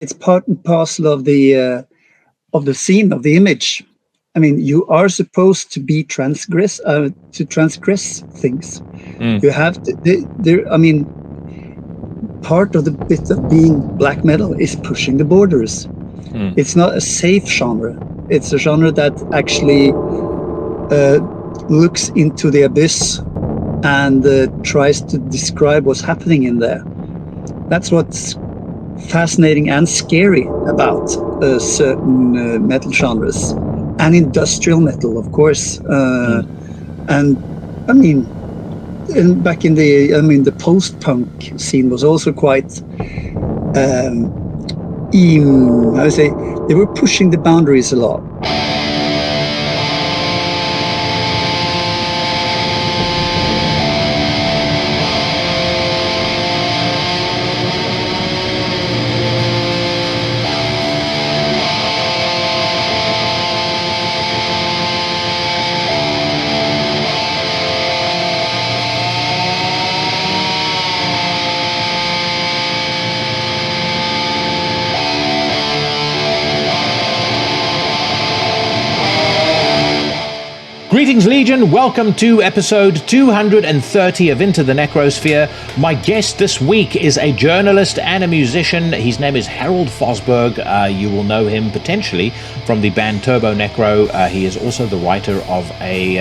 it's part and parcel of the scene, of the image. I mean, you are supposed to be transgress things. You have to. I mean, part of the bit of being black metal is pushing the borders. It's not a safe genre. It's a genre that actually looks into the abyss and tries to describe what's happening in there. That's what's fascinating and scary about certain metal genres, and industrial metal, of course. And I mean, back in the post-punk scene was also quite. I would say they were pushing the boundaries a lot. Greetings, Legion. Welcome to episode 230 of Into the Necrosphere. My guest this week is a journalist and a musician. His name is Harald Fossberg. You will know him potentially from the band Turbonecro. He is also the writer of a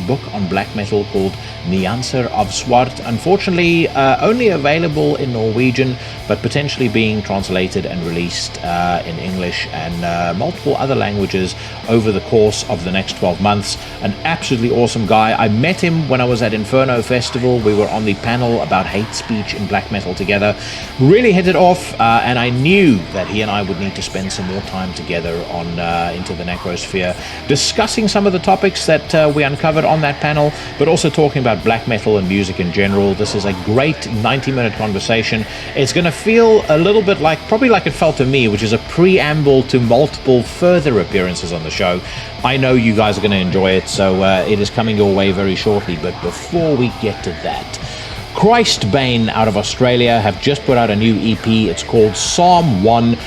book on black metal called Nyanser Av Svart. Unfortunately, only available in Norwegian, but potentially being translated and released in English and multiple other languages over the course of the next 12 months. An absolutely awesome guy. I met him when I was at Inferno Festival. We were on the panel about hate speech in black metal together. Really hit it off, and I knew that he and I would need to spend some more time together on Into the Necrosphere, discussing some of the topics that we uncovered on that panel, but also talking about black metal and music in general. This is a great 90-minute conversation. It's going to feel a little bit probably like it felt to me, which is a preamble to multiple further appearances on the show. I know you guys are going to enjoy it, so it is coming your way very shortly. But before we get to that, Christbane out of Australia have just put out a new EP. It's called Psalm 1.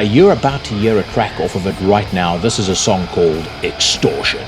You're about to hear a track off of it right now. This is a song called Extortion.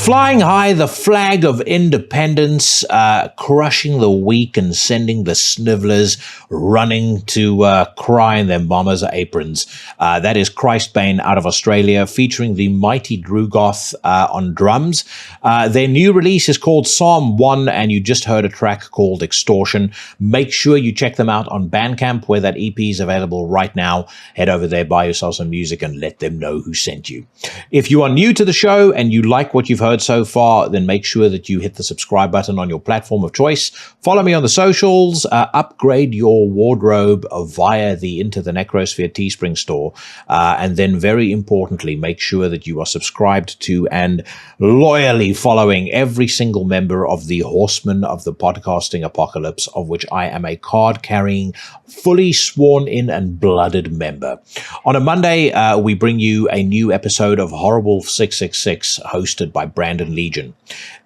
Flying high the flag of independence, crushing the weak and sending the snivellers running to cry in their bombers' aprons. That is Christbane out of Australia, featuring the mighty Drugoth on drums. Their new release is called Psalm 1, and you just heard a track called Extortion. Make sure you check them out on Bandcamp, where that EP is available right now. Head over there, buy yourself some music, and let them know who sent you. If you are new to the show and you like what you've heard so far, then make sure that you hit the subscribe button on your platform of choice. Follow me on the socials, upgrade your wardrobe via the Into the Necrosphere Teespring store, and then very importantly, make sure that you are subscribed to and loyally following every single member of the Horsemen of the Podcasting Apocalypse, of which I am a card-carrying, fully sworn in and blooded member. On a Monday, we bring you a new episode of Horrible 666, hosted by Brandon Legion.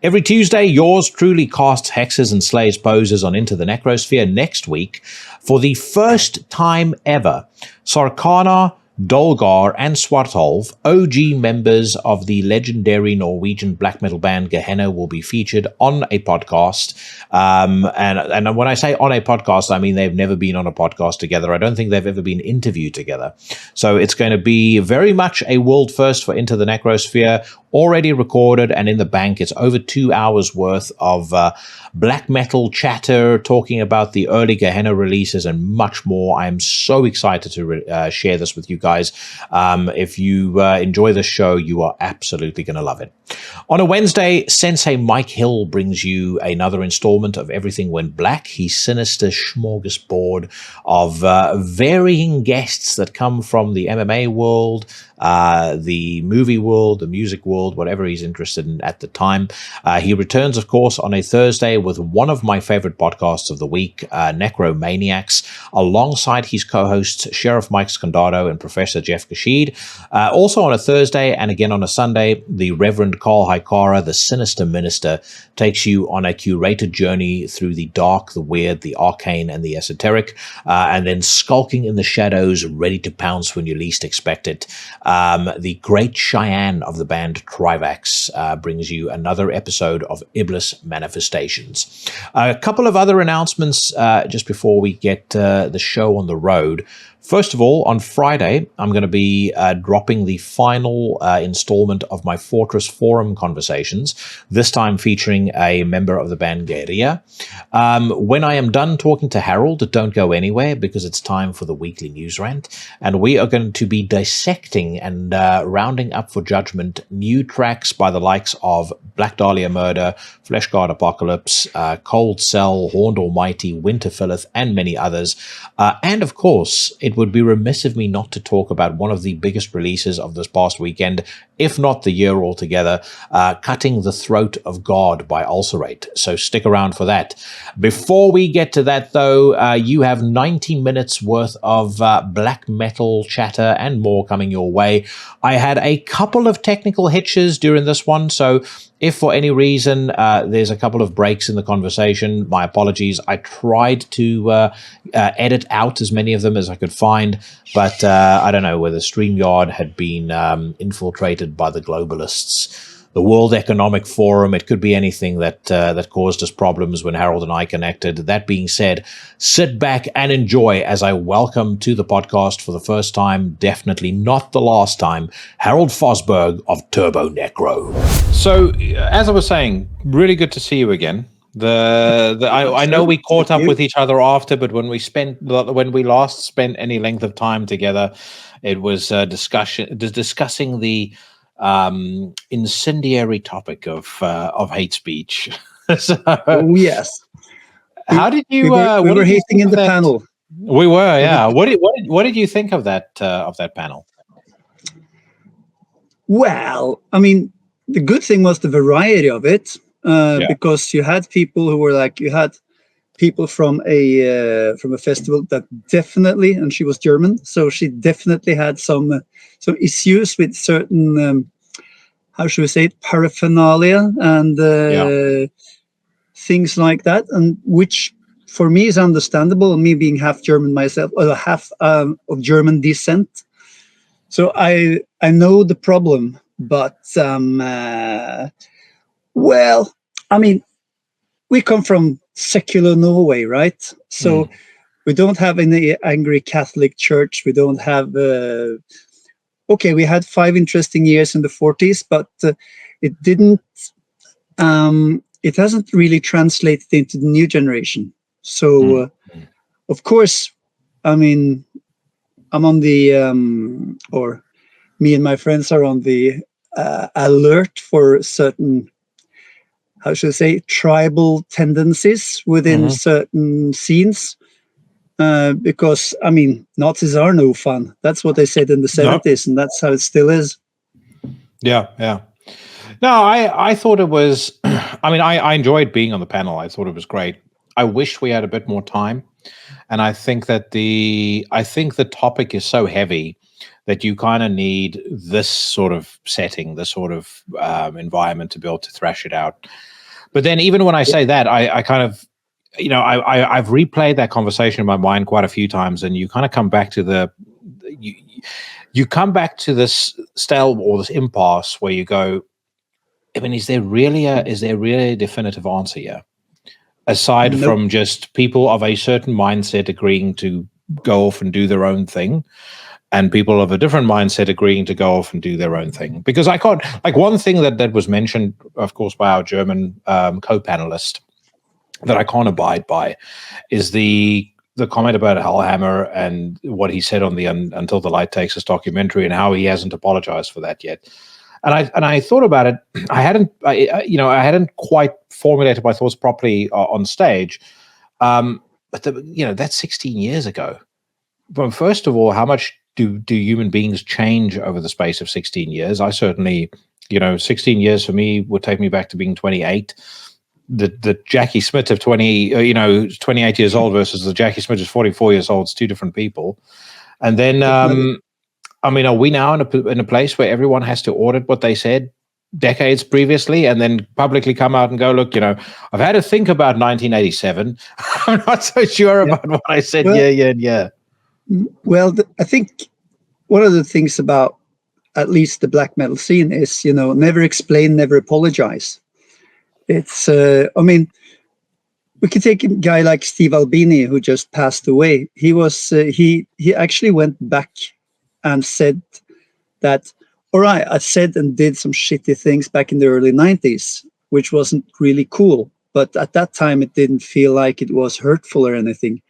Every Tuesday, yours truly casts hexes and slays poses on Into the Necrosphere. Next week, for the first time ever, Sarkana, Dolgar, and Svartalv, OG members of the legendary Norwegian black metal band Gehenna, will be featured on a podcast. And when I say on a podcast, I mean they've never been on a podcast together. I don't think they've ever been interviewed together. So it's going to be very much a world first for Into the Necrosphere, already recorded and in the bank. It's over 2 hours worth of black metal chatter, talking about the early Gehenna releases and much more. I'm so excited to share this with you guys. If you enjoy this show, you are absolutely going to love it. On a Wednesday, Sensei Mike Hill brings you another installment of Everything Went Black, his sinister smorgasbord of varying guests that come from the MMA world, the movie world, the music world, whatever he's interested in at the time. He returns, of course, on a Thursday with one of my favorite podcasts of the week, Necromaniacs, alongside his co-hosts Sheriff Mike Scondado and Professor Jeff Kashid. Also on a Thursday and again on a Sunday, the Reverend Carl Haikara, the Sinister Minister, takes you on a curated journey through the dark, the weird, the arcane, and the esoteric, and then skulking in the shadows, ready to pounce when you least expect it. The Great Cheyenne of the band Trivax brings you another episode of Iblis Manifestations. A couple of other announcements just before we get the show on the road. First of all, on Friday, I'm going to be dropping the final installment of my Fortress Forum conversations, this time featuring a member of the band Guerilla. When I am done talking to Harald, don't go anywhere because it's time for the weekly news rant, and we are going to be dissecting and rounding up for judgment new tracks by the likes of Black Dahlia Murder, Fleshguard Apocalypse, ColdCell, Horned Almighty, Winterfylleth, and many others. And of course, it would be remiss of me not to talk about one of the biggest releases of this past weekend, if not the year altogether, Cutting the Throat of God by Ulcerate. So stick around for that. Before we get to that, though, you have 90 minutes worth of black metal chatter and more coming your way. I had a couple of technical hitches during this one, so if for any reason there's a couple of breaks in the conversation, my apologies. I tried to edit out as many of them as I could find, but I don't know whether StreamYard had been infiltrated by the globalists, the World Economic Forum. It could be anything that caused us problems when Harald and I connected. That being said, sit back and enjoy as I welcome to the podcast for the first time, definitely not the last time, Harald Fossberg of Turbonecro. So, as I was saying, really good to see you again. I know we caught up with each other after, but when we last spent any length of time together, it was discussing the incendiary topic of hate speech. So, yes. How did you? We were hating in the panel. We were, yeah. What did you think of that panel? Well, I mean, the good thing was the variety of it, because you had people who were like, you had people from a festival that definitely, and she was German, so she definitely had some issues with certain, how should we say it, paraphernalia and things like that, and which for me is understandable, me being half German myself, or half of German descent. So I know the problem, but Well, I mean, we come from secular Norway, right? So we don't have any angry Catholic Church. We don't have. Okay, we had 5 interesting years in the 40s, but it didn't. It hasn't really translated into the new generation. So, of course, I mean, I'm on the, or me and my friends are on the alert for certain, how should I say, tribal tendencies within certain scenes. Because, I mean, Nazis are no fun. That's what they said in the 70s, and that's how it still is. Yeah, yeah. No, I thought it was, I mean, I enjoyed being on the panel. I thought it was great. I wish we had a bit more time. And I think that the topic is so heavy that you kind of need this sort of setting, this sort of environment to be able to thrash it out. But then even when I say that, I kind of, I've replayed that conversation in my mind quite a few times, and you kind of come back to you come back to this stale or this impasse where you go, I mean, is there really a definitive answer here? Aside from just people of a certain mindset agreeing to go off and do their own thing, and people of a different mindset agreeing to go off and do their own thing. Because I can't, like, one thing that was mentioned, of course, by our German co-panelist that I can't abide by is the comment about Hellhammer and what he said on the Until the Light Takes Us documentary, and how he hasn't apologized for that yet. And I thought about it. I hadn't quite formulated my thoughts properly on stage. But that's 16 years ago. But first of all, how much do human beings change over the space of 16 years? I certainly, 16 years for me would take me back to being 28. The Jackie Smith of 28 years old versus the Jackie Smith who's 44 years old, it's two different people. And then, I mean, are we now in a place where everyone has to audit what they said decades previously and then publicly come out and go, look, I've had to think about 1987. I'm not so sure about what I said. Yeah. Well, I think one of the things about at least the black metal scene is, never explain, never apologize. It's, I mean, we could take a guy like Steve Albini, who just passed away. He was, he actually went back and said that, all right, I said and did some shitty things back in the early 90s, which wasn't really cool. But at that time, it didn't feel like it was hurtful or anything.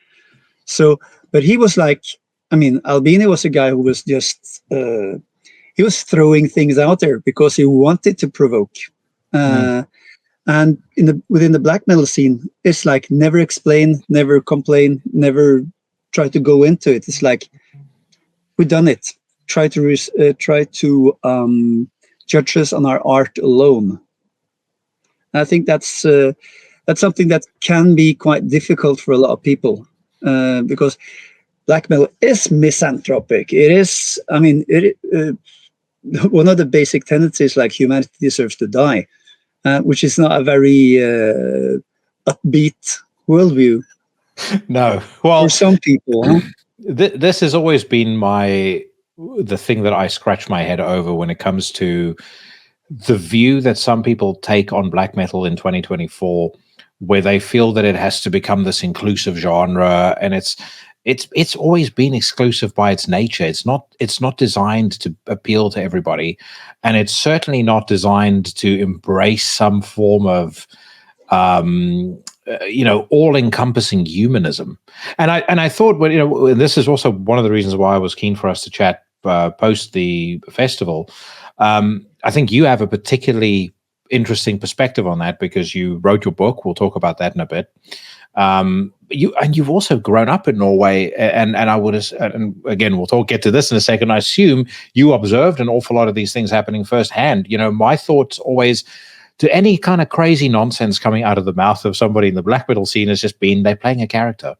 So, but he was like, I mean, Albini was a guy who was just, he was throwing things out there because he wanted to provoke. And within the black metal scene, it's like never explain, never complain, never try to go into it. It's like, we've done it. Try to judge us on our art alone. And I think that's something that can be quite difficult for a lot of people because black metal is misanthropic. It is. I mean, one of the basic tendencies, like humanity deserves to die, which is not a very upbeat worldview. No, well, for some people, huh? This has always been the thing that I scratch my head over when it comes to the view that some people take on black metal in 2024, where they feel that it has to become this inclusive genre, and it's always been exclusive by its nature. It's not designed to appeal to everybody, and it's certainly not designed to embrace some form of all-encompassing humanism. And I thought, well, this is also one of the reasons why I was keen for us to chat post the festival. I think you have a particularly interesting perspective on that because you wrote your book. We'll talk about that in a bit. You've also grown up in Norway, and I would, and again, get to this in a second. I assume you observed an awful lot of these things happening firsthand. My thoughts always, to any kind of crazy nonsense coming out of the mouth of somebody in the black metal scene, has just been they're playing a character.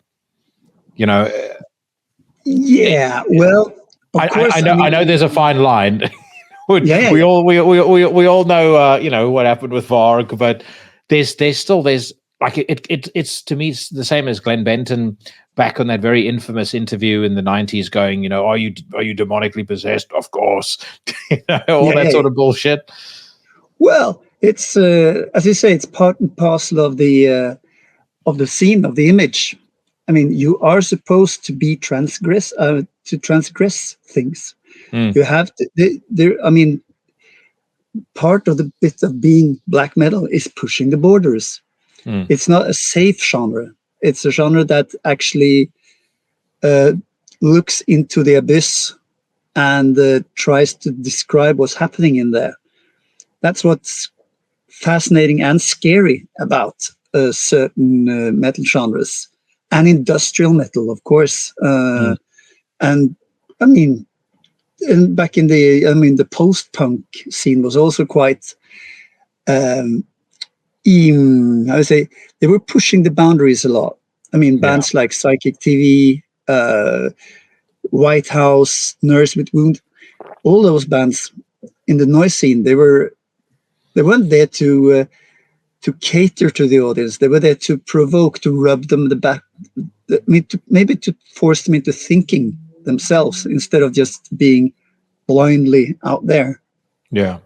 Yeah. Well, of course, I know there's a fine line. We all know what happened with Varg, but there's like it's to me it's the same as Glenn Benton back on that very infamous interview in the 90s going, are you demonically possessed? Of course. All that sort of bullshit. Well, It's as you say, it's part and parcel of the scene, of the image. I mean, you are supposed to be to transgress things. You have to. I mean, part of the bit of being black metal is pushing the borders. It's not a safe genre. It's a genre that actually looks into the abyss and tries to describe what's happening in there. That's what's fascinating and scary about certain metal genres, and industrial metal, of course. And I mean, back in the post-punk scene was also quite, how would say, they were pushing the boundaries a lot. I mean, bands like Psychic TV, White House, Nurse with Wound, all those bands in the noise scene, they weren't there to cater to the audience. They were there to provoke, to rub them the back, maybe to force them into thinking themselves instead of just being blindly out there. Yeah,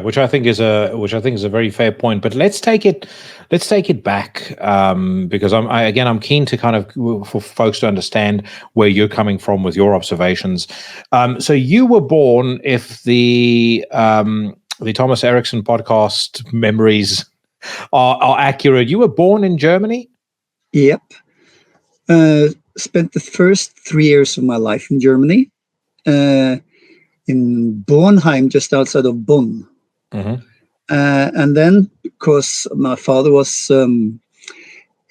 which I think is a very fair point. But let's take it back, because I'm keen to kind of, for folks to understand where you're coming from with your observations. So you were born, if the Thomas Eriksson podcast memories are accurate, you were born in Germany? Yep. Spent the first 3 years of my life in Germany, in Bornheim, just outside of Bonn. And then, because my father was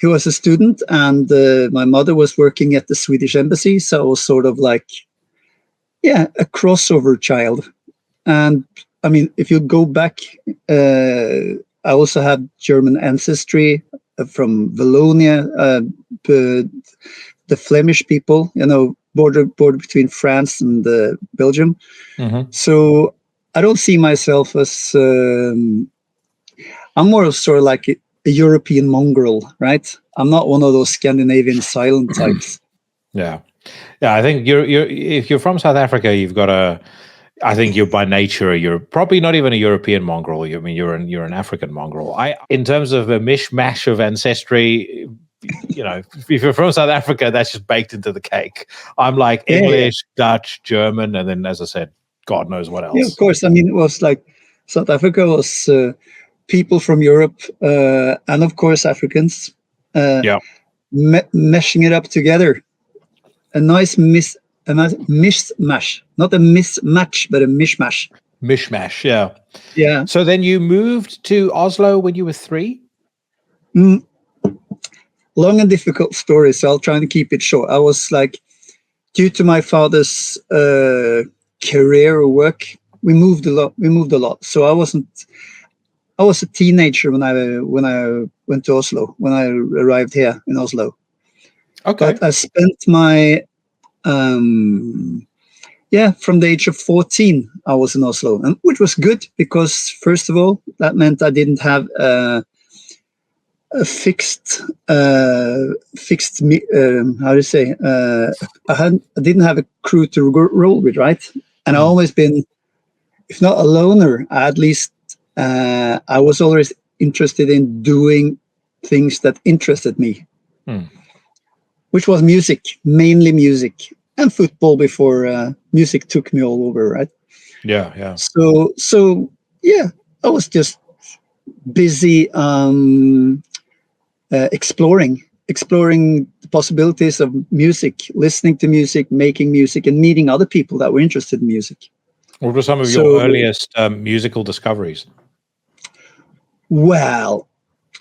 he was a student, and my mother was working at the Swedish embassy, so I was sort of like, a crossover child. And I mean, if you go back, I also had German ancestry from Wallonia, the Flemish people, border between France and Belgium. So I don't see myself as I'm more of sort of like a European mongrel, right? I'm not one of those Scandinavian silent types. Yeah. I think if you're from South Africa, I think you're by nature, you're probably not even a European mongrel. I mean, you're an African mongrel. In terms of a mishmash of ancestry, if you're from South Africa, that's just baked into the cake. I'm like English, Dutch, German, and then, as I said, God knows what else. Yeah, of course. I mean, it was like South Africa was people from Europe, and of course Africans, meshing it up together. A nice mishmash, not a mismatch, but a mishmash. Mishmash, yeah. So then you moved to Oslo when you were 3? Long and difficult story, so I'll try to keep it short. I was like, due to my father's career or work, we moved a lot. So I was a teenager when I went to Oslo, when I arrived here in Oslo. Okay. But I spent my from the age of 14, I was in Oslo, and which was good because, first of all, that meant I didn't have a fixed how do you say? I didn't have a crew to roll with, right? And I always been, if not a loner, at least I was always interested in doing things that interested me, which was music, mainly music, and football before music took me all over, right? Yeah. So I was just busy exploring the possibilities of music, listening to music, making music, and meeting other people that were interested in music. What were some of your earliest musical discoveries? Well,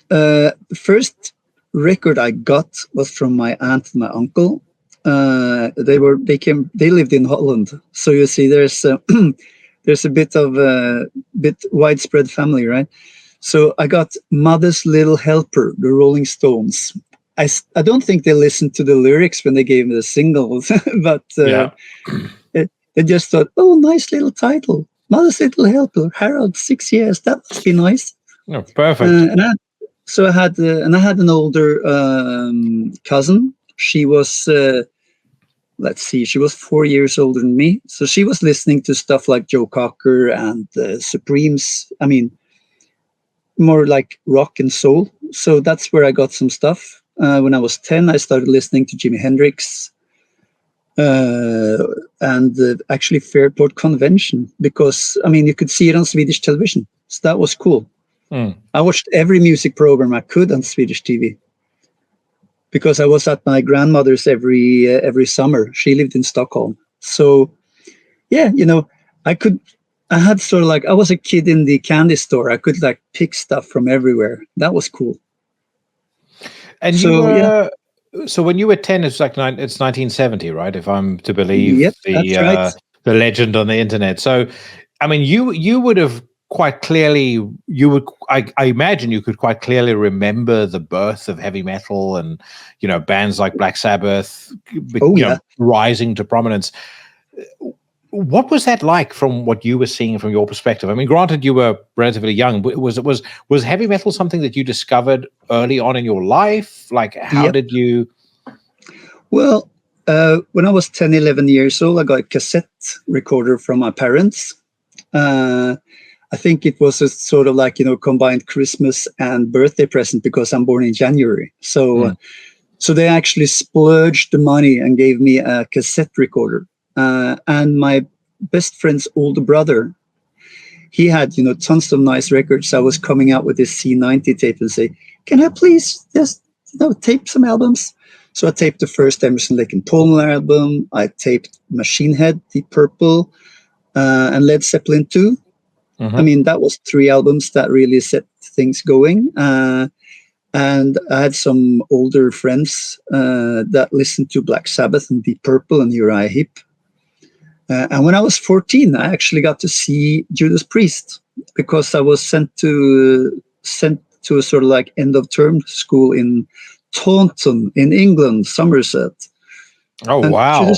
the first record I got was from my aunt and my uncle. They lived in Holland, so you see, there's a bit widespread family, right? So I got Mother's Little Helper, the Rolling Stones. I don't think they listened to the lyrics when they gave me the singles, but they just thought, oh, nice little title, Mother's Little Helper, Harald, 6 years, that must be nice. Oh, perfect. I had an older cousin. She was let's see, she was 4 years older than me. So she was listening to stuff like Joe Cocker and Supremes. I mean, more like rock and soul. So that's where I got some stuff. When I was 10, I started listening to Jimi Hendrix and actually Fairport Convention, because, I mean, you could see it on Swedish television. So that was cool. I watched every music program I could on Swedish TV, because I was at my grandmother's every summer. She lived in Stockholm. So, yeah, you know, I had sort of like, I was a kid in the candy store. I could like pick stuff from everywhere. That was cool. And so when you were 10, it's like it's 1970, right? If I'm to believe that's right. The legend on the internet. So, I mean, you would have quite clearly, I imagine you could quite clearly remember the birth of heavy metal and, you know, bands like Black Sabbath, rising to prominence. What was that like from what you were seeing from your perspective? I mean, granted, you were relatively young. Was heavy metal something that you discovered early on in your life? Like, how did you? Well, when I was 10, 11 years old, I got a cassette recorder from my parents. I think it was a sort of like, you know, combined Christmas and birthday present, because I'm born in January. So, so they actually splurged the money and gave me a cassette recorder. And my best friend's older brother, he had, you know, tons of nice records. I was coming out with this C90 tape and say, "Can I please just, you know, tape some albums?" So I taped the first Emerson, Lake and Palmer album. I taped Machine Head, Deep Purple, and Led Zeppelin 2. I mean, that was 3 albums that really set things going. And I had some older friends that listened to Black Sabbath and Deep Purple and Uriah Heep. And when I was 14, I actually got to see Judas Priest, because I was sent to a sort of like end of term school in Taunton in England, Somerset. Oh, and wow!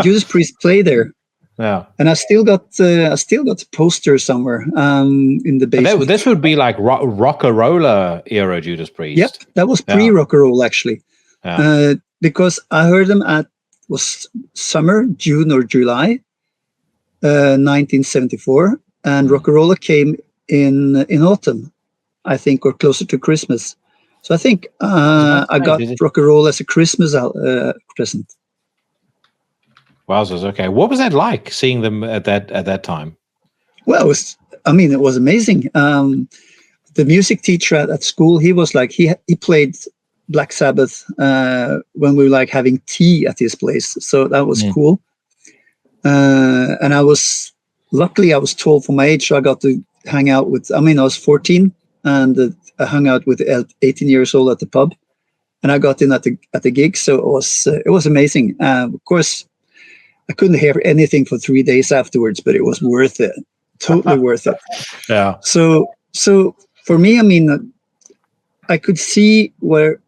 Judas Priest played there. Yeah, and I still got a poster somewhere in the basement. This would be like rock-a-roller era Judas Priest. Yep, that was pre-rock and roll actually, because I heard them was summer, June or July, 1974, and rock and roller came in autumn, I think, or closer to Christmas. So I think I got rock and roll as a Christmas present. Wowzers! Okay, what was that like seeing them at that time? Well, it was amazing. The music teacher at school, he was like he played Black Sabbath when we were like having tea at his place, so that was cool. And I was told for my age, so I got to hang out with. I mean, I was 14, and I hung out with 18 years old at the pub, and I got in at the gig, so it was amazing. Of course, I couldn't hear anything for 3 days afterwards, but it was worth it. Totally worth it. Yeah. So for me, I mean, I could see where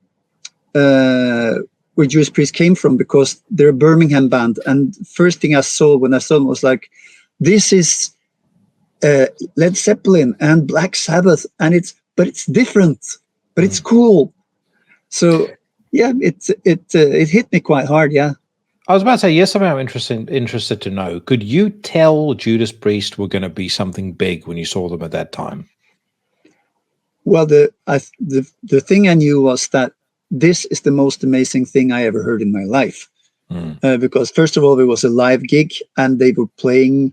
Judas Priest came from, because they're a Birmingham band, and first thing I saw when I saw them was like, this is Led Zeppelin and Black Sabbath, but it's different, but it's cool. So yeah, it hit me quite hard. Yeah. I was about to say, yes, something I'm interested to know. Could you tell Judas Priest were going to be something big when you saw them at that time? Well, the thing I knew was that this is the most amazing thing I ever heard in my life. Because first of all, it was a live gig, and they were playing.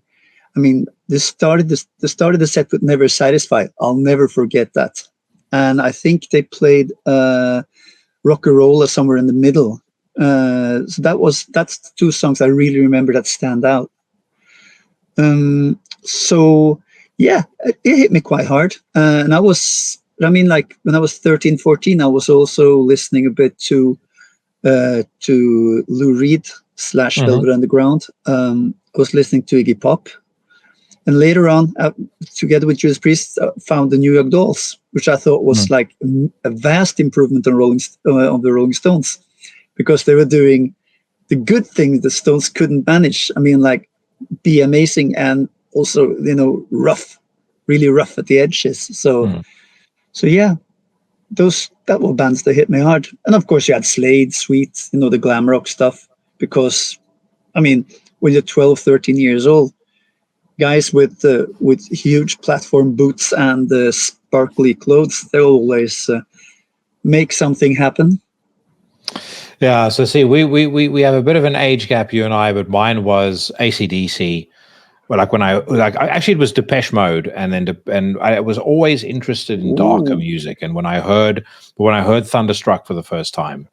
I mean, they started the set with "Never Satisfied." I'll never forget that. And I think they played "Rock and Roll" somewhere in the middle. So that's 2 songs I really remember that stand out. So yeah, it hit me quite hard. And like when I was 13, 14, I was also listening a bit to Lou Reed / Velvet Underground. I was listening to Iggy Pop. And later on, together with Judas Priest, found the New York Dolls, which I thought was like a vast improvement on the Rolling Stones, because they were doing the good thing the Stones couldn't manage. I mean, like, be amazing and also, you know, really rough at the edges. So yeah, that were bands that hit me hard. And of course, you had Slade, Sweet, you know, the glam rock stuff, because, I mean, when you're 12, 13 years old, guys with huge platform boots and sparkly clothes, they always make something happen. Yeah, so see, we have a bit of an age gap, you and I, but mine was AC/DC. Well, actually, it was Depeche Mode, and I was always interested in darker music. And when I heard Thunderstruck for the first time,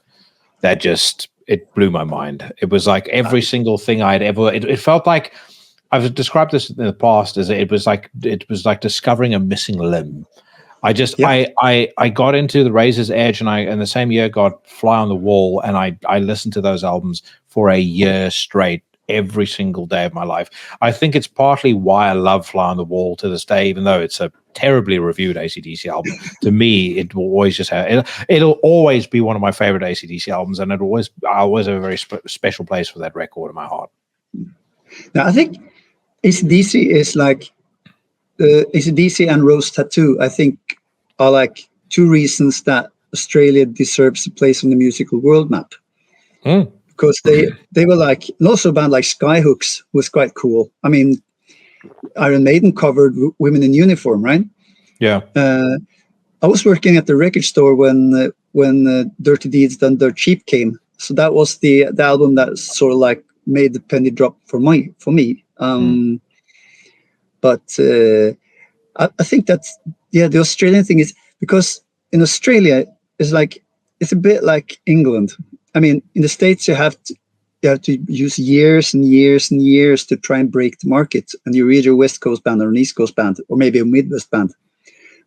it blew my mind. It was like every single thing I'd ever. It felt like, I've described this in the past as it was like discovering a missing limb. I got into the Razor's Edge, and in the same year got Fly on the Wall, and I listened to those albums for a year straight, every single day of my life. I think it's partly why I love Fly on the Wall to this day, even though it's a terribly reviewed AC/DC album. To me, it will always just it'll always be one of my favorite AC/DC albums, and I always have a very special place for that record in my heart. Now, I think AC/DC is like AC/DC and Rose Tattoo, I think, are like two reasons that Australia deserves a place on the musical world map. Because they were like, and also a band like Skyhooks was quite cool. I mean, Iron Maiden covered Women in Uniform, right? Yeah. I was working at the record store when Dirty Deeds Done Dirt Cheap came. So that was the album that sort of like made the penny drop for me. But I think that's, the Australian thing is, because in Australia, it's a bit like England. I mean, in the States, you have to use years and years and years to try and break the market. And you're either a West Coast band or an East Coast band, or maybe a Midwest band.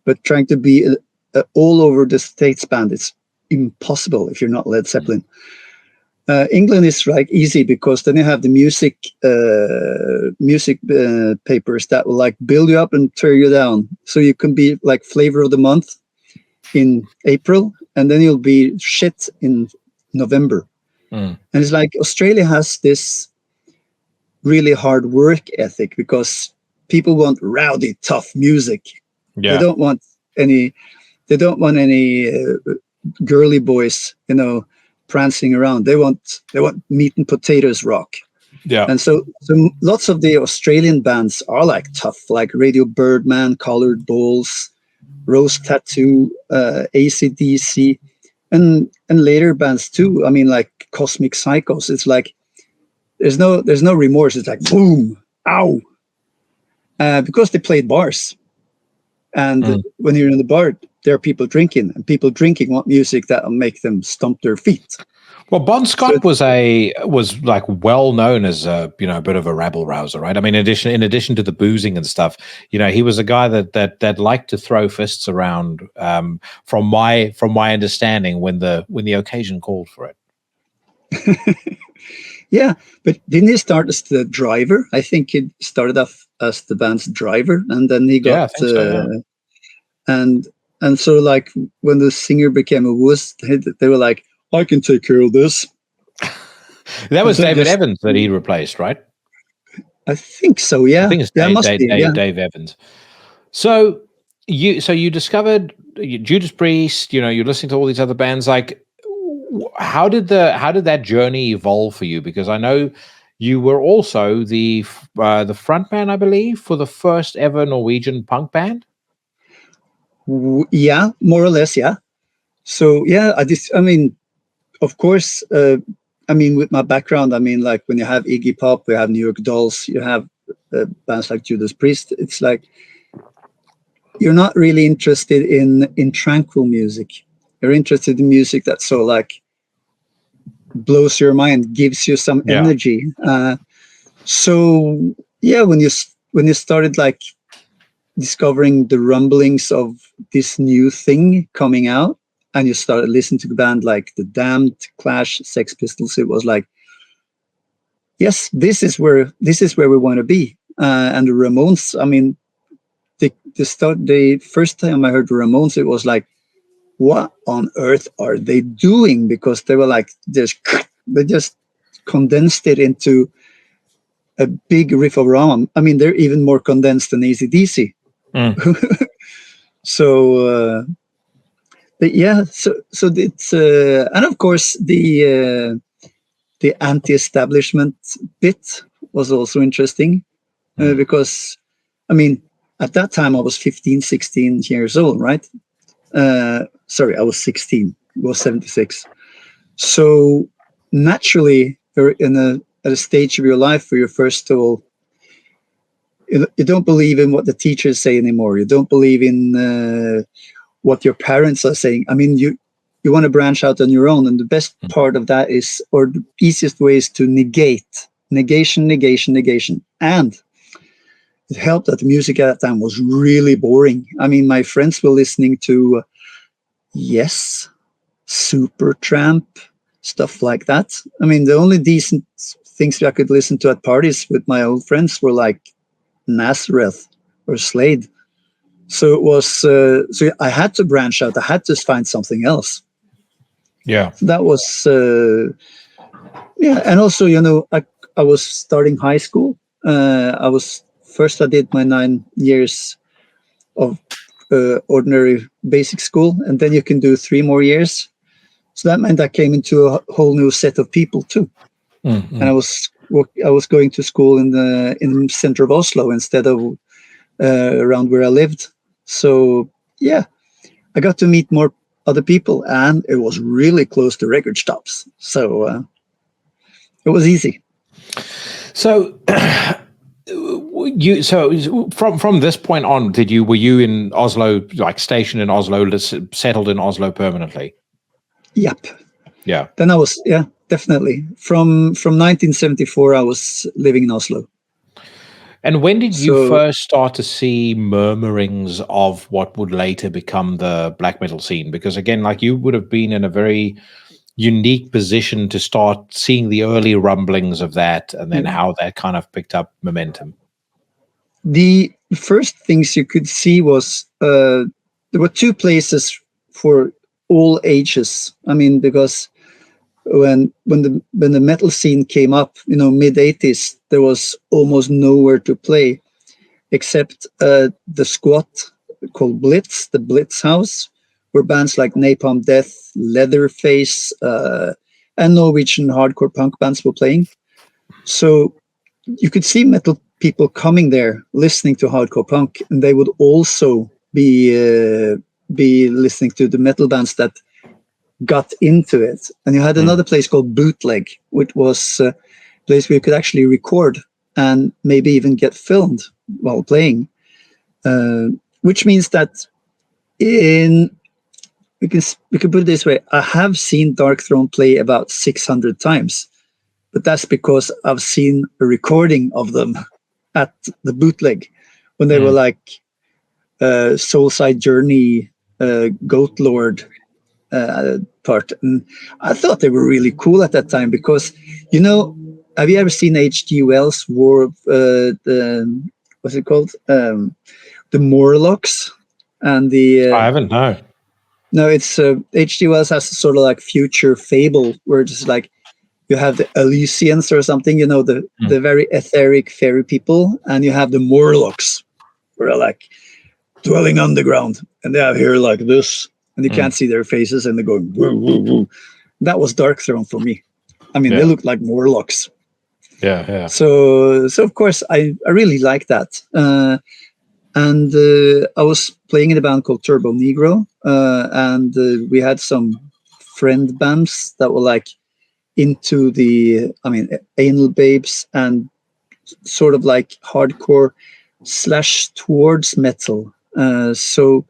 But trying to be all over the States band is impossible if you're not Led Zeppelin. England is like easy, because then you have the music papers that will like build you up and tear you down. So you can be like flavor of the month in April, and then you'll be shit in November. And it's like Australia has this really hard work ethic, because people want rowdy, tough music. Yeah. They don't want any girly boys, prancing around. They want meat and potatoes rock. Yeah. And so lots of the Australian bands are like tough, like Radio Birdman, Coloured Balls, Rose Tattoo, AC/DC, and later bands too. I mean, like Cosmic Psychos. It's like there's no remorse. It's like boom, ow, because they played bars, and when you're in the bar, there are people drinking, and people drinking want music that will make them stomp their feet. Well, Bon Scott was like well known as a bit of a rabble rouser, right? I mean, in addition to the boozing and stuff, he was a guy that liked to throw fists around. From my understanding, when the occasion called for it. Yeah, but didn't he start as the driver? I think he started off as the band's driver, and then he got I think so, yeah. and so like when the singer became a wuss, they were like, I can take care of this. That was David Evans that he replaced, right? I think so, yeah. I think it's Dave Evans. So you discovered Judas Priest, you're listening to all these other bands. Like, how did that journey evolve for you? Because I know you were also the frontman, I believe, for the first ever Norwegian punk band. Yeah, more or less, yeah. So yeah, of course, with my background, like when you have Iggy Pop, you have New York Dolls, you have bands like Judas Priest. It's like you're not really interested in tranquil music. You're interested in music that so like blows your mind, gives you some energy. So yeah, when you started like discovering the rumblings of this new thing coming out, and you started listening to a band like The Damned, Clash, Sex Pistols, it was like, yes, this is where we want to be. And the Ramones, I mean, the first time I heard the Ramones, it was like, what on earth are they doing? Because they were like, they just condensed it into a big riff of Ram. I mean, they're even more condensed than AC/DC. So, but yeah, so it's and of course the the anti-establishment bit was also interesting because, I mean, at that time I was 15, 16 years old, right? Sorry, I was 16. It was 76. So naturally, you're at a stage of your life where you're first of all, you don't believe in what the teachers say anymore. You don't believe in what your parents are saying. I mean, you want to branch out on your own, and the best part of that is, or the easiest way is to negation. And it helped that the music at that time was really boring. I mean, my friends were listening to Yes, Supertramp, stuff like that. I mean, the only decent things I could listen to at parties with my old friends were like Nazareth or Slade. So it was, so I had to branch out. I had to find something else. Yeah. So that was, yeah. And also, you know, I was starting high school. I did my 9 years of ordinary basic school, and then you can do 3 more years. So that meant I came into a whole new set of people too. Mm-hmm. And I was going to school in the center of Oslo instead of around where I lived. So yeah, I got to meet more other people, and it was really close to record stops. So it was easy. So from this point on, were you in Oslo, like stationed in Oslo, settled in Oslo permanently? Yep. Yeah. Then I was, yeah, definitely. From 1974, I was living in Oslo. And when did you first start to see murmurings of what would later become the black metal scene? Because again, like, you would have been in a very unique position to start seeing the early rumblings of that, and then how that kind of picked up momentum. The first things you could see was there were 2 places for all ages. I mean, because when the metal scene came up, you know, mid-80s, there was almost nowhere to play except the squat called Blitz, the Blitz House, where bands like Napalm Death, Leatherface, and Norwegian hardcore punk bands were playing. So you could see metal people coming there listening to hardcore punk, and they would also be listening to the metal bands that got into it. And you had another place called Bootleg, which was a place where you could actually record and maybe even get filmed while playing, which means that we can put it this way: I have seen Dark Throne play about 600 times, but that's because I've seen a recording of them at the Bootleg when they were like Soulside Journey, Goat Lord part. And I thought they were really cool at that time because, you know, have you ever seen H.G. Wells' War of what's it called? The Morlocks and the. I haven't, no. No, it's H.G. Wells has a sort of like future fable where it's like you have the Elysians or something, you know, the very etheric fairy people, and you have the Morlocks, who are like dwelling underground, and they have hair like this, and you can't see their faces, and they're going woo, woo, woo. That was Dark Throne for me. I mean, they look like Morlocks. Yeah, yeah. So of course, I really like that. And I was playing in a band called Turbonecro, and we had some friend bands that were like into the, I mean, Anal Babes and sort of like hardcore / towards metal. So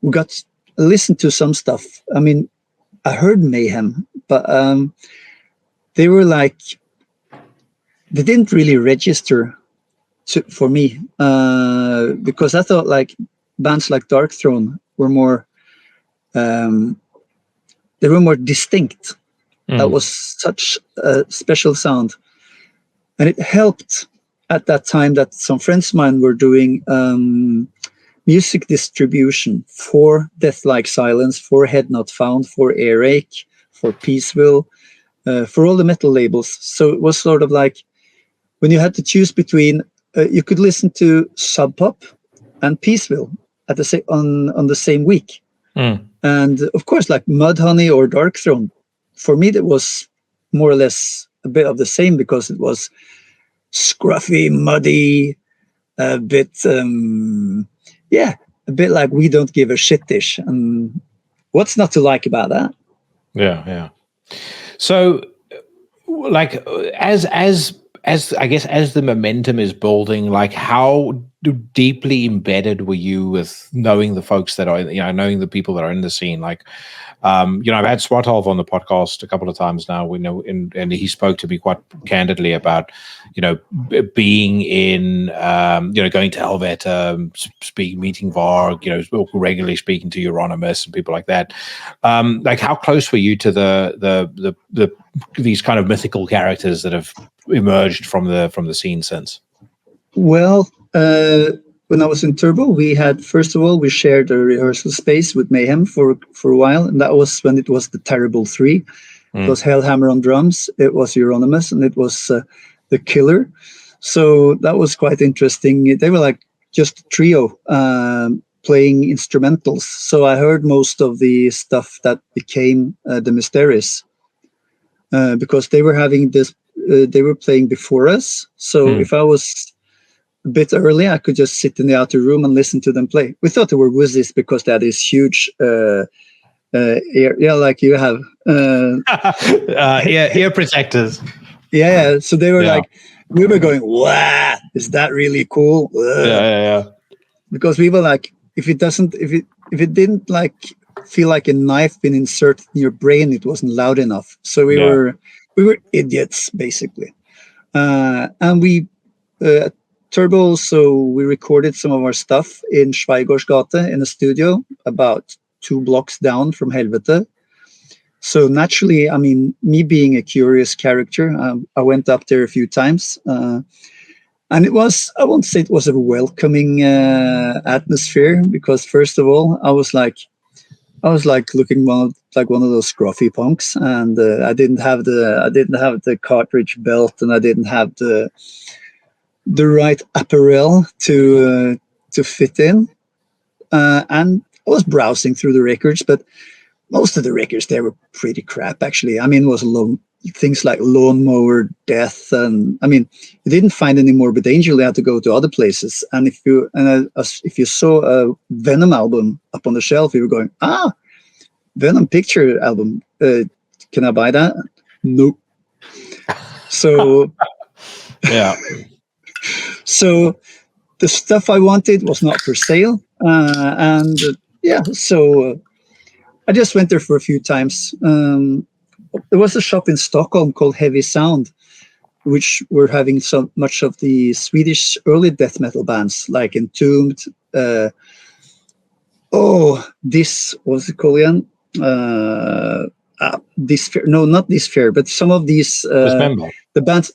we got to listen to some stuff. I mean, I heard Mayhem, but they were like, they didn't really register for me because I thought like bands like Dark Throne were more, they were more distinct. That was such a special sound. And it helped at that time that some friends of mine were doing music distribution for Death Like Silence, for Head Not Found, for Earache, for Peaceville, for all the metal labels. So it was sort of like when you had to choose between, you could listen to Sub Pop and Peaceville at the on the same week. And of course, like Mudhoney or Dark Throne, for me, that was more or less a bit of the same because it was scruffy, muddy, a bit, a bit like we don't give a shit-ish. And what's not to like about that? Yeah. So, like, as I guess as the momentum is building, like, how deeply embedded were you with knowing the folks that are, knowing the people that are in the scene? Like, I've had Swartolf on the podcast a couple of times now. We know, and he spoke to me quite candidly about, being in, going to Helvete, meeting Varg, regularly speaking to Euronymous and people like that. Like, how close were you to the these kind of mythical characters that have emerged from the scene since? Well, when I was in Turbo, we shared a rehearsal space with Mayhem for a while, and that was when it was the Terrible Three. It was Hellhammer on drums, it was Euronymous, and it was the Killer. So that was quite interesting. They were like just a trio playing instrumentals. So I heard most of the stuff that became the Mysteries because they were having this. They were playing before us. So if I was a bit early, I could just sit in the outer room and listen to them play. We thought they were wussies because they had this huge ear, like you have. Ear protectors. Yeah. So they were like, we were going, wow, is that really cool? Yeah. Because we were like, if it didn't like feel like a knife being inserted in your brain, it wasn't loud enough. So we were idiots basically. And we Turbo, so we recorded some of our stuff in Schweigaardsgate in a studio about 2 blocks down from Helvete. So naturally, I mean, me being a curious character, I went up there a few times. And it was, I won't say it was a welcoming atmosphere, because first of all, I was like looking like one of those scruffy punks, and I didn't have the cartridge belt, and I didn't have the right apparel to fit in. And I was browsing through the records, but most of the records there were pretty crap, actually. I mean, it was things like Lawnmower Death, and I mean, you didn't find any Morbid Angel. You had to go to other places. And if you saw a Venom album up on the shelf, you were going, Venom picture album. Can I buy that? Nope. So yeah. So the stuff I wanted was not for sale, so I just went there for a few times. There was a shop in Stockholm called Heavy Sound, which were having so much of the Swedish early death metal bands, like Entombed. This was it called again? Not Disfear, but some of these Dismember. The bands.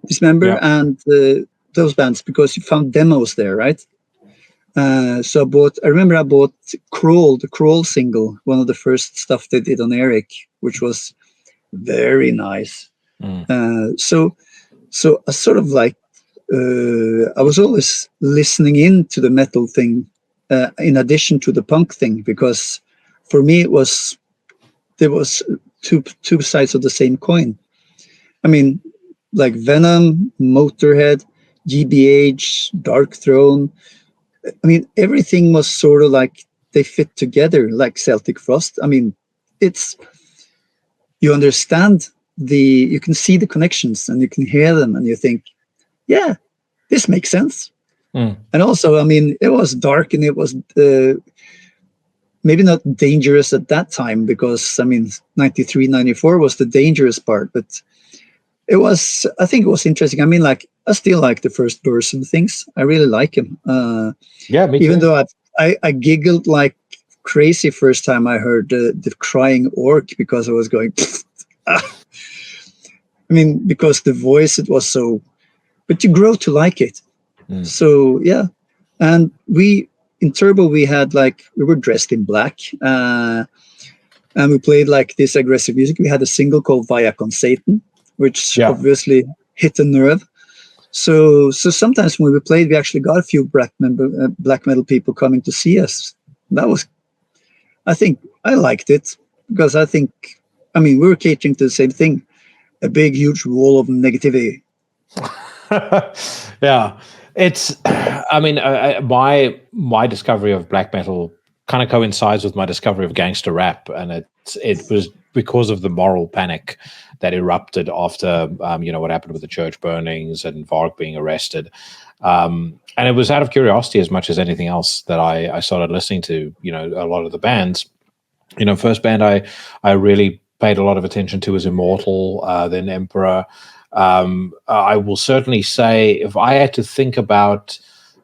Dismember and those bands, because you found demos there, right? So I remember I bought Crawl, the Crawl single, one of the first stuff they did on Eric, which was very nice. So I sort of like, I was always listening in to the metal thing in addition to the punk thing, because for me there was two sides of the same coin. I mean, like Venom, Motorhead, GBH, Dark Throne. I mean, everything was sort of like they fit together, like Celtic Frost. I mean, you understand you can see the connections and you can hear them and you think, yeah, this makes sense. And also, I mean, it was dark and it was maybe not dangerous at that time, because I mean, 93, 94 was the dangerous part, but I think it was interesting. I mean, like, I still like the first person things. I really like him. Me too. Even though I giggled like crazy first time I heard the crying orc, because I was going, I mean, because the voice, it was so, but you grow to like it. So, yeah. And in Turbo, we were dressed in black, and we played like this aggressive music. We had a single called Viacon Satan, which obviously hit a nerve. So sometimes when we played, we actually got a few black metal people coming to see us. I think I liked it, because I mean, we were catering to the same thing. a big, huge wall of negativity. Yeah, it's. I mean, my discovery of black metal kind of coincides with my discovery of gangster rap, and it was because of the moral panic that erupted after what happened with the church burnings and Varg being arrested. And it was out of curiosity as much as anything else that I started listening to a lot of the bands. First band I really paid a lot of attention to was Immortal, then Emperor. I will certainly say, if I had to think about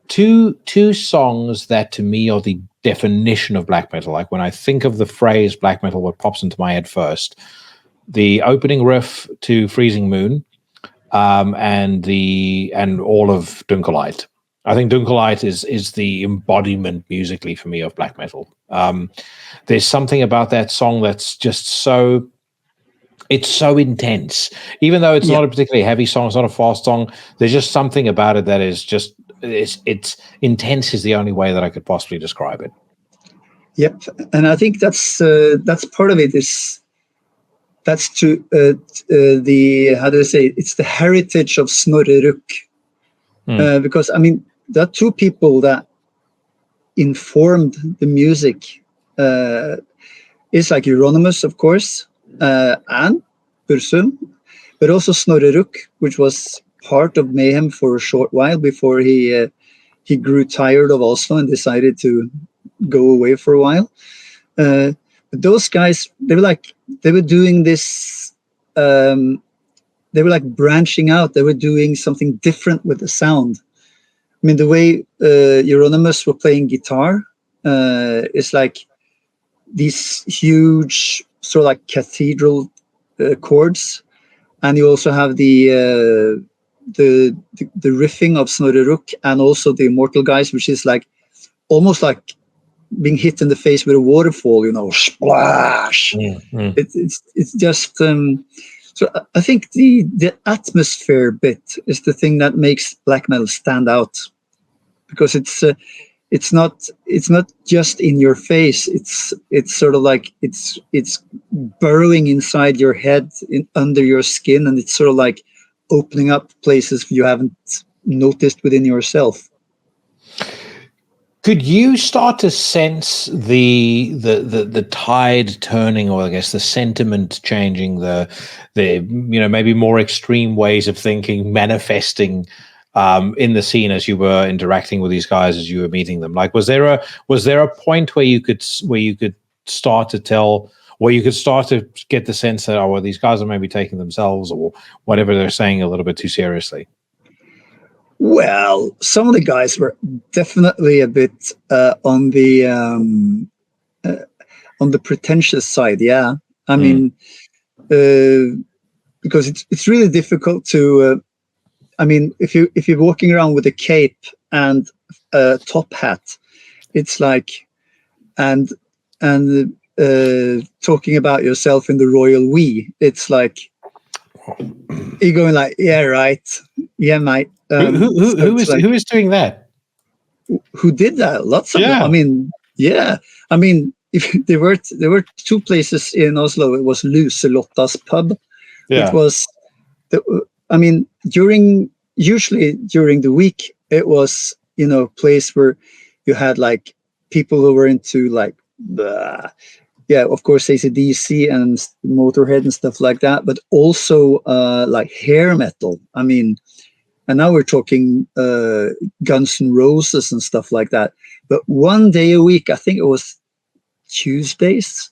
two songs that to me are the definition of black metal, like when I think of the phrase black metal, what pops into my head first, the opening riff to Freezing Moon, and all of Dunkelheit. I think Dunkelheit is the embodiment musically for me of black metal. There's something about that song that's just so intense, even though it's not a particularly heavy song, it's not a fast song. There's just something about it that is just it's intense is the only way that I could possibly describe it. Yep, and I think that's part of it. That's to the, how do I say it? It's the heritage of Snorre Ruck, because I mean there are two people that informed the music. It's like Euronymous, of course, and Bursum, but also Snorre Ruck, which was part of Mayhem for a short while before he grew tired of Oslo and decided to go away for a while. But those guys, they were doing this. They were like branching out. They were doing something different with the sound. I mean, the way Euronymous were playing guitar is like these huge sort of like cathedral chords, and you also have the riffing of Snorre Ruck and also the Immortal guys, which is like almost like being hit in the face with a waterfall, splash. It's just so I think the atmosphere bit is the thing that makes black metal stand out, because it's not just in your face. It's sort of like it's burrowing inside your head, under your skin, and it's sort of like opening up places you haven't noticed within yourself. Could you start to sense the tide turning, or I guess the sentiment changing, the maybe more extreme ways of thinking manifesting in the scene as you were interacting with these guys, as you were meeting them? Like, was there a point where you could start to tell, where you could start to get the sense that, well, these guys are maybe taking themselves or whatever they're saying a little bit too seriously? Well, some of the guys were definitely a bit on the pretentious side. Yeah, I mean, because it's really difficult to. I mean, if you're walking around with a cape and a top hat, it's like, and talking about yourself in the royal we, it's like you're going like, yeah, right, yeah, mate. Who is doing that? Who did that? Lots of them. I mean, yeah. I mean, if there were two places in Oslo. It was Luselotta's pub. Yeah. It was. I mean, usually during the week, it was place where you had like people who were into like of course AC/DC and Motorhead and stuff like that, but also like hair metal. I mean. And now we're talking Guns N' Roses and stuff like that. But one day a week, I think it was Tuesdays,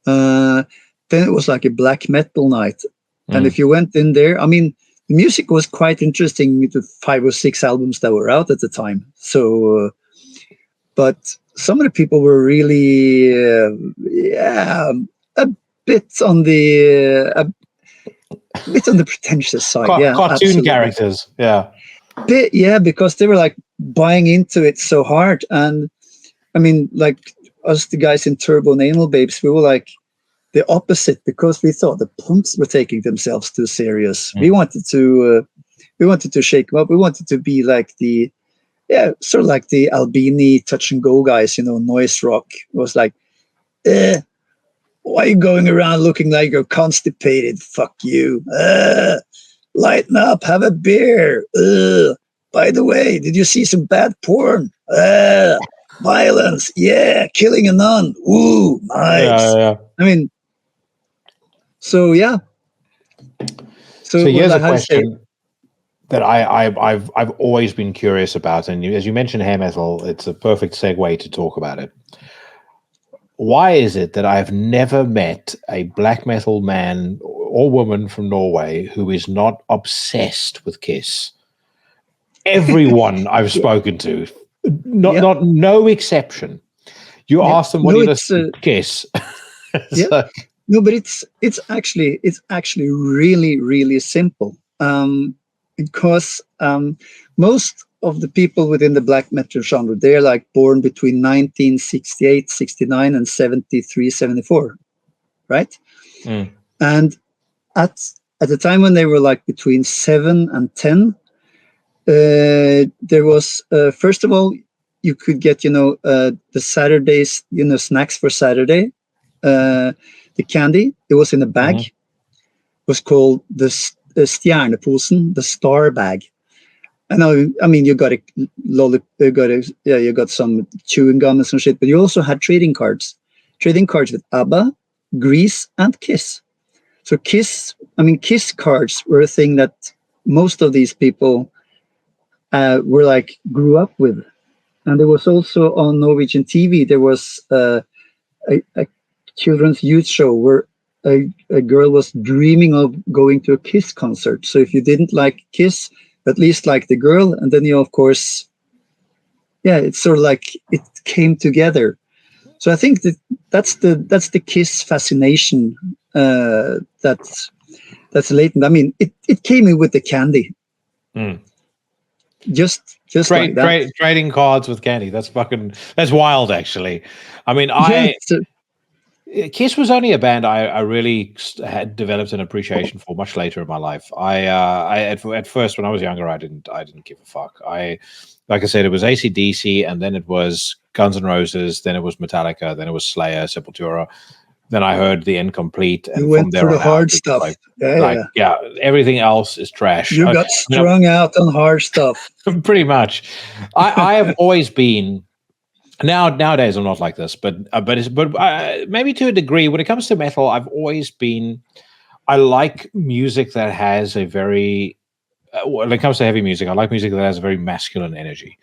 then it was like a black metal night. And if you went in there, I mean, the music was quite interesting with the 5 or 6 albums that were out at the time. So, but some of the people were really, a bit on the... It's on the pretentious side, Cartoon absolutely. Characters, yeah. Because they were like buying into it so hard. And I mean, like us, the guys in Turbonecro Babes, we were like the opposite, because we thought the punks were taking themselves too serious. We wanted to shake them up. We wanted to be like sort of like the Albini touch and go guys, noise rock. It was like, why are you going around looking like you're constipated? Fuck you. Lighten up, have a beer. By the way, did you see some bad porn? Violence, yeah, killing a nun. Ooh, nice. Yeah. I mean, so yeah. So here's a how to say? question that I've always been curious about, and as you mentioned hair metal, it's a perfect segue to talk about it. Why is it that I've never met a black metal man or woman from Norway who is not obsessed with Kiss? Everyone I've spoken to, no exception. You ask them, what do you listen to? Kiss. So, no, but it's actually really, really simple. Because most of the people within the black metal genre, they're like born between 1968, 69 and 73, 74, right? And at the time when they were like between 7 and 10, there was, first of all, you could get, the Saturdays, snacks for Saturday. The candy, it was in a bag. It was called the Stjerneposen, the star bag. And I mean, you got you got some chewing gum and some shit, but you also had trading cards with ABBA, Grease, and Kiss. So Kiss cards were a thing that most of these people were like grew up with. And there was also on Norwegian TV, there was a children's youth show where a girl was dreaming of going to a Kiss concert. So if you didn't like Kiss, at least like the girl, and then of course, it's sort of like it came together. So I think that's the Kiss fascination that's latent. I mean, it came in with the candy. Just like that. Trading cards with candy. That's wild, actually. I mean, Kiss was only a band I really had developed an appreciation for much later in my life. At first, when I was younger, I didn't give a fuck. Like I said, it was AC/DC, and then it was Guns N' Roses, then it was Metallica, then it was Slayer, Sepultura. Then I heard the Incomplete, and you went for the hard stuff. Everything else is trash. You got strung out on hard stuff. Pretty much. I have always been. Nowadays, I'm not like this, but maybe to a degree. When it comes to metal, I've always been. I like music that has a very. When it comes to heavy music, I like music that has a very masculine energy,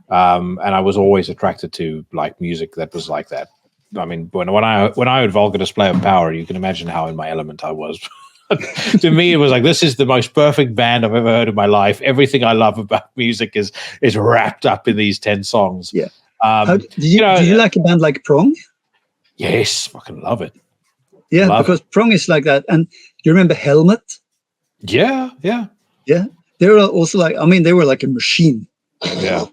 and I was always attracted to like music that was like that. I mean, when I heard Vulgar Display of Power, you can imagine how in my element I was. To me, it was like, this is the most perfect band I've ever heard in my life. Everything I love about music is wrapped up in these 10 songs. Yeah. Did you like a band like Prong? Yes, fucking love it. Yeah, because Prong is like that. And you remember Helmet? Yeah. They were also like, I mean, they were like a machine. Yeah.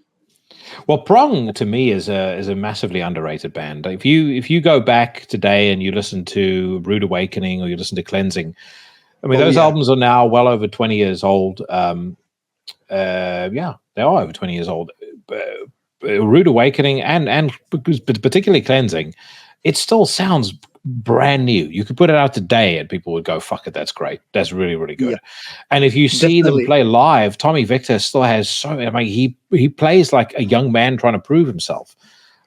Well, Prong to me is a massively underrated band. If you go back today and you listen to Rude Awakening or you listen to Cleansing, I mean, those albums are now well over 20 years old. They are over 20 years old. Rude Awakening and particularly Cleansing, it still sounds brand new. You could put it out today and people would go, fuck it, that's great. That's really, really good. Yeah. And if you see them play live, Tommy Victor still has he plays like a young man trying to prove himself.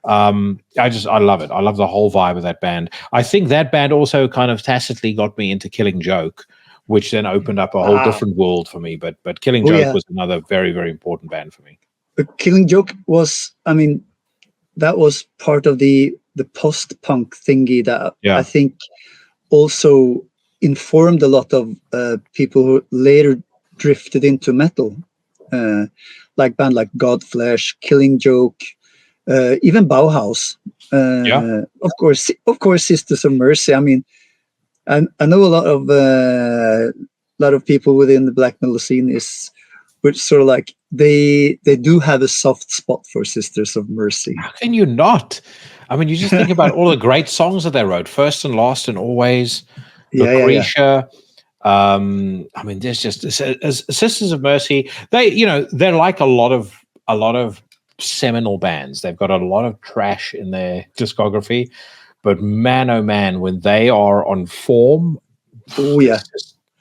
I love it. I love the whole vibe of that band. I think that band also kind of tacitly got me into Killing Joke, which then opened up a whole different world for me. But Killing Joke was another very, very important band for me. But Killing Joke was, I mean, that was part of the post-punk thingy that I think also informed a lot of people who later drifted into metal, like band like Godflesh, Killing Joke, even Bauhaus. Of course, Sisters of Mercy. I mean, I know a lot of people within the black metal scene which sort of like they do have a soft spot for Sisters of Mercy. How can you not? I mean, you just think about all the great songs that they wrote, First and Last and Always, Lucretia. I mean, there's just Sisters of Mercy. They're like a lot of seminal bands. They've got a lot of trash in their discography, but man, oh man, when they are on form, oh yeah,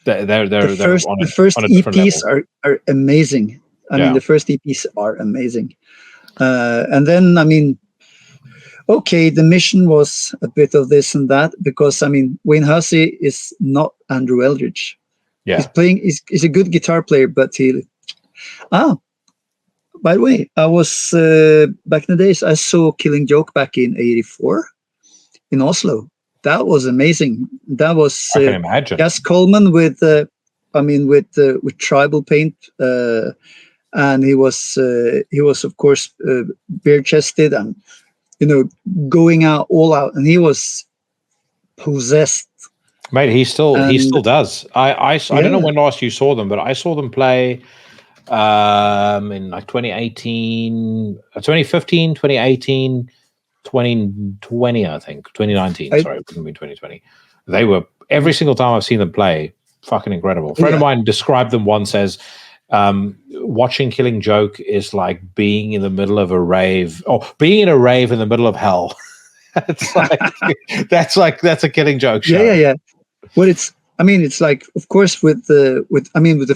they're the first on a different EPs level. are amazing. I mean, the first EPs are amazing. And then, I mean, okay, the mission was a bit of this and that because, I mean, Wayne Hussey is not Andrew Eldridge. Yeah. He's a good guitar player, but by the way, I was, back in the days, I saw Killing Joke back in 84 in Oslo. That was amazing. That was I can imagine. Jas Coleman with tribal paint, and he was of course bare chested and going all out, and he was possessed. Mate, he still does. I don't know when last you saw them, but I saw them play in like 2018, 2015, 2018, 2020, I think 2019. Sorry, it wouldn't be 2020. They were, every single time I've seen them play, fucking incredible. A friend of mine described them once as watching Killing Joke is like being in the middle of a rave, or being in a rave in the middle of hell. It's like that's a Killing Joke show. Yeah. Well, it's like, of course, with the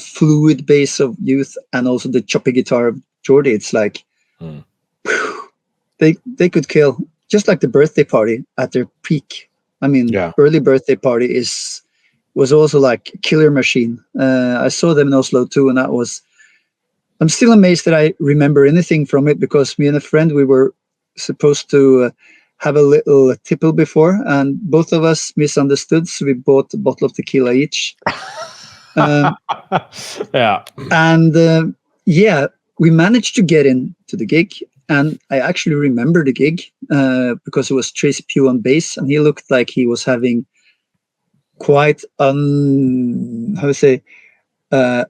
fluid bass of Youth and also the choppy guitar of Geordie, it's like they could kill, just like the Birthday Party at their peak. I mean, early Birthday Party was also like a killer machine. I saw them in Oslo too, and I'm still amazed that I remember anything from it, because me and a friend, we were supposed to have a little tipple before, and both of us misunderstood, so we bought a bottle of tequila each. And we managed to get into the gig, and I actually remember the gig because it was Tracy Pugh on bass, and he looked like he was having quite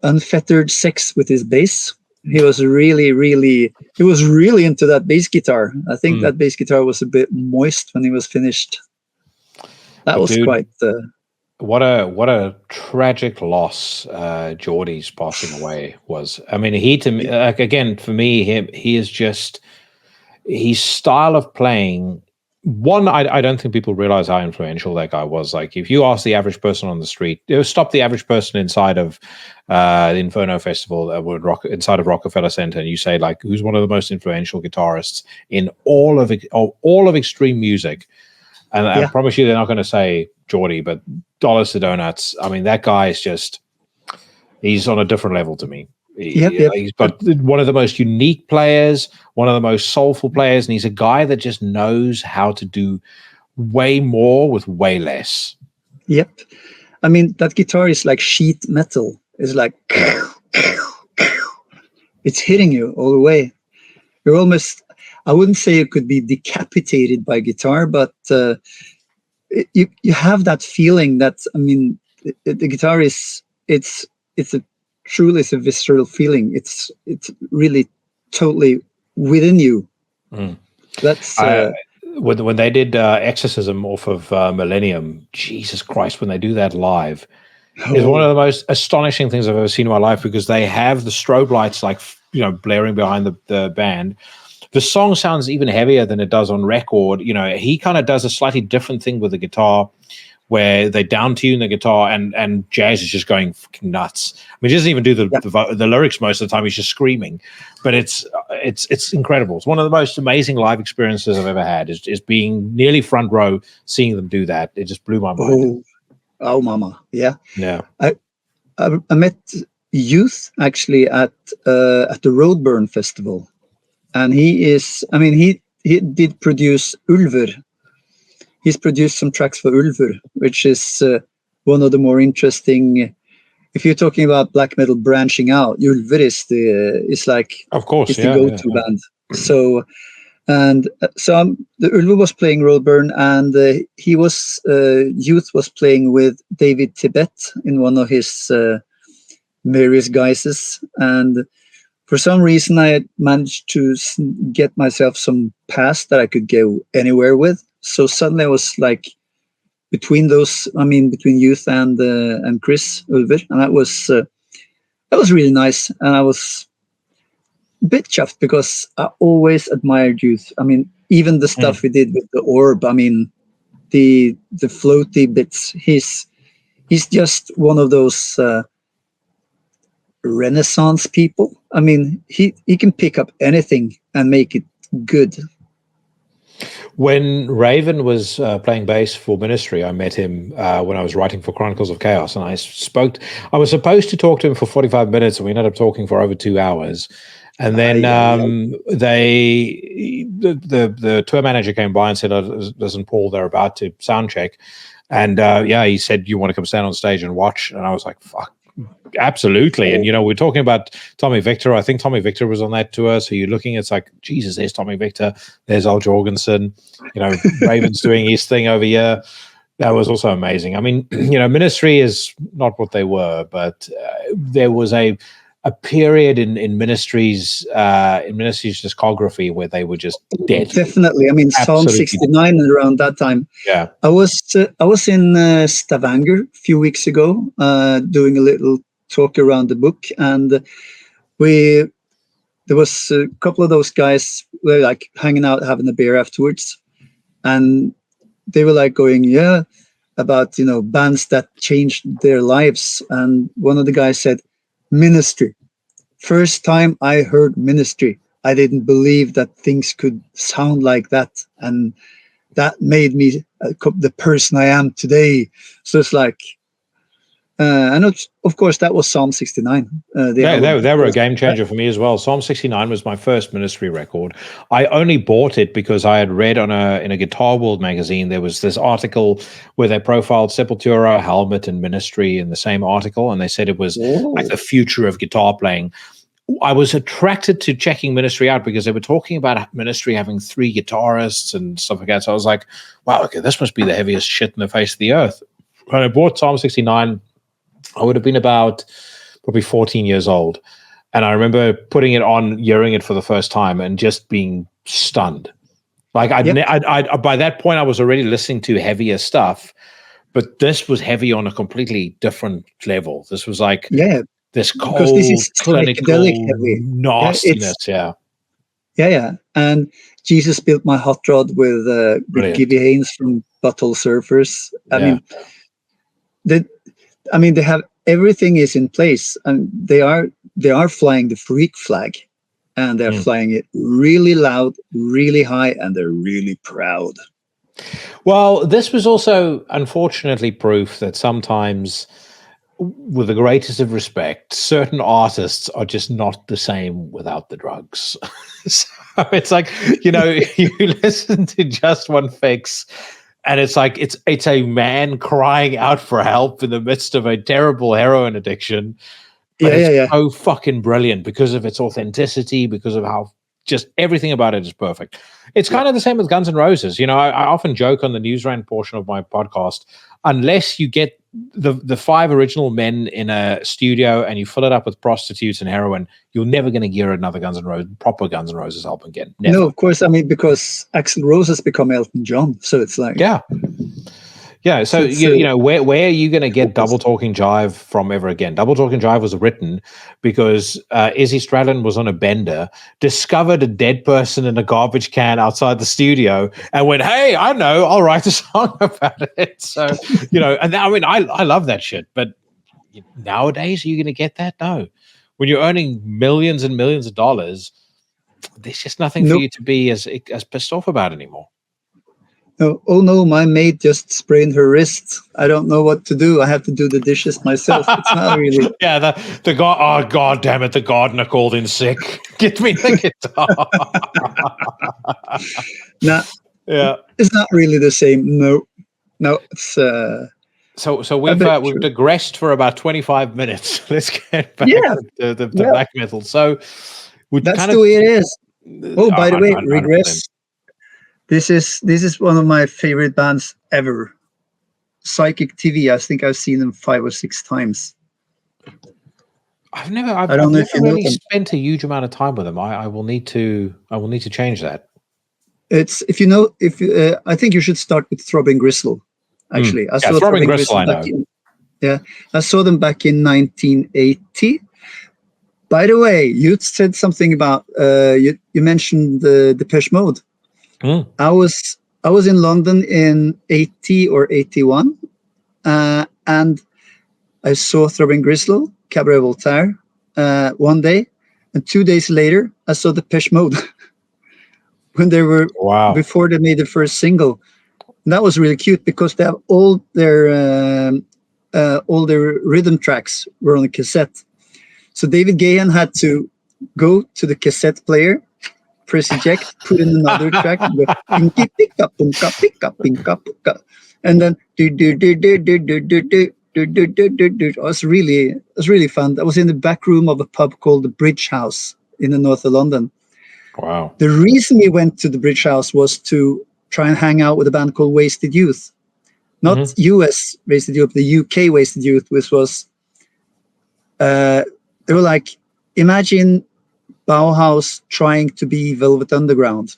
unfettered sex with his bass. He was really into that bass guitar. I think that bass guitar was a bit moist when he was finished. That was quite. What a tragic loss Geordie's passing away was. I mean, he, to me, like, again, for me, he is just, his style of playing. One, I don't think people realize how influential that guy was. Like, if you ask the average person on the street, stop the average person inside of the Inferno Festival, inside of Rockefeller Center, and you say, like, who's one of the most influential guitarists in all of extreme music, and I promise you they're not going to say Geordie, but dollars to donuts. I mean, that guy is he's on a different level to me. He's got one of the most unique players, one of the most soulful players, and he's a guy that just knows how to do way more with way less. Yep. I mean, that guitar is like sheet metal. It's like it's hitting you all the way. You're almost, I wouldn't say you could be decapitated by guitar, but you have that feeling that, I mean, the guitar is, it's a visceral feeling. It's really totally within you. That's when they did Exorcism off of Millennium, Jesus Christ, when they do that live, is one of the most astonishing things I've ever seen in my life, because they have the strobe lights like blaring behind the band. The song sounds even heavier than it does on record. He kind of does a slightly different thing with the guitar, where they down tune the guitar, and Jazz is just going fucking nuts. I mean, he doesn't even do the lyrics most of the time. He's just screaming, but it's incredible. It's one of the most amazing live experiences I've ever had. Is being nearly front row, seeing them do that. It just blew my mind. Oh, mama, yeah. I met Youth actually at the Roadburn Festival, and he did produce Ulver. He's produced some tracks for Ulver, which is one of the more interesting. If you're talking about black metal branching out, Ulver is the go-to band. So, the Ulver was playing Roadburn, and Youth was playing with David Tibet in one of his various guises, and for some reason I managed to get myself some pass that I could go anywhere with. So suddenly I was like between Youth and Chris Ulver, and that was really nice. And I was a bit chuffed because I always admired Youth. I mean, even the stuff we did with the Orb. I mean, the floaty bits. He's just one of those Renaissance people. I mean, he can pick up anything and make it good. When Raven was playing bass for Ministry, I met him when I was writing for Chronicles of Chaos, and I was supposed to talk to him for 45 minutes, and we ended up talking for over 2 hours. And then the tour manager came by and said, "Listen, Paul, they're about to sound check." And he said, "You want to come stand on stage and watch?" And I was like, "Fuck, absolutely." And we're talking about Tommy Victor. I think Tommy Victor was on that tour. So you're looking, it's like, Jesus, there's Tommy Victor, there's Al Jorgensen, Raven's doing his thing over here. That was also amazing. I mean, Ministry is not what they were, but there was a period in Ministry's discography where they were just dead. Definitely. I mean, Psalm 69 around that time. Yeah. I was in Stavanger a few weeks ago, doing a little talk around the book, and there was a couple of those guys were like hanging out, having a beer afterwards, and they were like going, about bands that changed their lives, and one of the guys said, Ministry. First time I heard Ministry, I didn't believe that things could sound like that, and that made me the person I am today. So it's like, and of course that was Psalm 69. They were a game changer for me as well. Psalm 69 was my first Ministry record. I only bought it because I had read in a Guitar World magazine, there was this article where they profiled Sepultura, Helmet, and Ministry in the same article, and they said it was like the future of guitar playing. I was attracted to checking Ministry out because they were talking about Ministry having 3 guitarists and stuff like that. So I was like, wow, okay, this must be the heaviest shit in the face of the earth. When I bought Psalm 69, I would have been about probably 14 years old. And I remember putting it on, hearing it for the first time and just being stunned. Like I by that point, I was already listening to heavier stuff, but this was heavy on a completely different level. This was like this cold, this is clinical heavy. nastiness. Yeah. And Jesus Built My Hot Rod with Gibby Haynes from Butthole Surfers. I mean, they have everything is in place, and they are flying the freak flag, and they're flying it really loud, really high, and they're really proud. Well, this was also unfortunately proof that sometimes, with the greatest of respect, certain artists are just not the same without the drugs. So it's like, you listen to Just One Fix, and it's like it's a man crying out for help in the midst of a terrible heroin addiction. But it's so fucking brilliant because of its authenticity, because of how just everything about it is perfect. It's kind of the same with Guns N' Roses. I often joke on the News Rant portion of my podcast, unless you get the 5 original men in a studio and you fill it up with prostitutes and heroin, you're never going to hear another proper Guns N' Roses album again. Never. No, of course. I mean, because Axl Rose has become Elton John, so it's like yeah. So where are you going to get Double Talking Jive from ever again? Double Talking Jive was written because Izzy Stradlin was on a bender, discovered a dead person in a garbage can outside the studio, and went, "Hey, I know, I'll write a song about it." So and I mean, I love that shit. But nowadays, are you going to get that? No. When you're earning millions and millions of dollars, there's just nothing for you to be as pissed off about anymore. Oh no, my maid just sprained her wrist. I don't know what to do. I have to do the dishes myself. It's not really. The god. Oh god damn it! The gardener called in sick. Get me the guitar. It's not really the same. No, it's. So we've digressed for about 25 minutes. Let's get back to the black metal. So that's the way it is. Oh, by the way, Regress. This is one of my favorite bands ever. Psychic TV. I think I've seen them 5 or 6 times. I've never really spent a huge amount of time with them. I will need to change that. It's I think you should start with Throbbing Gristle. Actually, I saw Throbbing Gristle. I know. I saw them back in 1980. By the way, you said something about you mentioned the Depeche Mode. I was I was in London in 80 or 81, and I saw Throbbing Gristle, Cabaret Voltaire, one day, and 2 days later, I saw Depeche Mode when they were before they made the first single. And that was really cute because they have all their rhythm tracks were on a cassette. So David Gahan had to go to the cassette player, press eject, put in another track, and go pinky pick up, pick up, and then do. It was really fun. I was in the back room of a pub called the Bridge House in the north of London. Wow. The reason we went to the Bridge House was to try and hang out with a band called Wasted Youth. Not US Wasted Youth, the UK Wasted Youth, which was, they were like, imagine Bauhaus trying to be Velvet Underground.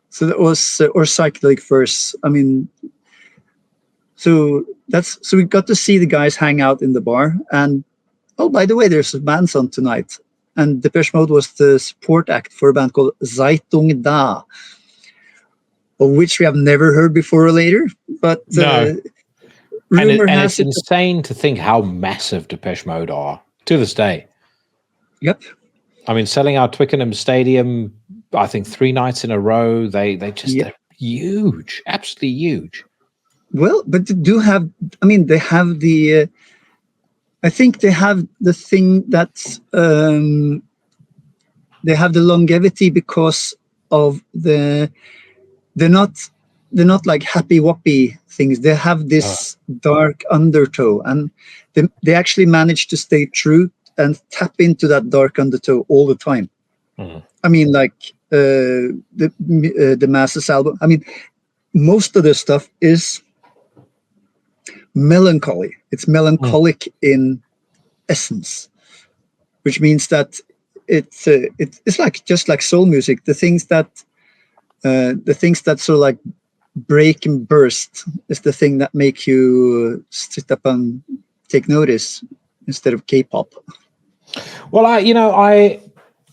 So that was, or Psychedelic Furs. I mean, so we got to see the guys hang out in the bar. And, oh, by the way, there's bands on tonight. And Depeche Mode was the support act for a band called Zeitung Da, of which we have never heard before or later. But no. rumor and has it's insane to think how massive Depeche Mode are to this day. Yep. I mean, selling out Twickenham Stadium, I think 3 nights in a row. They're huge, absolutely huge. Well, but they do have, I mean, they have the, I think they have the thing that they have the longevity because of they're not like happy whoppy things. They have this dark undertow, and they actually manage to stay true and tap into that dark undertow all the time. I mean, like the Masses album. I mean, most of the stuff is melancholy. It's melancholic in essence, which means that it's like just like soul music. The things that sort of like break and burst is the thing that make you sit up and take notice instead of K-pop. Well, I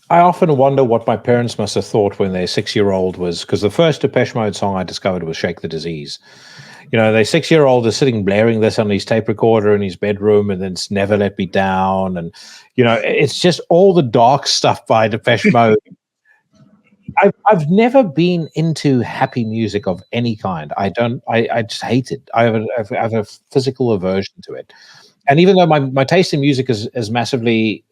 often wonder what my parents must have thought when their 6-year-old was, because the first Depeche Mode song I discovered was Shake the Disease. Their 6-year-old is sitting blaring this on his tape recorder in his bedroom, and then it's Never Let Me Down. And, it's just all the dark stuff by Depeche Mode. I've never been into happy music of any kind. I just hate it. I have a physical aversion to it. And even though my taste in music is massively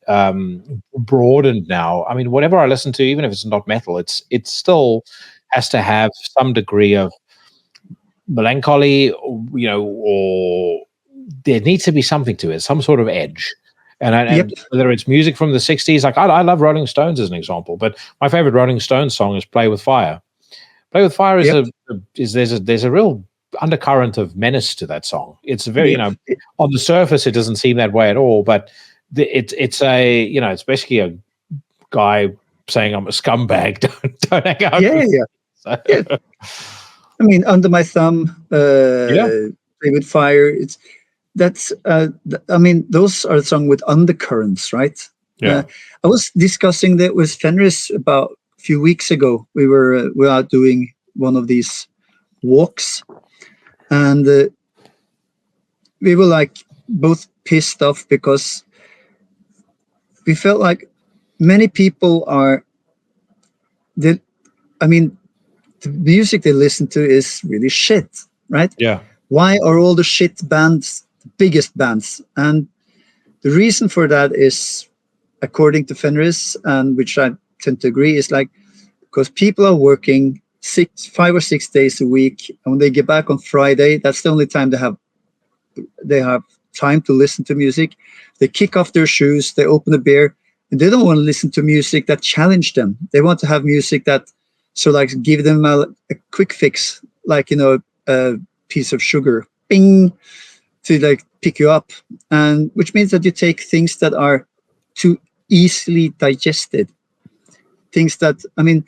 broadened now, I mean, whatever I listen to, even if it's not metal, it still has to have some degree of melancholy, or there needs to be something to it, some sort of edge. And whether it's music from the 60s, like I love Rolling Stones as an example, but my favorite Rolling Stones song is Play with Fire. Play with Fire is there's a real undercurrent of menace to that song. It's very, on the surface, it doesn't seem that way at all, but it's it's basically a guy saying I'm a scumbag. Don't hang out. Yeah. I mean, Under My Thumb, Play with Fire. I mean, those are songs with undercurrents, right? Yeah. I was discussing that with Fenris about a few weeks ago. We were out doing one of these walks, and we were like both pissed off because we felt like many people are. The music they listen to is really shit, right? Yeah. Why are all the shit bands the biggest bands? And the reason for that is, according to Fenris, and which I tend to agree, is like because people are working 5 or 6 days a week, and when they get back on Friday, that's the only time they have time to listen to music. They kick off their shoes, they open a beer, and they don't want to listen to music that challenge them. They want to have music that give them a quick fix, like a piece of sugar, bing, to like pick you up, and which means that you take things that are too easily digested. Things that, I mean,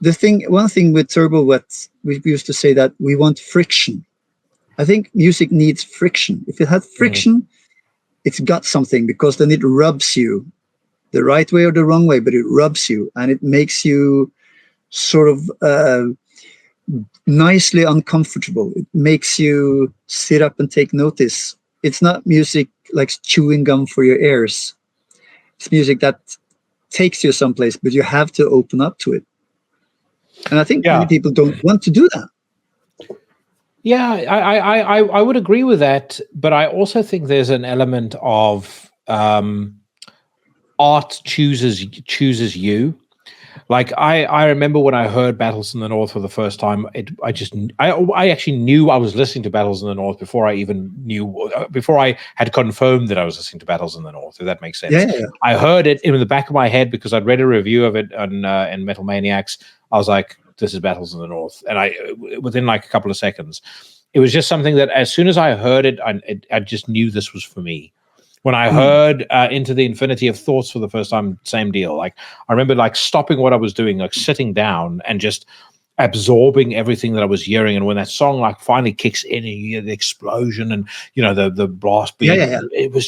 one thing with Turbo, what we used to say that we want friction. I think music needs friction. If it had friction, it's got something, because then it rubs you the right way or the wrong way, but it rubs you and it makes you sort of nicely uncomfortable. It makes you sit up and take notice. It's not music like chewing gum for your ears. It's music that takes you someplace, but you have to open up to it. And I think many people don't want to do that. Yeah, I would agree with that, but I also think there's an element of art chooses you. Like I remember when I heard Battles in the North for the first time, I actually knew I was listening to Battles in the North before I had confirmed that I was listening to Battles in the North, if that makes sense. Yeah. I heard it in the back of my head because I'd read a review of it on in Metal Maniacs. I was like, this is Battles in the North. And within like a couple of seconds, it was just something that as soon as I heard it, I just knew this was for me. When I heard Into the Infinity of Thoughts for the first time, same deal. Like I remember like stopping what I was doing, like sitting down and just absorbing everything that I was hearing. And when that song like finally kicks in and you hear the explosion and the blast beat, it was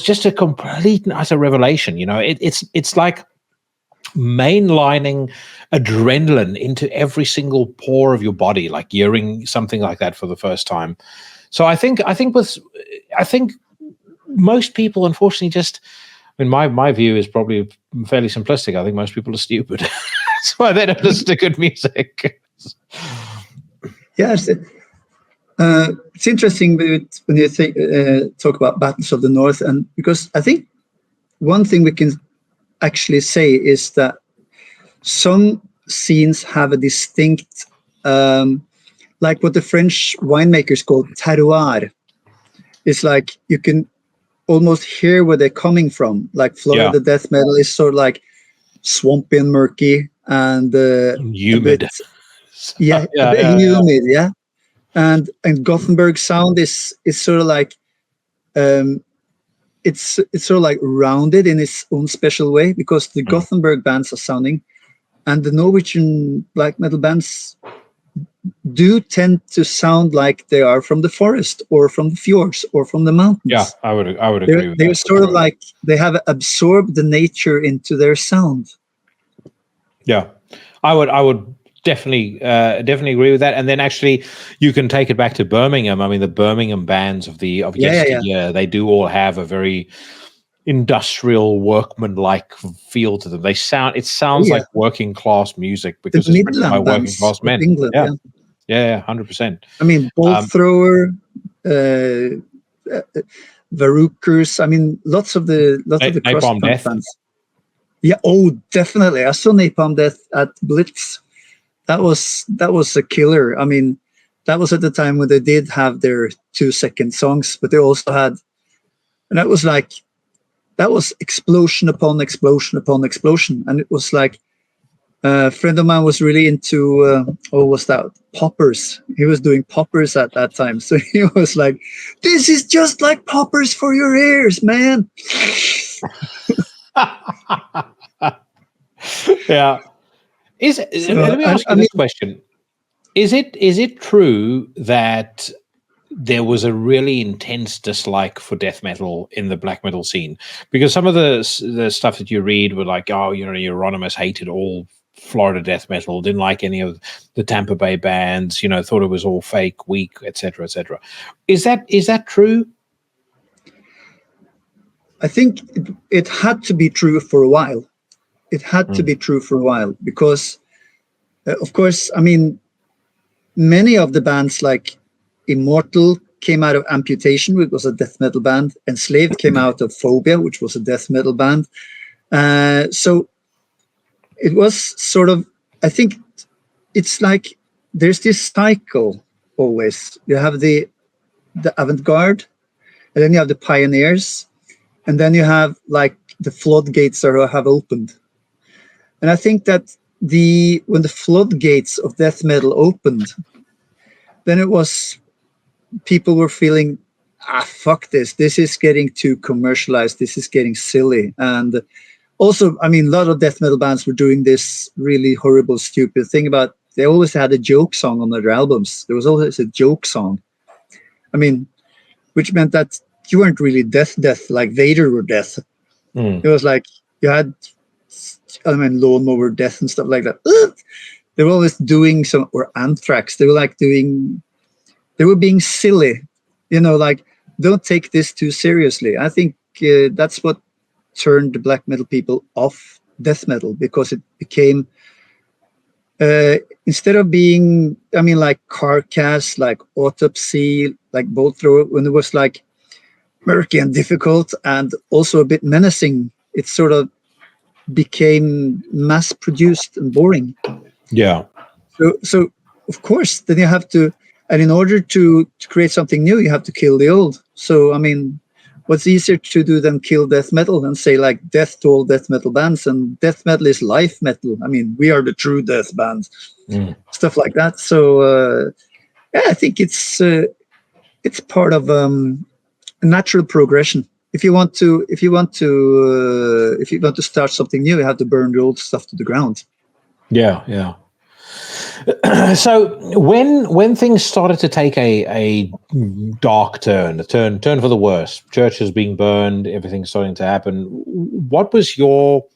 just a complete and utter revelation. It's like mainlining adrenaline into every single pore of your body, like hearing something like that for the first time. So I think most people, unfortunately, my view is probably fairly simplistic. I think most people are stupid. That's why they don't listen to good music. Yeah, it's interesting when you talk about Battles of the North, and because I think one thing we can actually say is that some scenes have a distinct, like what the French winemakers call terroir. It's like you can almost hear where they're coming from. Like Florida death metal is sort of like swampy and murky and humid. Humid, yeah. And Gothenburg sound is sort of like it's sort of like rounded in its own special way, because the Gothenburg bands are sounding, and the Norwegian black metal bands do tend to sound like they are from the forest or from the fjords or from the mountains. Yeah, I would agree with that. They're sort of like they have absorbed the nature into their sound. Yeah, I would definitely agree with that. And then actually, you can take it back to Birmingham. I mean, the Birmingham bands of yesteryear, they do all have a very industrial, workman-like feel to them. It sounds like working class music because it's written by working class men. England, yeah, 100%. I mean, Bolt Thrower, Varukers. I mean, lots of the Napalm Death bands. Yeah, definitely. I saw Napalm Death at Blitz. That was a killer. I mean, that was at the time when they did have their 2-second songs, but they also had, and that was explosion upon explosion upon explosion. And it was like, a friend of mine was really into, what's that? Poppers. He was doing poppers at that time. So he was like, this is just like poppers for your ears, man. Yeah. Let me ask you this question. Is it true that there was a really intense dislike for death metal in the black metal scene? Because some of the stuff that you read were like, Euronymous hated all Florida death metal, didn't like any of the Tampa Bay bands, thought it was all fake, weak, etc., etc. Is that true? I think it had to be true for a while. It had to be true for a while because, of course, I mean, many of the bands like Immortal came out of Amputation, which was a death metal band. Enslaved came out of Phobia, which was a death metal band. So it was sort of, I think it's like there's this cycle always. You have the avant-garde, and then you have the pioneers, and then you have like the floodgates that have opened. And I think that when the floodgates of death metal opened, then it was people were feeling, fuck this. This is getting too commercialized. This is getting silly. And also, I mean, a lot of death metal bands were doing this really horrible, stupid thing about they always had a joke song on their albums. There was always a joke song. I mean, which meant that you weren't really death like Vader were death. It was like you had lawnmower death and stuff like that. Ugh! They were always doing or Anthrax. They were being silly, like, don't take this too seriously. I think that's what turned the black metal people off death metal, because it became, instead of being, like Carcass, like Autopsy, like Bolt Thrower, when it was like murky and difficult and also a bit menacing, it sort of became mass produced and boring. Yeah. So of course, then you have to, and in order to create something new, you have to kill the old. So, what's easier to do than kill death metal and say, like, death to all death metal bands? And death metal is life metal. We are the true death bands, stuff like that. So, I think it's part of a natural progression. If you want to start something new, you have to burn the old stuff to the ground. Yeah. So when things started to take a dark turn, a turn for the worse, churches being burned, everything starting to happen, what was your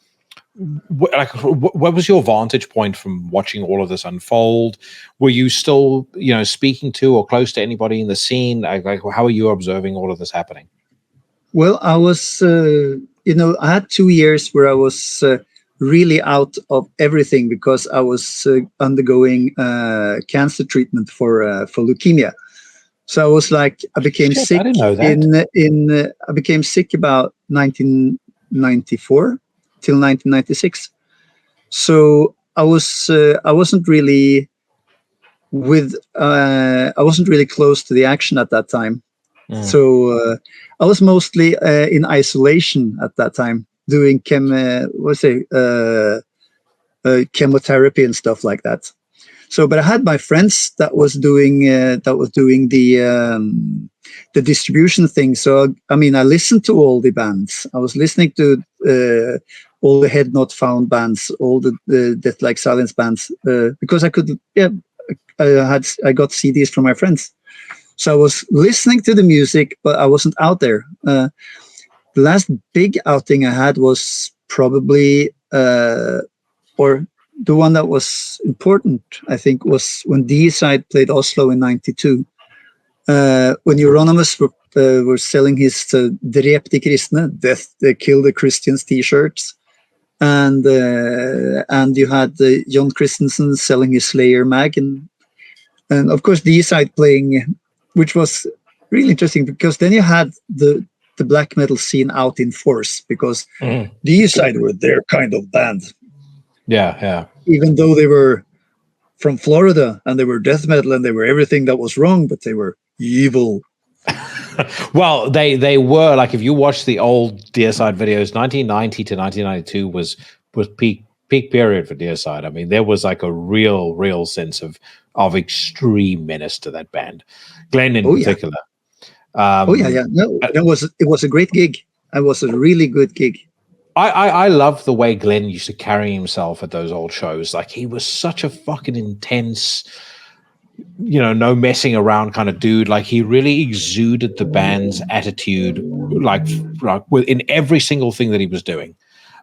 vantage point from watching all of this unfold? Were you still, speaking to or close to anybody in the scene? Like, how are you observing all of this happening? Well, I was, I had 2 years where I was really out of everything, because I was undergoing cancer treatment for leukemia. So I was like, I became sick. I didn't know that. I became sick about 1994 till 1996. So I wasn't really I wasn't really close to the action at that time. So I was mostly in isolation at that time, doing chemotherapy and stuff like that. So, but I had my friends that was doing the distribution thing. So, I listened to all the bands. I was listening to all the Head Not Found bands, all the Death Like Silence bands, because I could. Yeah, I got CDs from my friends. So I was listening to the music, but I wasn't out there. The last big outing I had was probably, or the one that was important, I think, was when D-Side played Oslo in '92. When Euronymous were selling his Drep de Kristne, Death, Kill the Christians t-shirts. And you had John Christensen selling his Slayer mag. And of course, D-Side playing, which was really interesting, because then you had the black metal scene out in force, because D-Side were their kind of band. Yeah. Even though they were from Florida and they were death metal and they were everything that was wrong, but they were evil. Well, they were, like, if you watch the old Deicide videos, 1990 to 1992 was peak period for Deicide. There was like a real sense of extreme menace to that band, Glenn in particular. Yeah. No, it was a great gig. It was a really good gig. I love the way Glenn used to carry himself at those old shows. Like, he was such a fucking intense, no messing around kind of dude. Like, he really exuded the band's attitude, like in every single thing that he was doing.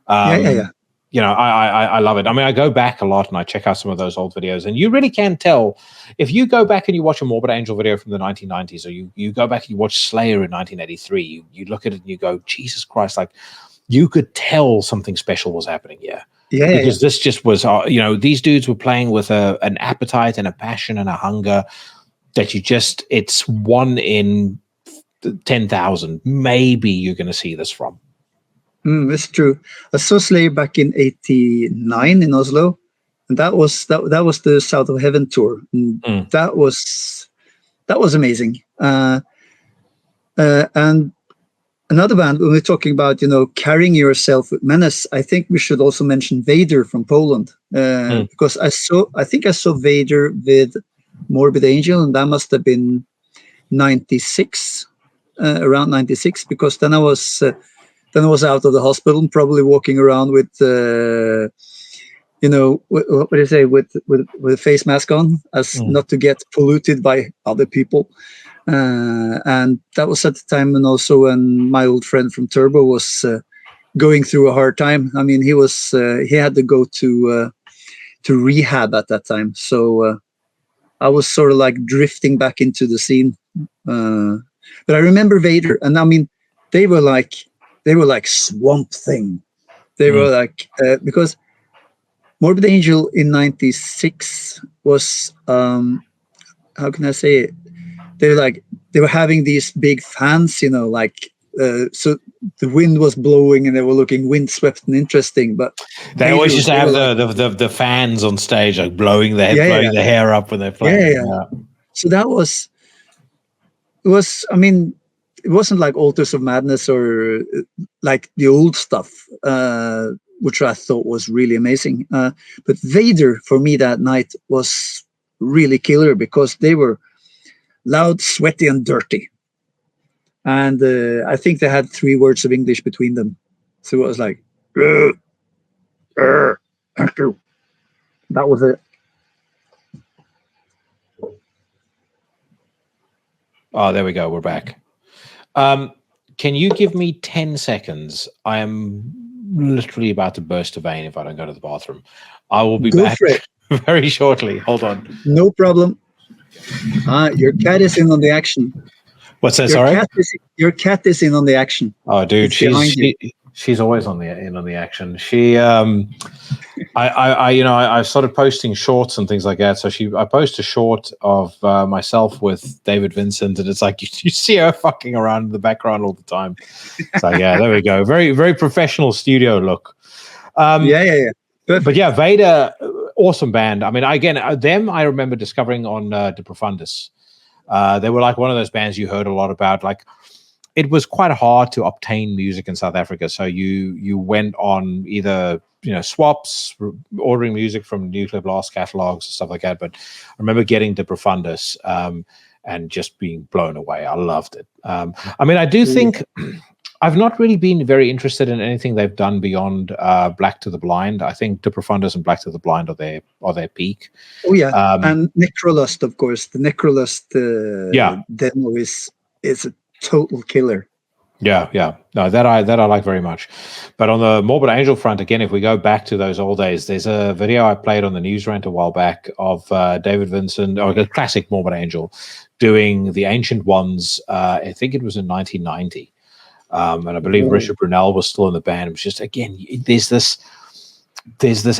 Yeah. I love it. I go back a lot and I check out some of those old videos, and you really can tell if you go back and you watch a Morbid Angel video from the 1990s, or you go back and you watch Slayer in 1983. You look at it and you go, Jesus Christ! Like, you could tell something special was happening here. Because this just was, these dudes were playing with an appetite and a passion and a hunger that it's one in 10,000. Maybe you're going to see this from. It's true. I saw Slayer back in '89 in Oslo, and that was the South of Heaven tour. And that was amazing. And another band, when we're talking about, carrying yourself with menace, I think we should also mention Vader from Poland, because I think I saw Vader with Morbid Angel, and that must have been '96, around '96, because then I was out of the hospital and probably walking around with, what do you say, with a face mask on, as not to get polluted by other people. And that was at the time, and also when my old friend from Turbo was going through a hard time. I mean, he had to go to rehab at that time. So I was sort of like drifting back into the scene. But I remember Vader, and I mean, they were like Swamp Thing. They were like because Morbid Angel in '96 was how can I say it? They were having these big fans, you know, like so the wind was blowing and they were looking windswept and interesting. But they always used to have the fans on stage, like blowing their hair up when they're playing. Yeah. So it was. I mean, it wasn't like Altars of Madness or like the old stuff, which I thought was really amazing. But Vader for me that night was really killer because they were loud, sweaty, and dirty. And I think they had 3 words of English between them. So it was like, thank you. That was it. Oh, there we go. We're back. Can you give me 10 seconds? I am literally about to burst a vein if I don't go to the bathroom. I will be back very shortly. Hold on. No problem. Your cat is in on the action. What's that? Sorry, your cat is in on the action. Oh, dude, she's always on the action. She, I started posting shorts and things like that. So I post a short of myself with David Vincent, and it's like you see her fucking around in the background all the time. So yeah, there we go. Very, very professional studio look. Yeah. Perfect. But yeah, Vader, awesome band. I mean, them I remember discovering on De Profundis. They were like one of those bands you heard a lot about. Like, it was quite hard to obtain music in South Africa, so you went on either swaps, ordering music from Nuclear Blast catalogs and stuff like that. But I remember getting De Profundis and just being blown away. I loved it. I mean, I do think I've not really been very interested in anything they've done beyond Black to the Blind. I think De Profundis and Black to the Blind are their peak. Oh yeah, and Necrolust, of course. The Necrolust demo is a total killer. Yeah. No, that I like very much. But on the Morbid Angel front, again, if we go back to those old days, there's a video I played on the News Rant a while back of David Vincent, or the classic Morbid Angel, doing the Ancient Ones. I think it was in 1990. And I believe Richard Brunel was still in the band. It was just, again, there's this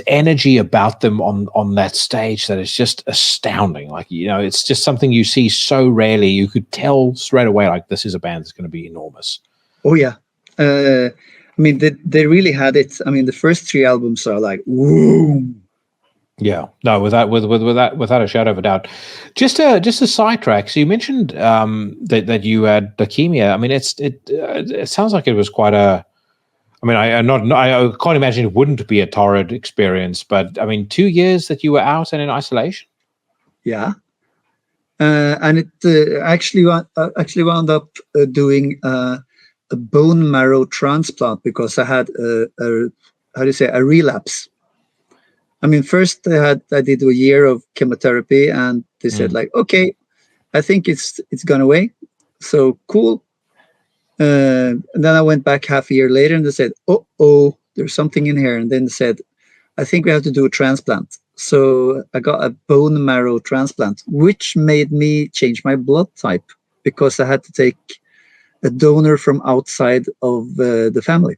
energy about them on that stage that is just astounding. Like, it's just something you see so rarely. You could tell straight away, like, this is a band that's going to be enormous. Oh yeah. I mean, they really had it. I mean, the first 3 albums are like, woo. Yeah, no, without a shadow of a doubt. Just a sidetrack. So you mentioned that you had leukemia. I mean, it sounds like it was quite a. I mean, I can't imagine it wouldn't be a torrid experience. But I mean, 2 years that you were out and in isolation. Yeah, and it actually wound up doing a bone marrow transplant because I had a relapse. I mean, first I did a year of chemotherapy, and they said like, okay, I think it's gone away, so cool. And then I went back half a year later, and they said, oh, there's something in here, and then they said, I think we have to do a transplant. So I got a bone marrow transplant, which made me change my blood type because I had to take a donor from outside of the family.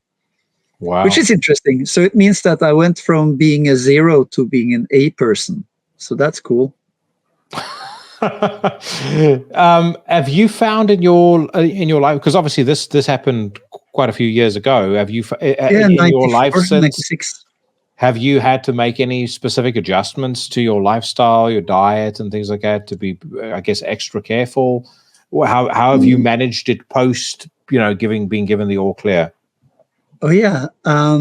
Wow. Which is interesting. So it means that I went from being a 0 to being an A person. So that's cool. Have you found in your life, because obviously this happened quite a few years ago, have you in your life since 96. Have you had to make any specific adjustments to your lifestyle, your diet and things like that to be, I guess, extra careful? How have you managed it post, being given the all clear? Oh yeah. I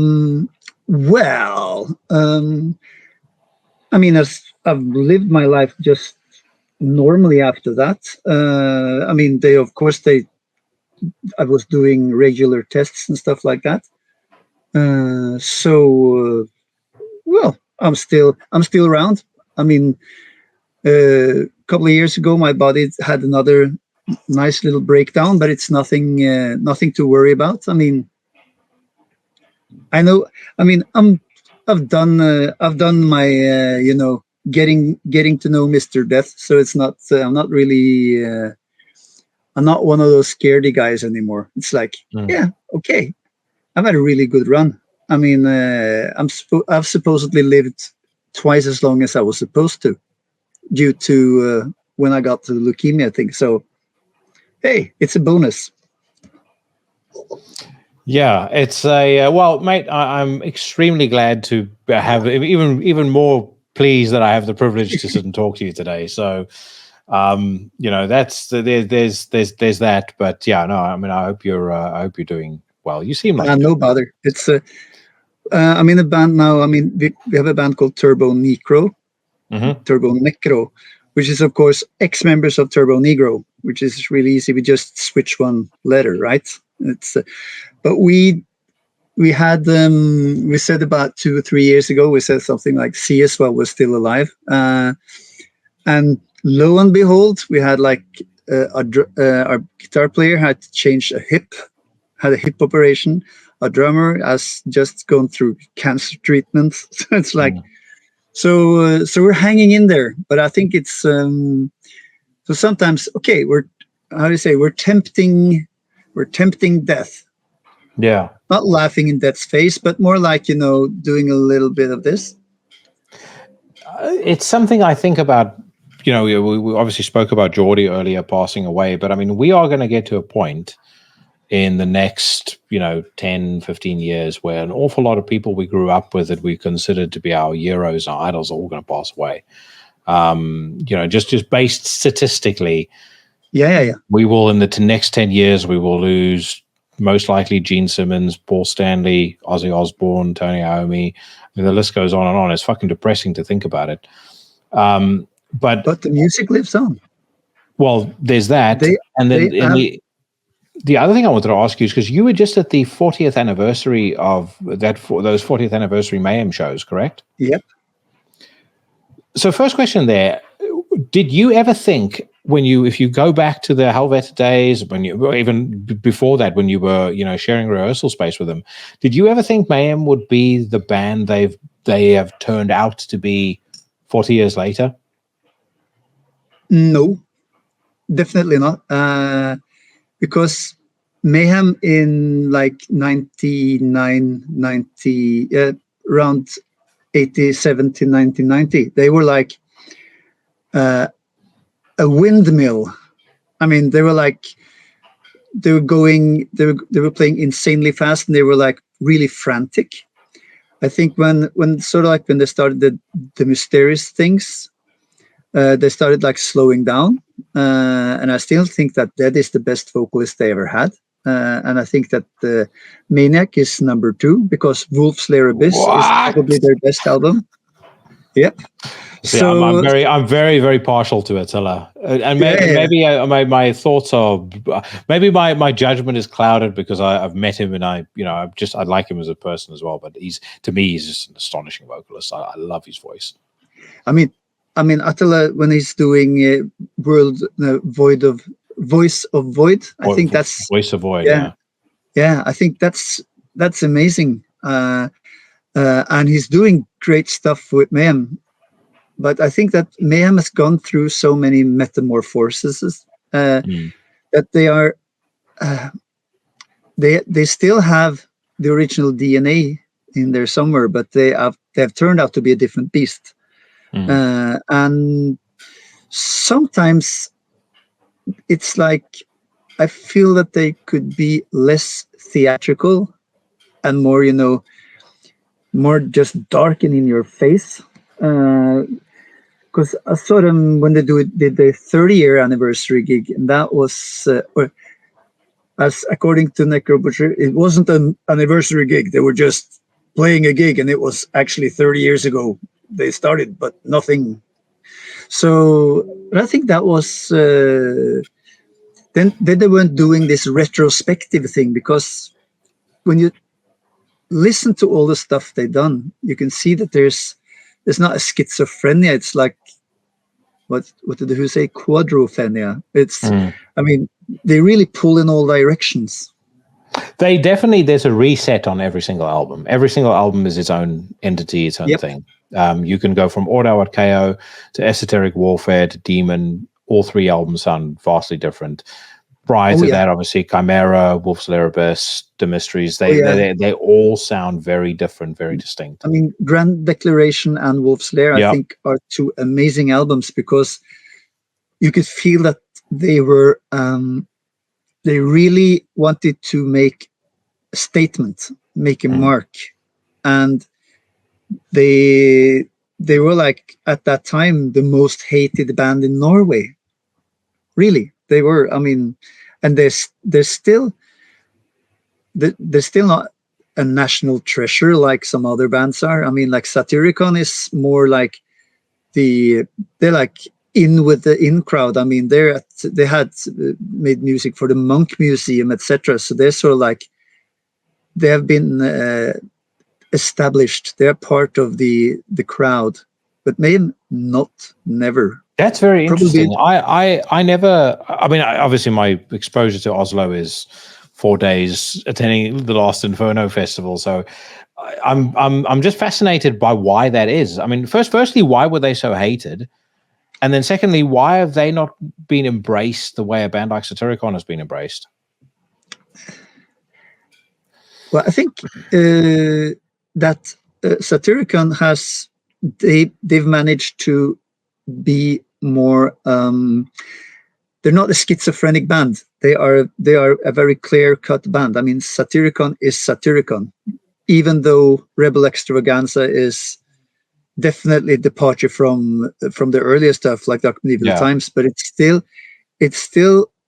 mean, I've lived my life just normally after that. I mean, I was doing regular tests and stuff like that. Well, I'm still around. I mean, a couple of years ago, my body had another nice little breakdown, but it's nothing to worry about. I mean, I know. I mean, I've done my getting to know Mr. Death, so it's not. I'm not really. I'm not one of those scaredy guys anymore. It's like, yeah, okay, I've had a really good run. I mean, I've supposedly lived twice as long as I was supposed to, due to when I got the leukemia thing. So, hey, it's a bonus. Yeah, it's a well, mate. I'm extremely glad to have even more pleased that I have the privilege to sit and talk to you today. So, that's there's that. But yeah, no, I mean, I hope you're doing well. You seem like no bother. It's I'm in a band now. I mean, we have a band called Turbonecro, Turbonecro, which is of course ex-members of Turbonegro, which is really easy. We just switch one letter, right? It's but we had we said about 2 or 3 years ago, we said something like "see us while we're still alive," and lo and behold, we had like our guitar player had to change had a hip operation. Our drummer has just gone through cancer treatment. So it's like, so we're hanging in there. But I think it's so sometimes we're tempting death. Yeah. Not laughing in death's face, but more like, doing a little bit of this. It's something I think about. We obviously spoke about Geordie earlier passing away, but I mean, we are going to get to a point in the next, 10, 15 years where an awful lot of people we grew up with that we considered to be our heroes, our idols, are all going to pass away. Just based statistically. Yeah. We will, in the next 10 years, we will lose most likely Gene Simmons, Paul Stanley, Ozzy Osbourne, Tony Iommi. I mean, the list goes on and on. It's fucking depressing to think about it. But the music lives on. Well, there's that. The other thing I wanted to ask you is because you were just at the 40th anniversary of those 40th anniversary Mayhem shows, correct? Yep. So first question there, did you ever think if you go back to the Helvet days, even before that, when you were, sharing rehearsal space with them, did you ever think Mayhem would be the band they have turned out to be 40 years later? No, definitely not. Because Mayhem in like 1990, around 87 to 1990, they were like a windmill. I mean, they were playing insanely fast, and they were like really frantic. I think when they started the mysterious things, they started like slowing down, and I still think that is the best vocalist they ever had. And I think that Maniac is number 2 because Wolf Slayer Abyss is probably their best album. Yep. See, so I'm very, very partial to Attila, and maybe my thoughts are maybe my judgment is clouded because I've met him and I like him as a person as well. But to me he's just an astonishing vocalist. I love his voice. I mean Attila, when he's doing Voice of Void, I think that's Voice of Void. Yeah. I think that's amazing, and he's doing great stuff with Mayhem. But I think that Mayhem has gone through so many metamorphoses that they are they still have the original DNA in there somewhere, but they have turned out to be a different beast. And sometimes it's like I feel that they could be less theatrical and more, more just darken in your face. Because I saw them when they did their 30-year anniversary gig, and that was, as according to Necrosphere, it wasn't an anniversary gig. They were just playing a gig, and it was actually 30 years ago they started, but nothing. So I think that was then they weren't doing this retrospective thing, because when you listen to all the stuff they've done, you can see that there's not a schizophrenia. It's like what did who say? Quadrophenia. It's I mean, they really pull in all directions. There's a reset on every single album. Every single album is its own entity, its own thing. You can go from Ordo at KO to Esoteric Warfare to Demon. All three albums sound vastly different. Prior to that, obviously, Chimera, Wolf's Erebus, The Mysteries, they all sound very different, very distinct. I mean, Grand Declaration and Wolf's Lair, I think, are two amazing albums because you could feel that they were, they really wanted to make a statement, make a mark. And they were like, at that time, the most hated band in Norway. Really, they were. I mean, and they're still not a national treasure like some other bands are. I mean, like Satyricon is more like they're like in with the in crowd. I mean, they had made music for the Monk Museum, etc. So they're sort of like they have been established. They're part of the crowd, but never. That's very interesting. I never. I mean, obviously, my exposure to Oslo is 4 days attending the last Inferno Festival. So I'm just fascinated by why that is. I mean, firstly, why were they so hated? And then secondly, why have they not been embraced the way a band like Satyricon has been embraced? Well, I think that Satyricon they've managed to be more they're not a schizophrenic band. They are a very clear-cut band. I mean, Satyricon is Satyricon, even though Rebel Extravaganza is definitely a departure from the earlier stuff like Dark Medieval Times, but it's still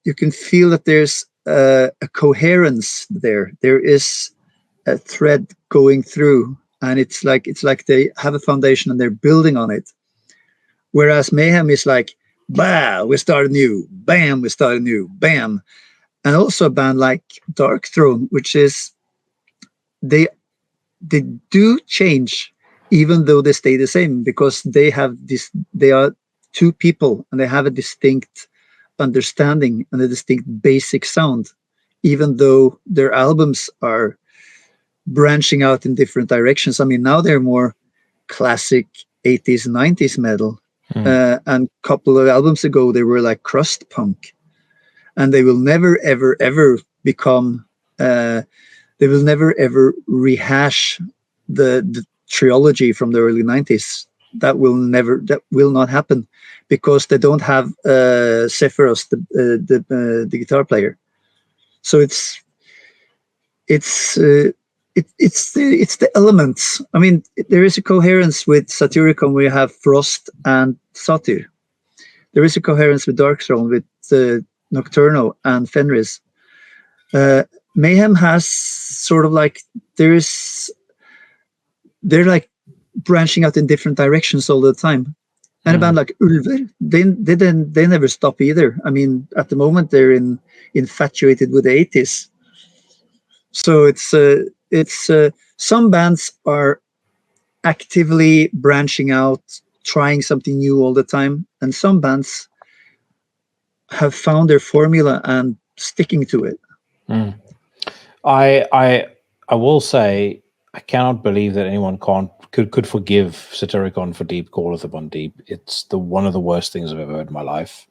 you can feel that there's a coherence there. There is a thread going through, and it's like they have a foundation and they're building on it. Whereas Mayhem is like, bah, we start anew, bam, we start anew, bam. And also a band like Dark Throne, which is they do change, even though they stay the same, because they are two people and they have a distinct understanding and a distinct basic sound, even though their albums are branching out in different directions. I mean, now they're more classic 80s, 90s metal. And a couple of albums ago, they were like crust punk. And they will never, ever, ever become, they will never, ever rehash the trilogy from the early 90s. That will not happen because they don't have Sephiros, the guitar player. So it's the elements. I mean, there is a coherence with Satyricon where you have Frost and Satyr. There is a coherence with Darkthrone, with Nocturno and Fenris. Mayhem has sort of like they're like branching out in different directions all the time. And a band like Ulver, they never stop either. I mean, at the moment they're infatuated with the 80s. So it's some bands are actively branching out, trying something new all the time, and some bands have found their formula and sticking to it. I will say I cannot believe that anyone could forgive Satyricon for Deep Calleth Upon Deep. It's one of the worst things I've ever heard in my life.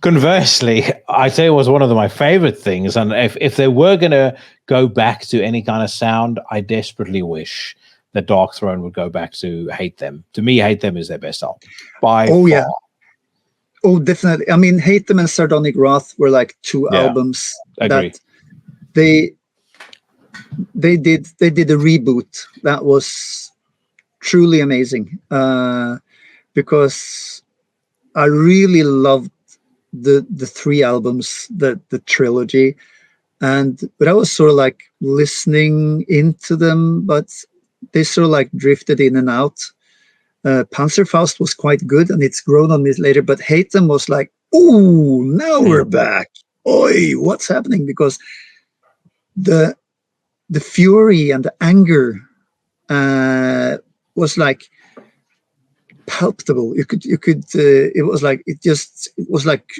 Conversely, I say it was one of my favorite things. And if they were going to go back to any kind of sound, I desperately wish that Dark Throne would go back to Hate Them. To me, Hate Them is their best album. By far. Yeah. Oh, definitely. I mean, Hate Them and Sardonic Wrath were like two albums that they did a reboot that was truly amazing because I really loved the three albums, the trilogy, but I was sort of like listening into them, but they sort of like drifted in and out. Panzerfaust was quite good, and it's grown on me later, but Hate Them was like, oh, now we're back. Oi, what's happening? Because the fury and the anger was like palpable. You could. It was like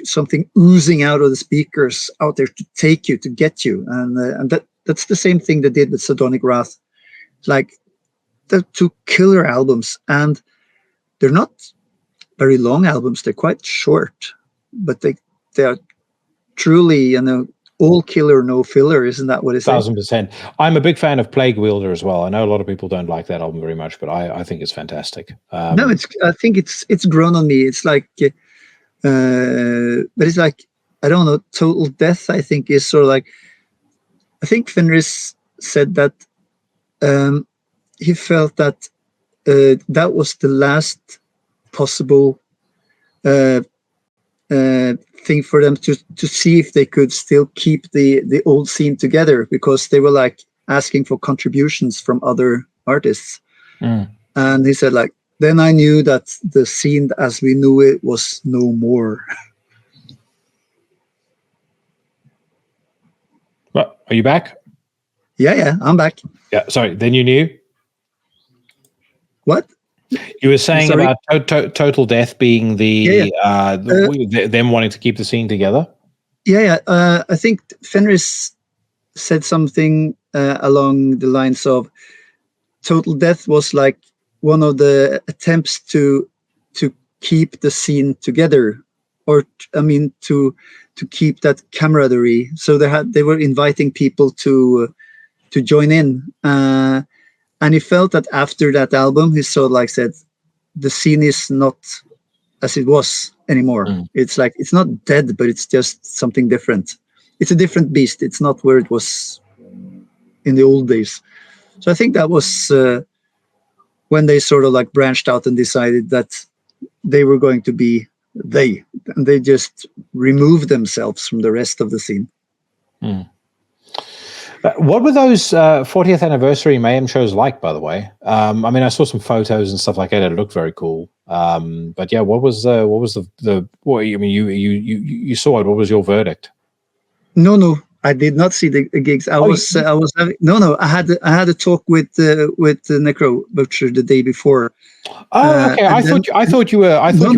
something oozing out of the speakers out there to take you, to get you, and that's the same thing they did with Sardonic Wrath. Like, they're two killer albums, and they're not very long albums. They're quite short, but they are truly, all killer, no filler. Isn't that what it is? 1,000%. I'm a big fan of Plague Wielder as well. I know a lot of people don't like that album very much, but I think it's fantastic. No, I think it's grown on me. It's like, but it's like, I don't know. Total Death, I think, is sort of like. I think Fenris said that he felt that that was the last possible thing for them to see if they could still keep the old scene together, because they were like asking for contributions from other artists. And he said, like, then I knew that the scene as we knew it was no more. Well, are you back? Yeah, I'm back. Yeah, sorry. Then you knew? What? You were saying about Total Death being them wanting to keep the scene together? Yeah. I think Fenris said something along the lines of Total Death was like one of the attempts to keep the scene together, or to keep that camaraderie. So they were inviting people to join in. And he felt that after that album, he sort of like said, the scene is not as it was anymore. It's like, it's not dead, but it's just something different. It's a different beast. It's not where it was in the old days. So I think that was when they sort of like branched out and decided that they were going to be and they just removed themselves from the rest of the scene. What were those 40th anniversary Mayhem shows like, by the way? I saw some photos and stuff like that. It looked very cool. But yeah, what was you saw it. What was your verdict? No, I did not see the gigs. I had a talk with Necro Butcher the day before. Oh, okay. I thought you were there. I thought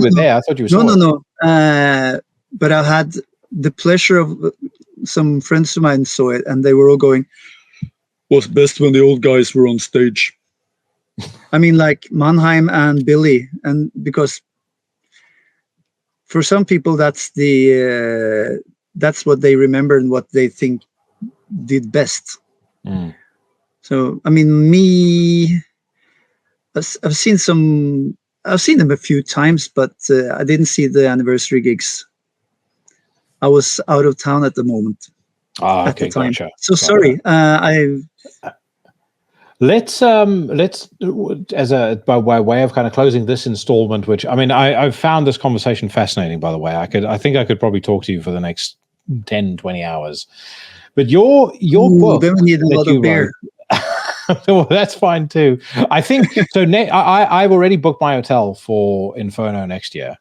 you were. No. But I had the pleasure of some friends of mine saw it, and they were all going, "Was best when the old guys were on stage." Like Mannheim and Billy, and because for some people that's what they remember and what they think did best. So me, I've seen them a few times, but I didn't see the anniversary gigs. I was out of town at the moment. At the time. Gotcha. So sorry. Let's as by way of kind of closing this installment, which I've found this conversation fascinating, by the way. I think I could probably talk to you for the next 10-20 hours. But your book, then we need a lot of beer. Well, that's fine too. I think so. I've already booked my hotel for Inferno next year.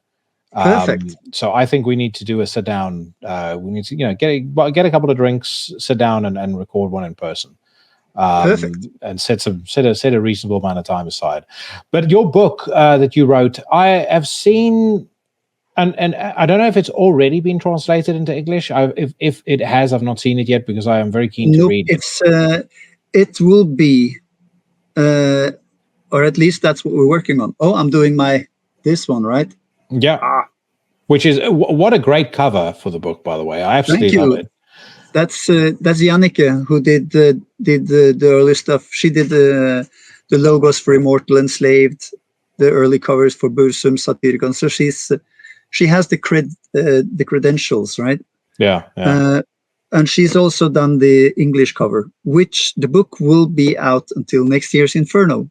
Perfect. So I think we need to do a sit down. We need to, get a couple of drinks, sit down, and record one in person. Perfect. And set a reasonable amount of time aside. But your book that you wrote, I have seen, and I don't know if it's already been translated into English. If it has, I've not seen it yet because I am very keen to read it. It will be, or at least that's what we're working on. Oh, I'm doing this one, right? Yeah, which is what a great cover for the book, by the way. I absolutely love it. That's Jannike who did the early stuff. She did the logos for Immortal Enslaved, the early covers for Bursum, Satyricon. So she has the credentials, right? Yeah. And she's also done the English cover, which the book will be out until next year's Inferno.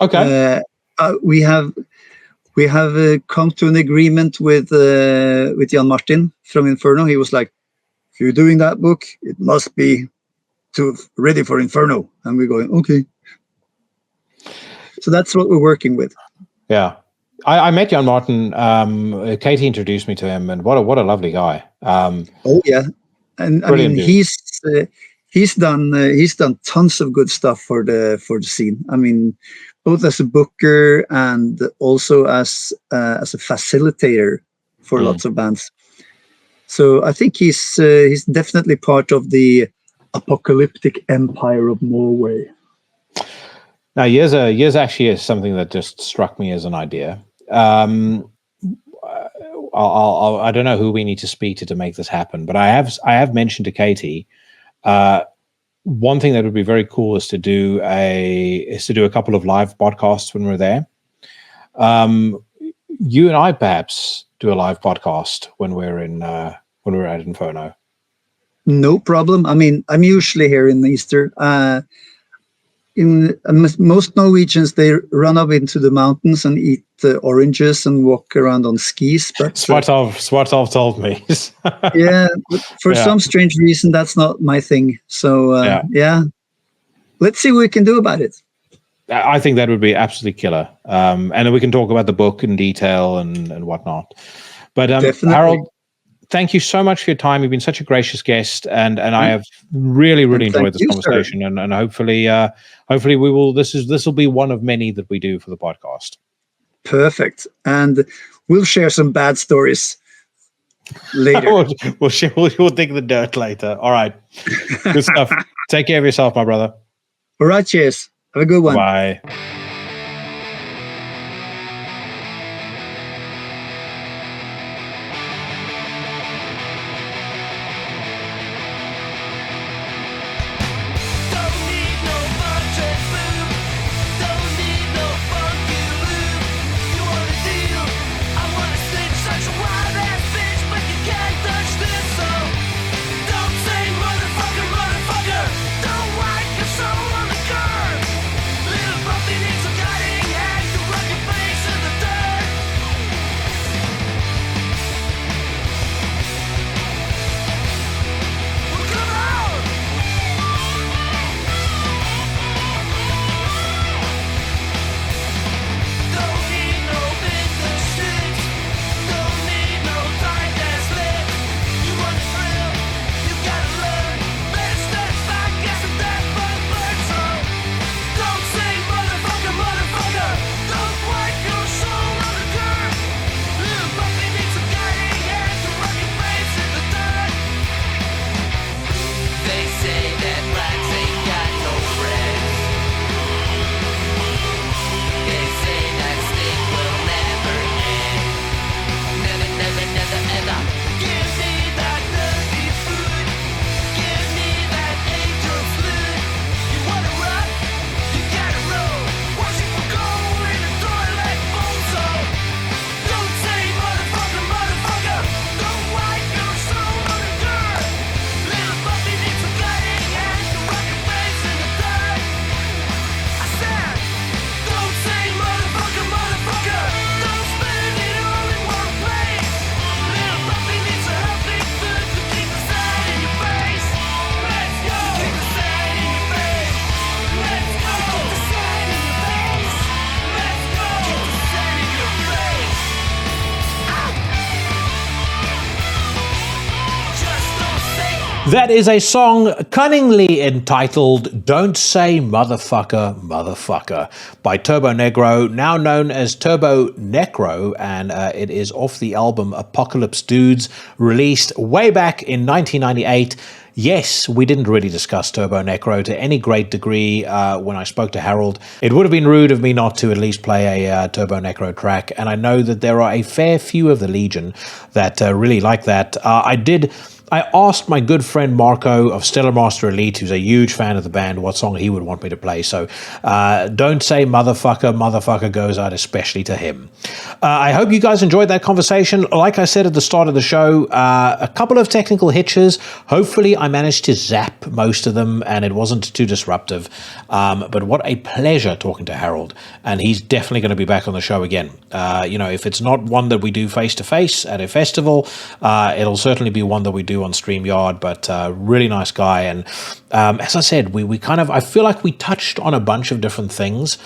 Okay. We have come to an agreement with Jan Martin from Inferno. He was like, if you're doing that book, it must be ready for Inferno. And we're going, okay. So that's what we're working with. Yeah. I met Jan Martin. Katie introduced me to him, and what a lovely guy. Oh, yeah. And he's he's done tons of good stuff for the scene. I mean, both as a booker and also as a facilitator for lots of bands. So I think he's definitely part of the apocalyptic empire of Norway. Now, years actually is something that just struck me as an idea. I don't know who we need to speak to make this happen, but I have mentioned to Katie. One thing that would be very cool is to do a couple of live podcasts when we're there. You and I perhaps do a live podcast when we're at Inferno. No problem. I mean, I'm usually here in Easter. Most Norwegians, they run up into the mountains and eat oranges and walk around on skis. But Svartov told me. Yeah, but for some strange reason, that's not my thing. So yeah, let's see what we can do about it. I think that would be absolutely killer. And then we can talk about the book in detail and whatnot. But Harald, thank you so much for your time. You've been such a gracious guest, and I have really enjoyed this conversation. And hopefully we will. This will be one of many that we do for the podcast. Perfect, and we'll share some bad stories later. we'll dig the dirt later. All right, good stuff. Take care of yourself, my brother. All right, cheers. Have a good one. Bye. That is a song cunningly entitled Don't Say Motherfucker, Motherfucker by Turbonecro, now known as Turbonecro, and it is off the album Apocalypse Dudes, released way back in 1998. Yes, we didn't really discuss Turbonecro to any great degree when I spoke to Harald. It would have been rude of me not to at least play a Turbonecro track, and I know that there are a fair few of the Legion that really like that. I asked my good friend Marco of Stellar Master Elite, who's a huge fan of the band, what song he would want me to play. So Don't Say Motherfucker, Motherfucker goes out especially to him. I hope you guys enjoyed that conversation. Like I said at the start of the show, a couple of technical hitches. Hopefully I managed to zap most of them and it wasn't too disruptive. But what a pleasure talking to Harald. And he's definitely going to be back on the show again. If it's not one that we do face-to-face at a festival, it'll certainly be one that we do on StreamYard, but really nice guy. And as I said, I feel like we touched on a bunch of different things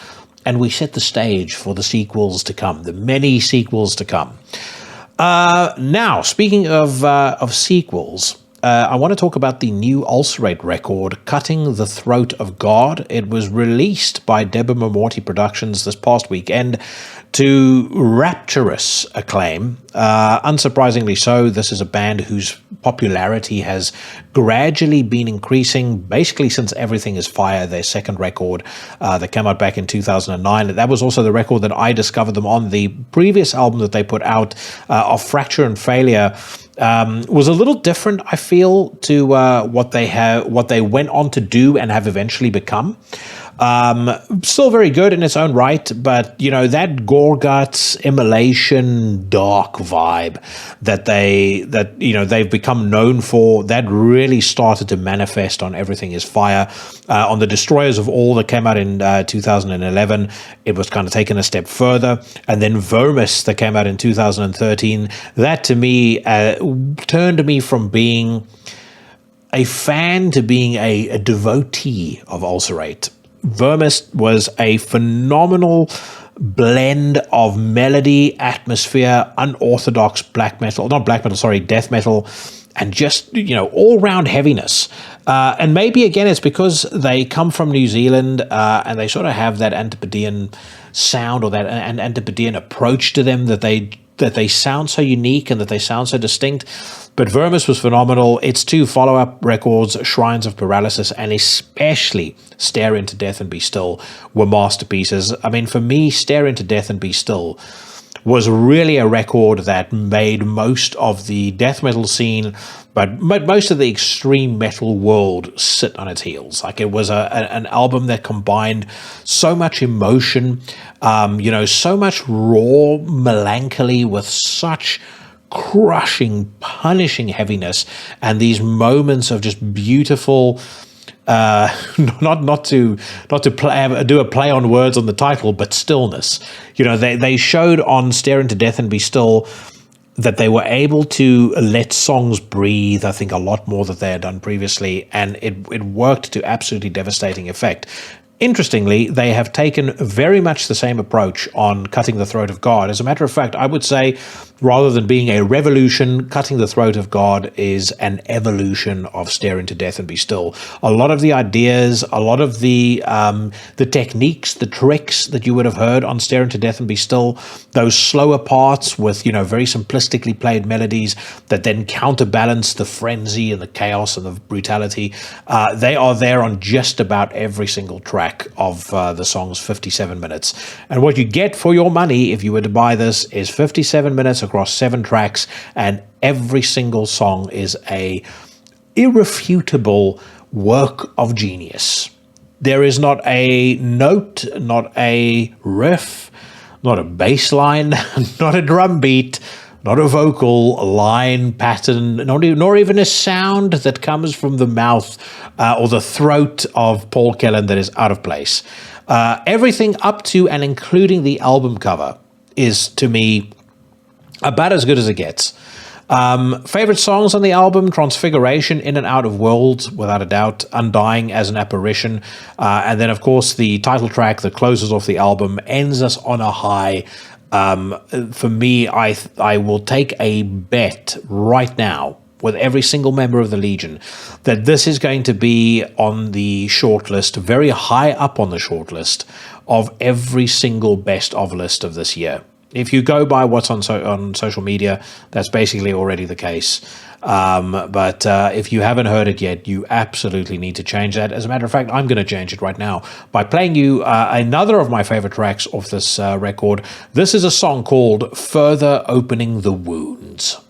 and we set the stage for the sequels to come, the many sequels to come. Now, speaking of sequels, I want to talk about the new Ulcerate record, Cutting the Throat of God. It was released by Deborah Morty Productions this past weekend to rapturous acclaim. Unsurprisingly so, this is a band whose popularity has gradually been increasing basically since Everything is Fire, their second record that came out back in 2009. That was also the record that I discovered them on. The previous album that they put out, of Fracture and Failure, was a little different, I feel, to what they went on to do and have eventually become. Still very good in its own right, but that Gorguts, immolation, dark vibe that they've become known for, that really started to manifest on Everything is Fire. On the Destroyers of All that came out in 2011, it was kind of taken a step further, and then Vermis that came out in 2013. That to me turned me from being a fan to being a devotee of Ulcerate. Vermis was a phenomenal blend of melody, atmosphere, unorthodox death metal, and just, all-round heaviness. And maybe, again, it's because they come from New Zealand and they sort of have that Antipodean sound or that Antipodean approach to them that they sound so unique and that they sound so distinct. But Vermis was phenomenal. Its two follow-up records, Shrines of Paralysis and especially Stare Into Death and Be Still, were masterpieces. I mean, for me, Stare Into Death and Be Still was really a record that made most of the death metal scene, but most of the extreme metal world sit on its heels. Like, it was an album that combined so much emotion, so much raw melancholy with such crushing, punishing heaviness, and these moments of just beautiful, not to do a play on words on the title, but stillness. They showed on Stare Into Death and Be Still that they were able to let songs breathe, I think, a lot more than they had done previously, and it worked to absolutely devastating effect. Interestingly, they have taken very much the same approach on Cutting the Throat of God. As a matter of fact, I would say, rather than being a revolution, Cutting the Throat of God is an evolution of Stare Into Death and Be Still. A lot of the ideas, a lot of the techniques, the tricks that you would have heard on Stare Into Death and Be Still, those slower parts with, very simplistically played melodies that then counterbalance the frenzy and the chaos and the brutality, they are there on just about every single track of the song's 57 minutes. And what you get for your money if you were to buy this is 57 minutes across 7 tracks, and every single song is a irrefutable work of genius. There is not a note, not a riff, not a bass line, not a drum beat, not a vocal line pattern, nor even a sound that comes from the mouth or the throat of Paul Kellan that is out of place. Everything up to and including the album cover is, to me, about as good as it gets. Favorite songs on the album: Transfiguration, In and Out of Worlds, without a doubt, Undying as an Apparition, and then, of course, the title track that closes off the album ends us on a high. For me, I will take a bet right now with every single member of the Legion that this is going to be on the shortlist, very high up on the shortlist of every single best of list of this year. If you go by what's on social media, that's basically already the case. But if you haven't heard it yet, you absolutely need to change that. As a matter of fact, I'm going to change it right now by playing you another of my favorite tracks off this record. This is a song called Further Opening the Wounds.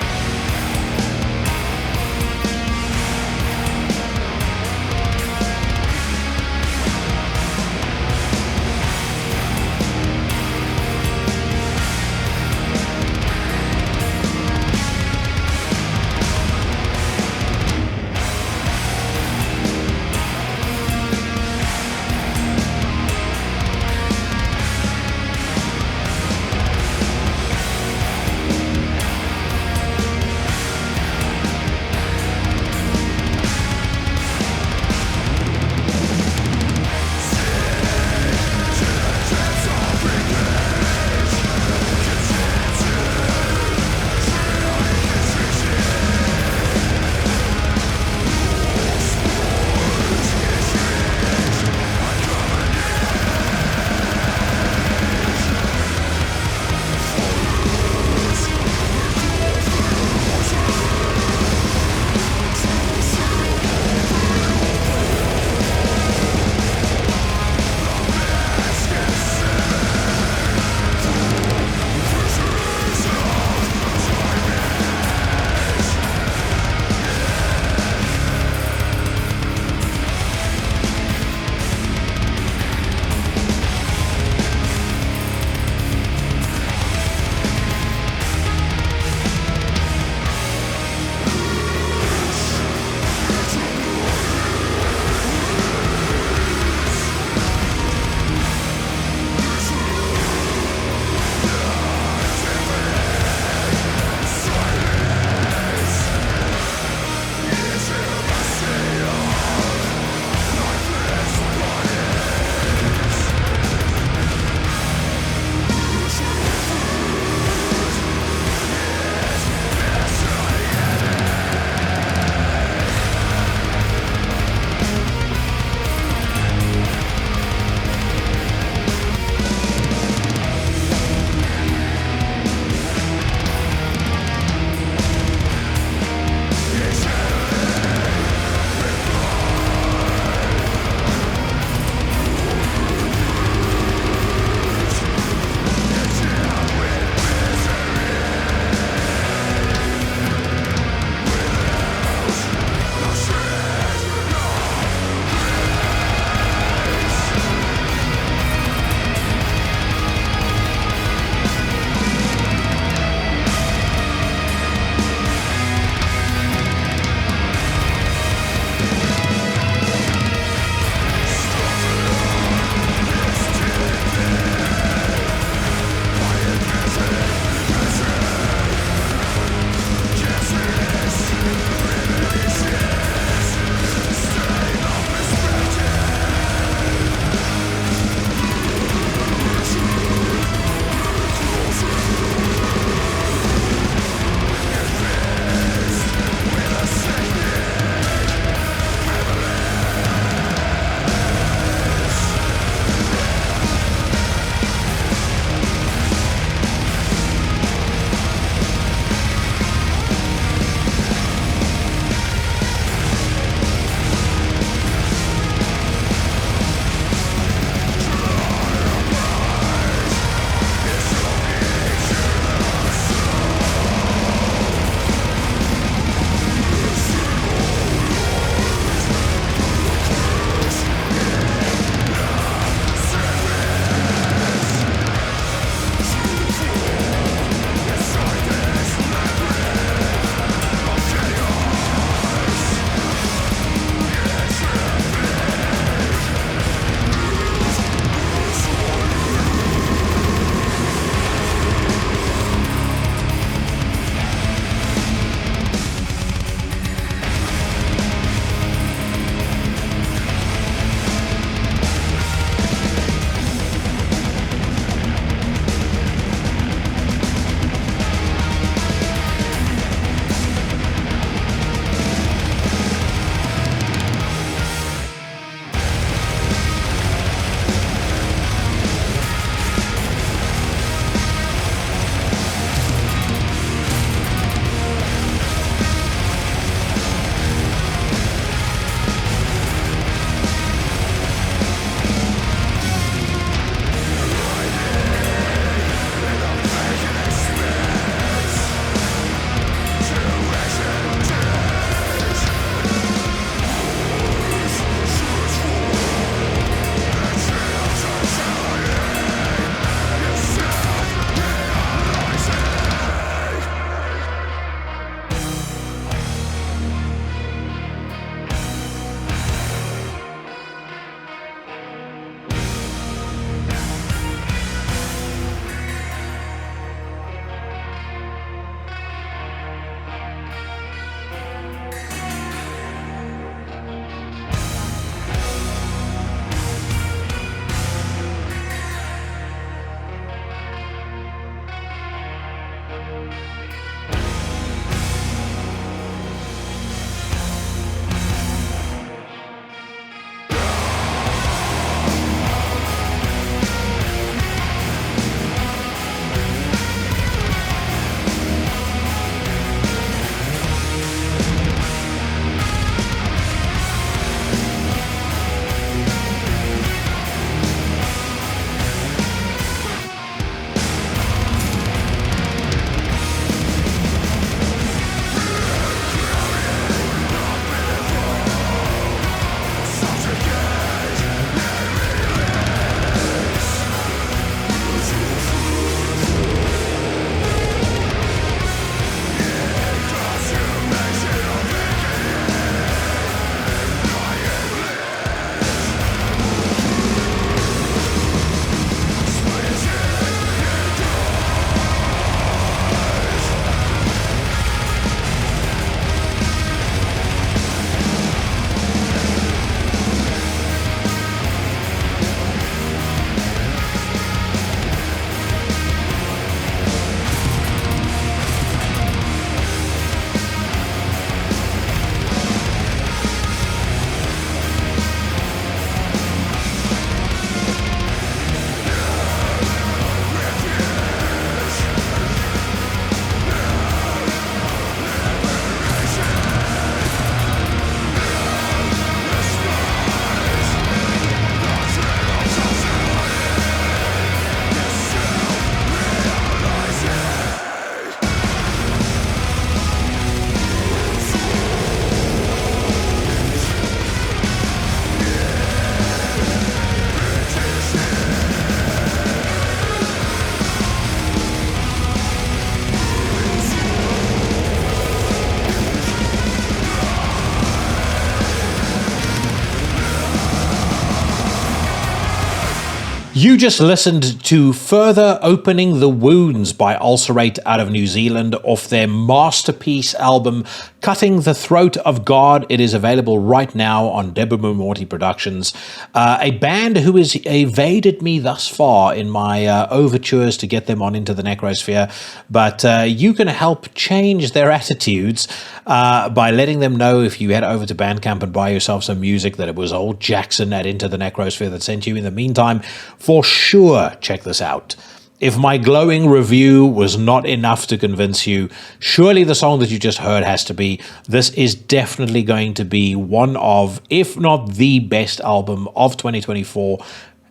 You just listened to Further Opening the Wounds by Ulcerate out of New Zealand off their masterpiece album, Cutting the Throat of God. It is available right now on Deborah Morty Productions, a band who has evaded me thus far in my overtures to get them on into the Necrosphere, but you can help change their attitudes by letting them know if you head over to Bandcamp and buy yourself some music that it was old Jackson at Into the Necrosphere that sent you. In the meantime, for sure, check this out. If my glowing review was not enough to convince you, surely the song that you just heard has to be. This is definitely going to be one of, if not the best album of 2024,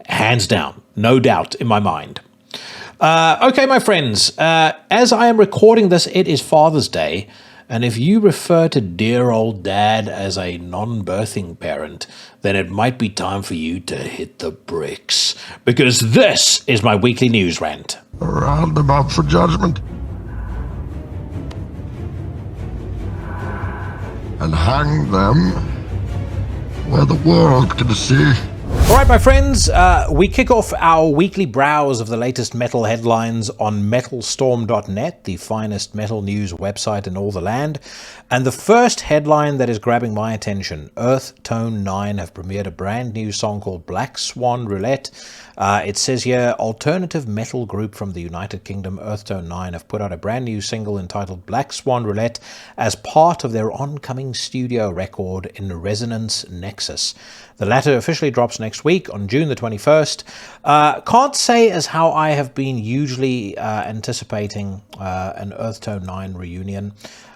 hands down, no doubt in my mind. Okay, my friends, as I am recording this, it is Father's Day. And if you refer to dear old dad as a non-birthing parent, then it might be time for you to hit the bricks. Because this is my weekly news rant. A roundabout for judgment. And hang them where the world can see. All right, my friends, we kick off our weekly browse of the latest metal headlines on metalstorm.net, the finest metal news website in all the land. And the first headline that is grabbing my attention, Earth Tone 9 have premiered a brand new song called Black Swan Roulette. It says here, alternative metal group from the United Kingdom, Earth Tone 9, have put out a brand new single entitled Black Swan Roulette as part of their oncoming studio record in Resonance Nexus. The latter officially drops next week on June the 21st. Can't say as how I have been hugely anticipating an Earth Tone 9 reunion.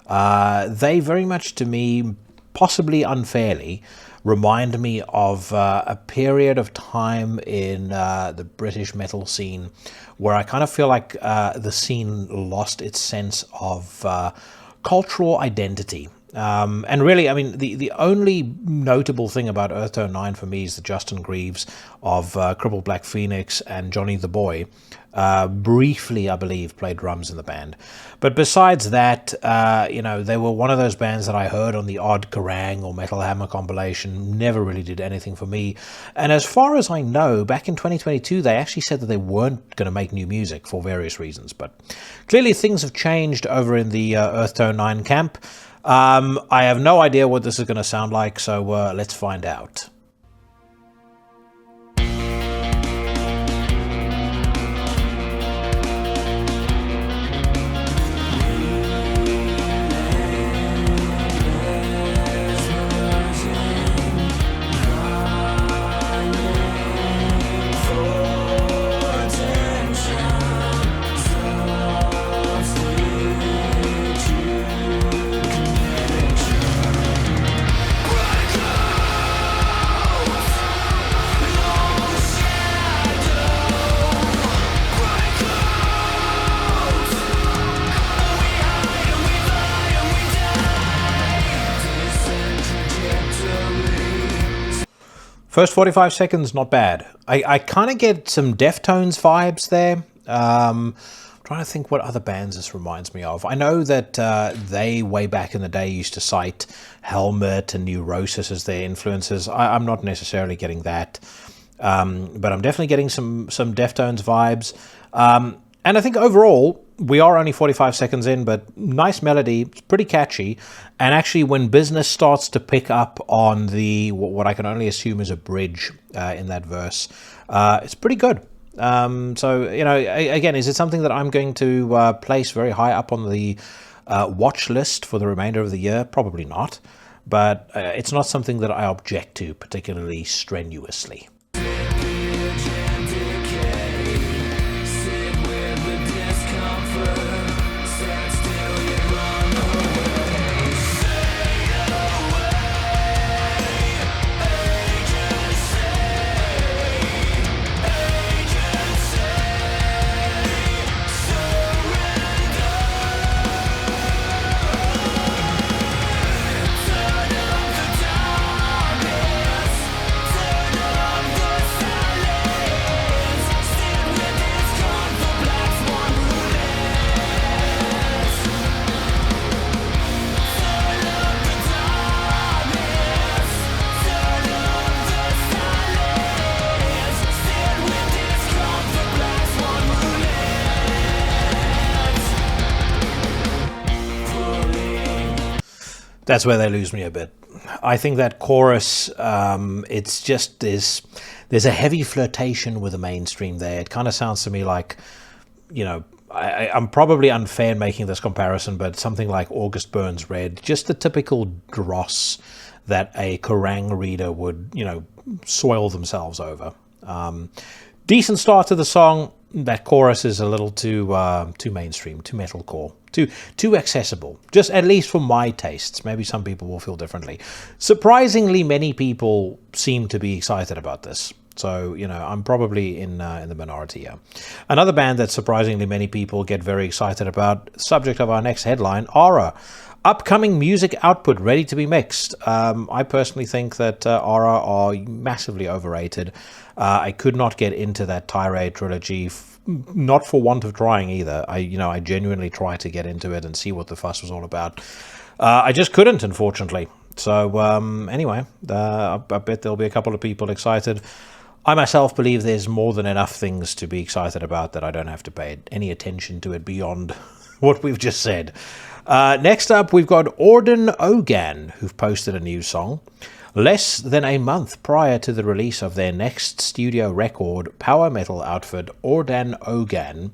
They very much, to me, possibly unfairly, remind me of a period of time in the British metal scene where I kind of feel like the scene lost its sense of cultural identity. And really, I mean, the only notable thing about Earth Tone 9 for me is that Justin Greaves of Crippled Black Phoenix and Johnny the Boy briefly, I believe, played drums in the band. But besides that, they were one of those bands that I heard on the odd Kerrang or Metal Hammer compilation, never really did anything for me. And as far as I know, back in 2022, they actually said that they weren't going to make new music for various reasons. But clearly things have changed over in the Earth Tone 9 camp. I have no idea what this is going to sound like, so let's find out. First 45 seconds, not bad. I kind of get some Deftones vibes there. I'm trying to think what other bands this reminds me of. I know that they, way back in the day, used to cite Helmet and Neurosis as their influences. I'm not necessarily getting that. But I'm definitely getting some Deftones vibes. And I think overall, we are only 45 seconds in, but nice melody, it's pretty catchy. And actually, when business starts to pick up on the what I can only assume is a bridge in that verse, it's pretty good. So, again, is it something that I'm going to place very high up on the watch list for the remainder of the year? Probably not. But it's not something that I object to particularly strenuously. That's where they lose me a bit. I think that chorus, it's just there's a heavy flirtation with the mainstream there. It kind of sounds to me like, I'm probably unfair in making this comparison, but something like August Burns Red, just the typical dross that a Kerrang reader would, soil themselves over. Decent start to the song. That chorus is a little too mainstream, too metalcore, too accessible. Just at least for my tastes. Maybe some people will feel differently. Surprisingly, many people seem to be excited about this. So, I'm probably in the minority here. Another band that surprisingly many people get very excited about, subject of our next headline, Aura. Upcoming music output ready to be mixed. I personally think that Aura are massively overrated. I could not get into that Tirade trilogy, not for want of trying either. I genuinely tried to get into it and see what the fuss was all about. I just couldn't, unfortunately. So anyway, I bet there'll be a couple of people excited. I myself believe there's more than enough things to be excited about that I don't have to pay any attention to it beyond what we've just said. Next up, we've got Orden Ogan, who've posted a new song. Less than a month prior to the release of their next studio record, power metal outfit Orden Ogan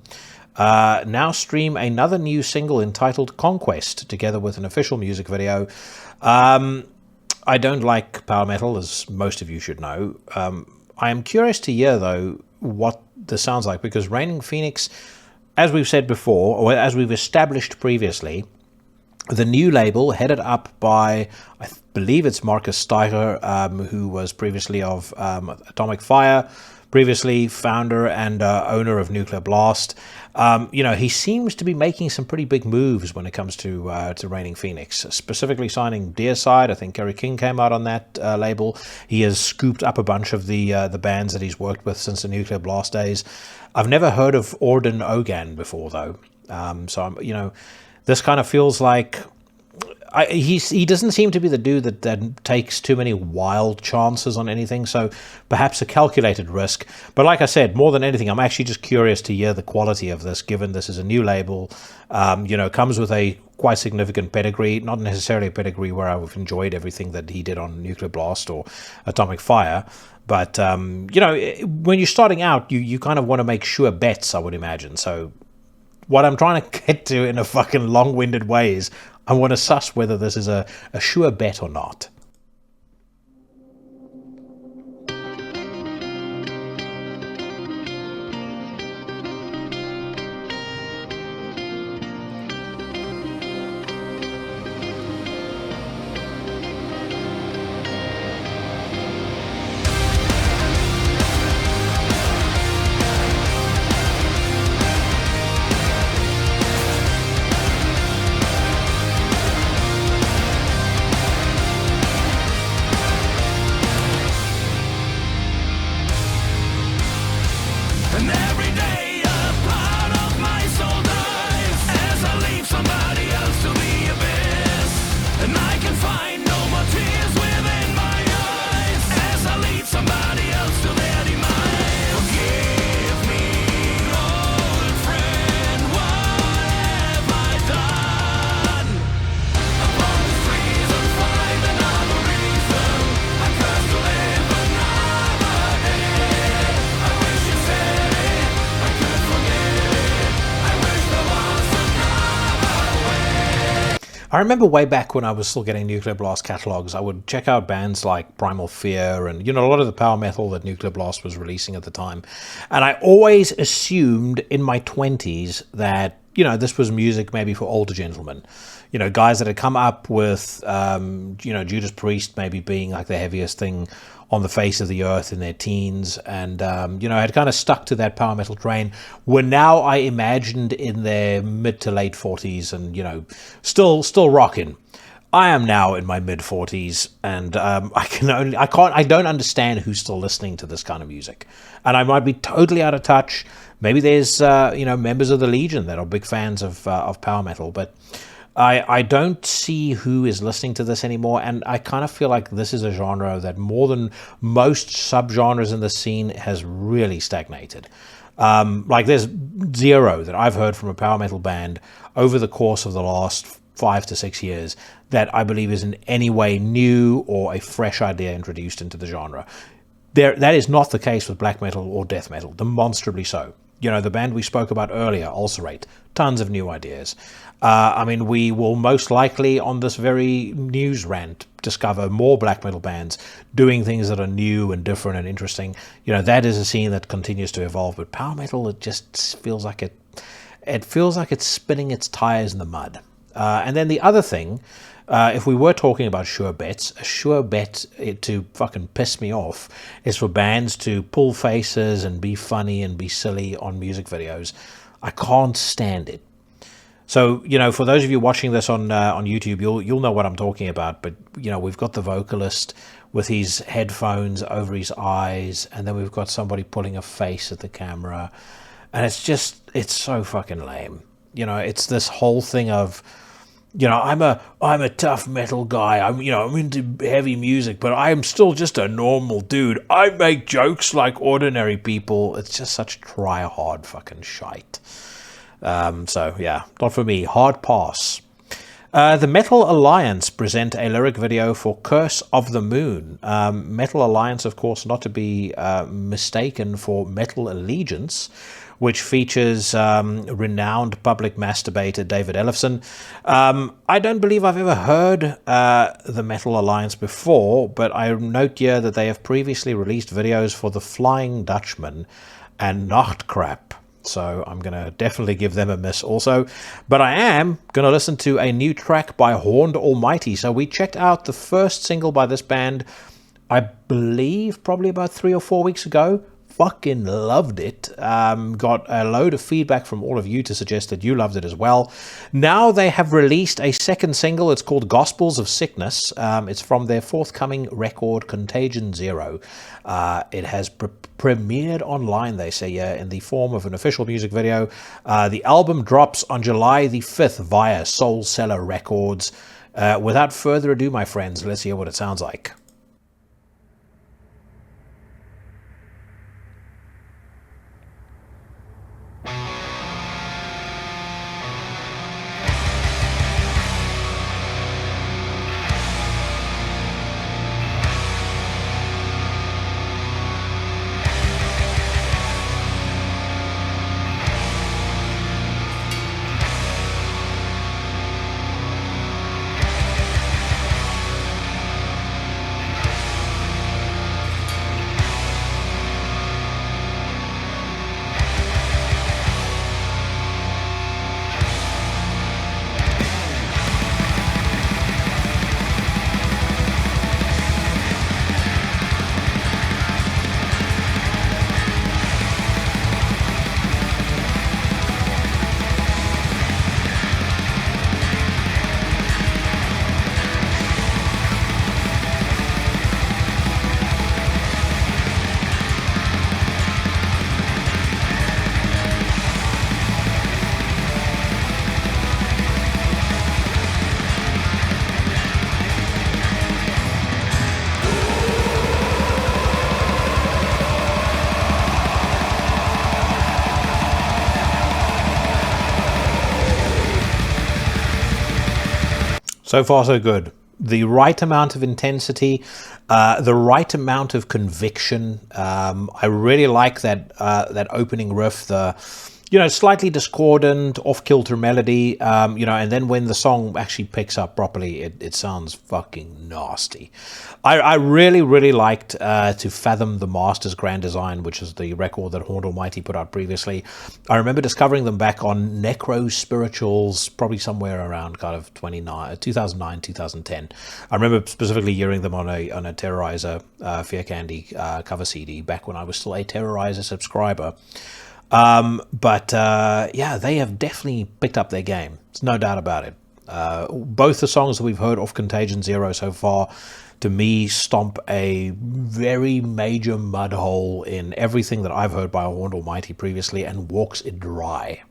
now stream another new single entitled Conquest, together with an official music video. I don't like power metal, as most of you should know. I am curious to hear, though, what this sounds like, because Raining Phoenix, as we've said before, or as we've established previously, the new label, headed up by, I believe it's Marcus Steiger, who was previously of Atomic Fire, previously founder and owner of Nuclear Blast. He seems to be making some pretty big moves when it comes to Raining Phoenix, specifically signing Deicide. I think Kerry King came out on that label. He has scooped up a bunch of the bands that he's worked with since the Nuclear Blast days. I've never heard of Orden Ogan before, though. This kind of feels like he doesn't seem to be the dude that takes too many wild chances on anything, so perhaps a calculated risk. But like I said, more than anything, I'm actually just curious to hear the quality of this, given this is a new label, comes with a quite significant pedigree, not necessarily a pedigree where I've enjoyed everything that he did on Nuclear Blast or Atomic Fire. But, when you're starting out, you kind of want to make sure bets, I would imagine. So what I'm trying to get to in a fucking long-winded way is I want to suss whether this is a sure bet or not. I remember way back when I was still getting Nuclear Blast catalogs, I would check out bands like Primal Fear and, a lot of the power metal that Nuclear Blast was releasing at the time. And I always assumed in my 20s that, this was music maybe for older gentlemen. Guys that had come up with, Judas Priest maybe being like the heaviest thing on the face of the earth in their teens, and had kind of stuck to that power metal train, were now, I imagined, in their mid to late 40s and still rocking. I am now in my mid 40s, and I don't understand who's still listening to this kind of music, and I might be totally out of touch. Maybe there's members of the Legion that are big fans of power metal, but I don't see who is listening to this anymore, and I kind of feel like this is a genre that more than most subgenres in the scene has really stagnated. Like there's zero that I've heard from a power metal band over the course of the last 5 to 6 years that I believe is in any way new or a fresh idea introduced into the genre. That is not the case with black metal or death metal, demonstrably so. You know, the band we spoke about earlier, Ulcerate, tons of new ideas. I mean, we will most likely on this very news rant discover more black metal bands doing things that are new and different and interesting. You know, that is a scene that continues to evolve, but power metal, it just feels like it feels like it's spinning its tires in the mud. And then the other thing, if we were talking about sure bets, a sure bet to fucking piss me off is for bands to pull faces and be funny and be silly on music videos. I can't stand it. So, you know, for those of you watching this on YouTube, you'll know what I'm talking about. But, you know, we've got the vocalist with his headphones over his eyes, and then we've got somebody pulling a face at the camera. And it's so fucking lame. You know, it's this whole thing of, you know, I'm a tough metal guy. I'm into heavy music, but I'm still just a normal dude. I make jokes like ordinary people. It's just such try hard fucking shite. So yeah, not for me. Hard pass. The Metal Alliance present a lyric video for Curse of the Moon. Metal Alliance, of course, not to be mistaken for Metal Allegiance, which features renowned public masturbator David Ellefson. I don't believe I've ever heard the Metal Alliance before, but I note here that they have previously released videos for The Flying Dutchman and Nachtkrap. So I'm going to definitely give them a miss also. But I am going to listen to a new track by Horned Almighty. So we checked out the first single by this band, I believe probably about 3 or 4 weeks ago. Fucking loved it. Got a load of feedback from all of you to suggest that you loved it as well. Now they have released a second single. It's called Gospels of Sickness. It's from their forthcoming record, Contagion Zero. It has premiered online, they say, in the form of an official music video. The album drops on July the 5th via Soul Cellar Records. Without further ado, my friends, let's hear what it sounds like. So far, so good. The right amount of intensity, the right amount of conviction. I really like that that opening riff, the slightly discordant, off-kilter melody, and then when the song actually picks up properly, it sounds fucking nasty. I really, really liked To Fathom the Master's Grand Design, which is the record that Horned Almighty put out previously. I remember discovering them back on Necro Spirituals, probably somewhere around kind of 2009, 2010. I remember specifically hearing them on a Terrorizer Fear Candy cover CD back when I was still a Terrorizer subscriber. Yeah, they have definitely picked up their game. There's no doubt about it. Both the songs that we've heard off Contagion Zero so far, to me, stomp a very major mud hole in everything that I've heard by Horned Almighty previously and walks it dry.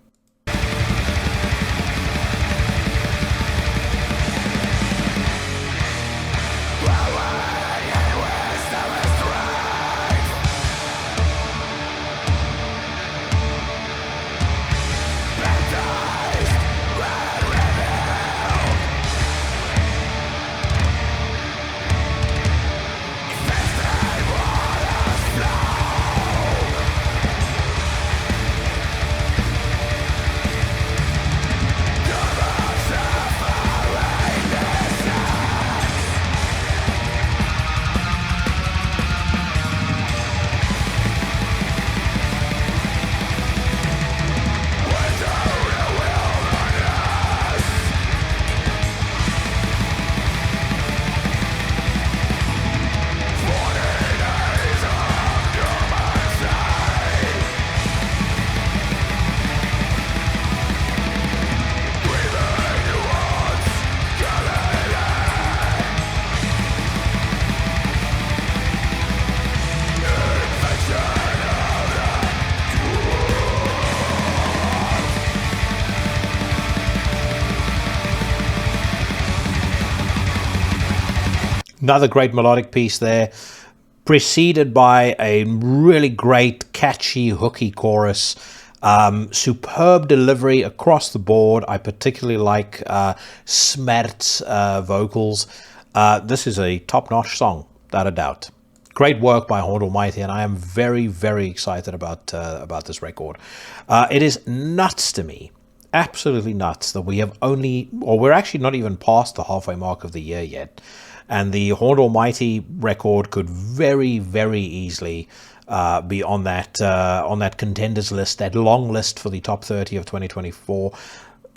Another great melodic piece there, preceded by a really great, catchy, hooky chorus. Superb delivery across the board. I particularly like Smert's vocals. This is a top-notch song, without a doubt. Great work by Harald Almighty, and I am very, very excited about this record. It is nuts to me, absolutely nuts, that we have we're actually not even past the halfway mark of the year yet. And the Harald Almighty record could very, very easily be on that contenders list, that long list for the top 30 of 2024.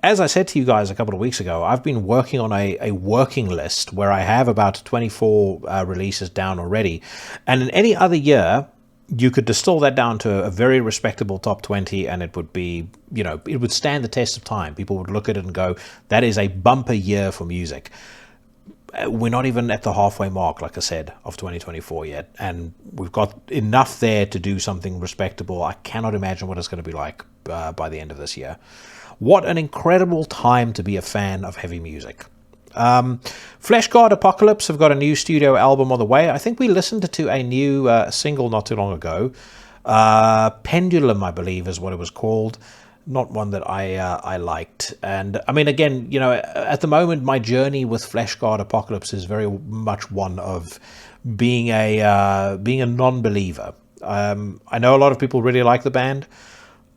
As I said to you guys a couple of weeks ago, I've been working on a working list where I have about 24 releases down already. And in any other year, you could distill that down to a very respectable top 20, and it would be, it would stand the test of time. People would look at it and go, that is a bumper year for music. We're not even at the halfway mark, like I said, of 2024 yet. And we've got enough there to do something respectable. I cannot imagine what it's going to be like by the end of this year. What an incredible time to be a fan of heavy music. Fleshguard Apocalypse have got a new studio album on the way. I think we listened to a new single not too long ago. Pendulum, I believe, is what it was called. Not one that I liked. And I mean, again, at the moment, my journey with Fleshguard Apocalypse is very much one of being a non-believer. I know a lot of people really like the band.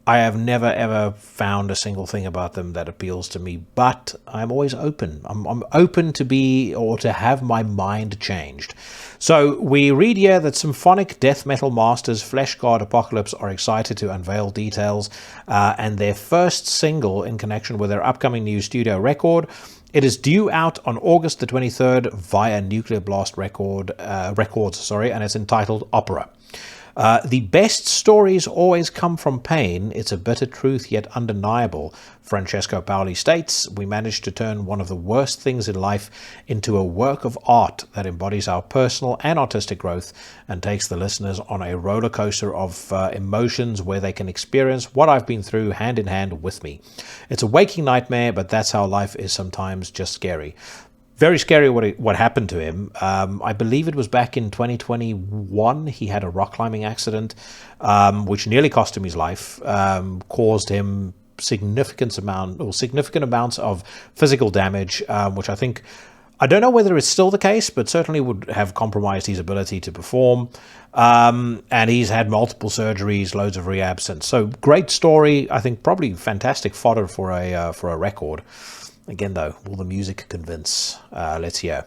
I have never, ever found a single thing about them that appeals to me, but I'm always open. I'm open to have my mind changed. So we read here that symphonic death metal masters Fleshguard Apocalypse are excited to unveil details and their first single in connection with their upcoming new studio record. It is due out on August the 23rd via Nuclear Blast Records, and it's entitled Opera. The best stories always come from pain. It's a bitter truth, yet undeniable. Francesco Paoli states, we managed to turn one of the worst things in life into a work of art that embodies our personal and artistic growth and takes the listeners on a roller coaster of emotions where they can experience what I've been through hand in hand with me. It's a waking nightmare, but that's how life is sometimes, just scary. Very scary what happened to him. I believe it was back in 2021. He had a rock climbing accident, which nearly cost him his life, caused him significant amounts of physical damage, which I don't know whether it's still the case, but certainly would have compromised his ability to perform. And he's had multiple surgeries, loads of rehab since. So great story. I think probably fantastic fodder for a record. Again, though, will the music convince? Let's hear.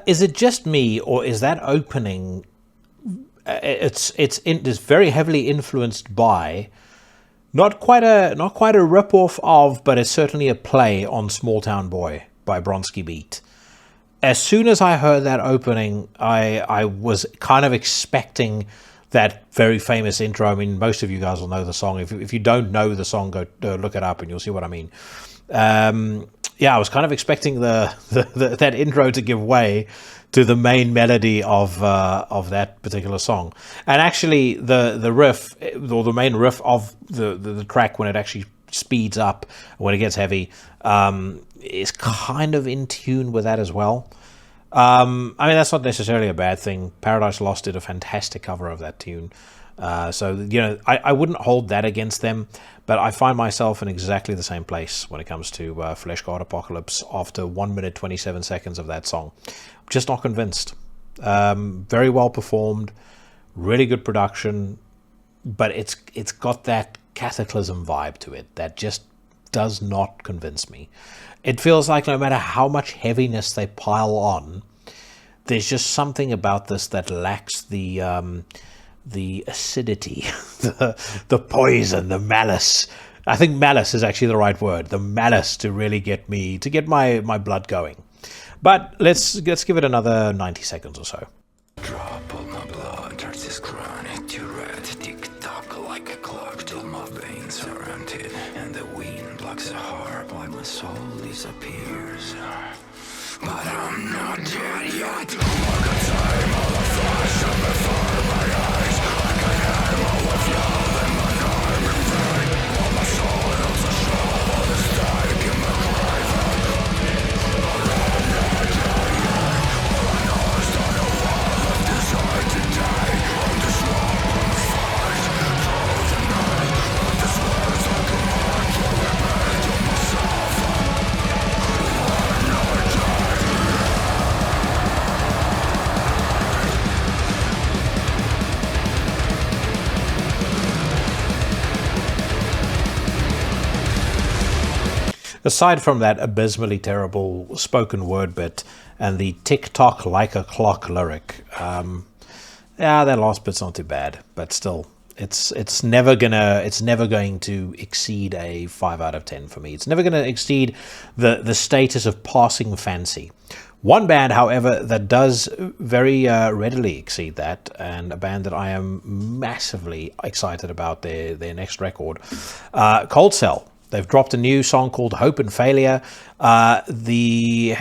Is it just me, or is that opening? It's very heavily influenced by not quite a rip-off of, but it's certainly a play on Small Town Boy by Bronski Beat. As soon as I heard that opening, I was kind of expecting that very famous intro. I mean, most of you guys will know the song. If you don't know the song, go look it up and you'll see what I mean. I was kind of expecting that intro to give way to the main melody of that particular song. And actually, the riff, or the main riff of the track, when it actually speeds up, when it gets heavy, is kind of in tune with that as well. I mean, that's not necessarily a bad thing. Paradise Lost did a fantastic cover of that tune. So, you know, I wouldn't hold that against them, but I find myself in exactly the same place when it comes to Flesh God Apocalypse after 1 minute 27 seconds of that song. Just not convinced. Very well performed, really good production, but it's got that Cataclysm vibe to it that just does not convince me. It feels like no matter how much heaviness they pile on, there's just something about this that lacks the acidity, the poison, the malice. I think malice is actually the right word. The malice to really get my blood going. But let's give it another 90 seconds or so. Drop all my blood, turns this chronic to red. Tick-tock like a clock till my veins are emptied, and the wind blocks the heart like my soul disappears. But I'm not dead yet. Like a time of the flash of the fire in my eyes. Like a hammer with love in my arm and brain. While my soul knows a shell of the static in my grave. But I'm not dead yet. All I know is that a while left desire to die. I'm the swamp on the fight. Through the night. But this words I command to remain to myself. I'm not dead. Aside from that abysmally terrible spoken word bit and the tick-tock like a clock lyric, yeah, that last bit's not too bad, but still, it's never going to exceed a 5 out of 10 for me. It's never going to exceed the status of passing fancy. One band, however, that does very readily exceed that, and a band that I am massively excited about their next record, ColdCell. They've dropped a new song called Hope and Failure. The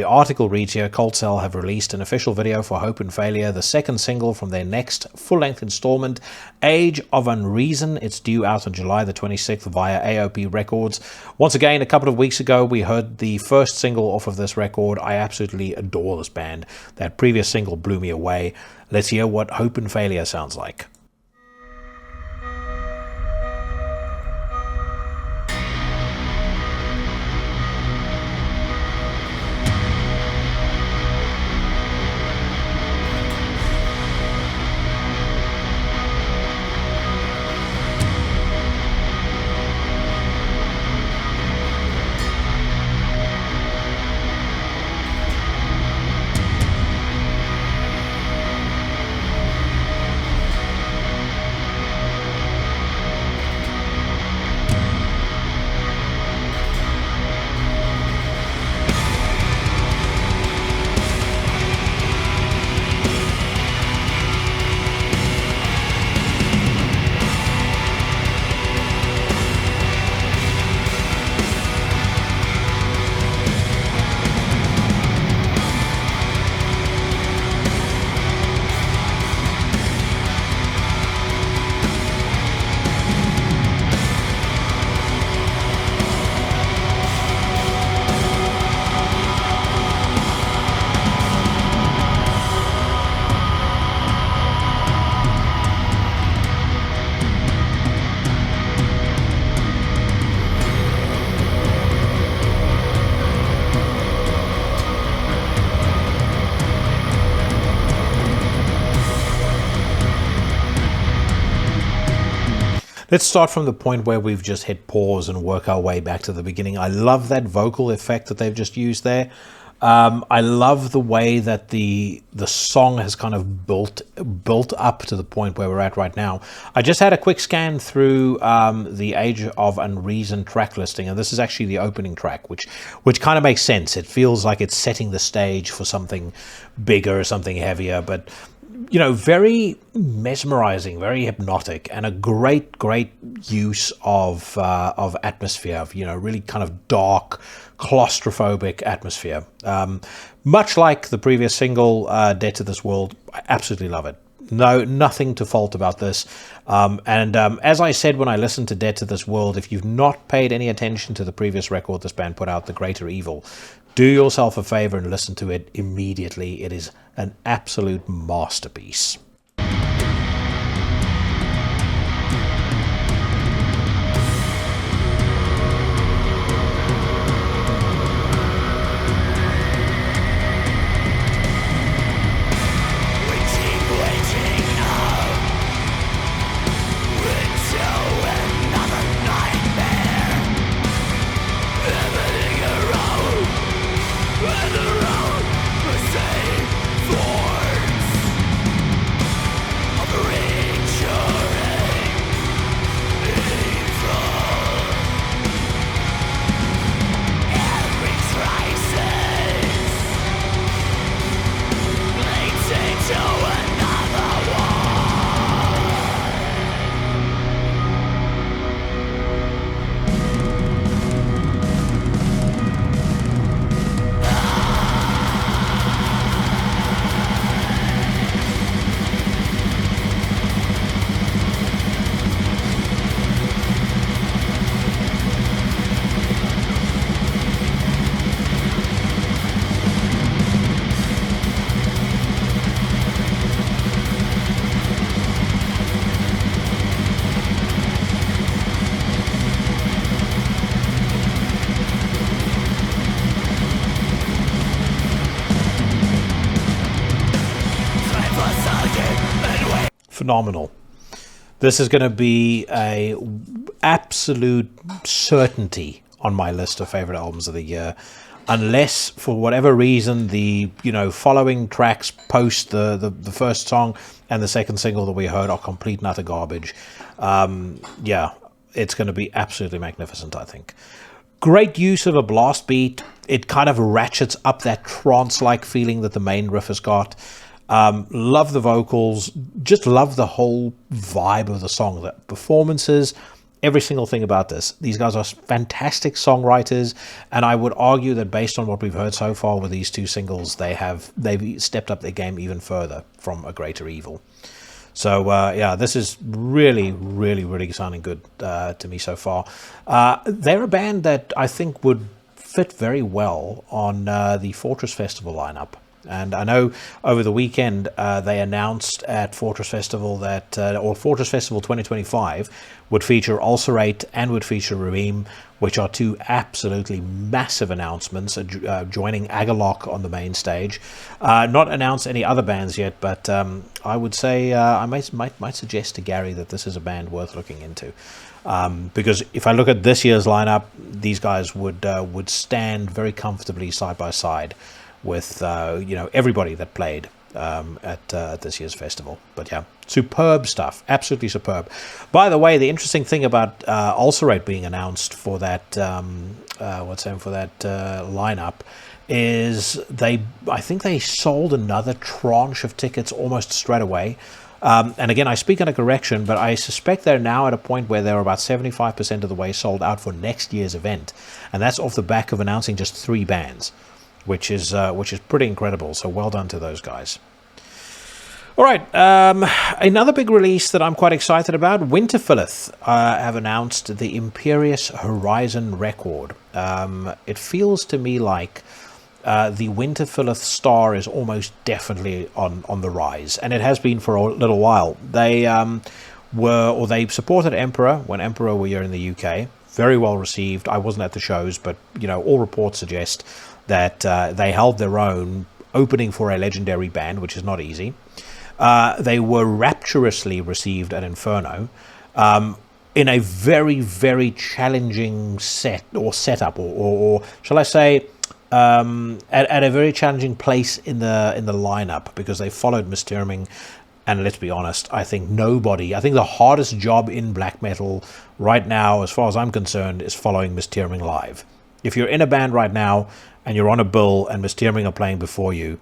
article reads here, ColdCell have released an official video for Hope and Failure, the second single from their next full-length installment, Age of Unreason. It's due out on July the 26th via AOP Records. Once again, a couple of weeks ago, we heard the first single off of this record. I absolutely adore this band. That previous single blew me away. Let's hear what Hope and Failure sounds like. Let's start from the point where we've just hit pause and work our way back to the beginning. I love that vocal effect that they've just used there. I love the way that the song has kind of built up to the point where we're at right now. I just had a quick scan through the Age of Unreason track listing, and this is actually the opening track, which kind of makes sense. It feels like it's setting the stage for something bigger, something heavier, but very mesmerizing, very hypnotic, and a great use of atmosphere, of really kind of dark, claustrophobic atmosphere. Much like the previous single, Dead to This World, I absolutely love it. No, nothing to fault about this. As I said when I listened to Dead to This World, if you've not paid any attention to the previous record this band put out, The Greater Evil, do yourself a favor and listen to it immediately. It is an absolute masterpiece. Phenomenal. This is going to be a absolute certainty on my list of favorite albums of the year, unless for whatever reason the following tracks post the first song and the second single that we heard are complete and utter garbage. It's going to be absolutely magnificent, I think. Great use of a blast beat. It kind of ratchets up that trance-like feeling that the main riff has got. Love the vocals, just love the whole vibe of the song, the performances, every single thing about this. These guys are fantastic songwriters, and I would argue that based on what we've heard so far with these two singles, they've stepped up their game even further from A Greater Evil. So this is really sounding good to me so far. They're a band that I think would fit very well on the Fortress Festival lineup. And I know over the weekend they announced at Fortress Festival that, or Fortress Festival 2025 would feature Ulcerate and would feature Reem, which are two absolutely massive announcements, joining Agalloch on the main stage. Not announced any other bands yet, but I would say I might suggest to Gary that this is a band worth looking into. Because if I look at this year's lineup, these guys would stand very comfortably side by side with everybody that played at this year's festival. But yeah, superb stuff, absolutely superb. By the way, the interesting thing about Ulcerate being announced for that lineup is I think they sold another tranche of tickets almost straight away. And again, I speak under correction, but I suspect they're now at a point where they're about 75% of the way sold out for next year's event, and that's off the back of announcing just 3 bands. Which is pretty incredible. So well done to those guys. All right, another big release that I'm quite excited about. Winterfylleth have announced the Imperious Horizon record. It feels to me like the Winterfylleth star is almost definitely on the rise, and it has been for a little while. They they supported Emperor when Emperor were here in the UK. Very well received. I wasn't at the shows, but all reports suggest that they held their own, opening for a legendary band, which is not easy. They were rapturously received at Inferno in a very challenging setup, or shall I say, at a very challenging place in the lineup, because they followed Mystirming. And let's be honest, I think the hardest job in black metal right now, as far as I'm concerned, is following Mystirming live. If you're in a band right now and you're on a bill and Mystirming are playing before you,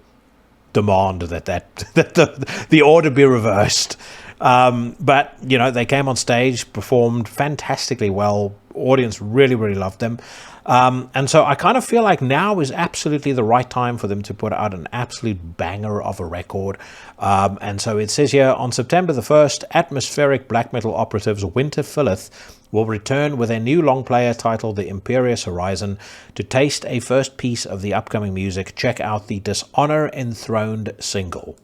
demand that the order be reversed. But, you know, they came on stage, performed fantastically well. Audience really, really loved them. And so I kind of feel like now is absolutely the right time for them to put out an absolute banger of a record. And so it says here, on September the 1st, atmospheric black metal operatives Winterfylleth will return with a new long player titled The Imperious Horizon. To taste a first piece of the upcoming music, check out the Dishonor Enthroned single.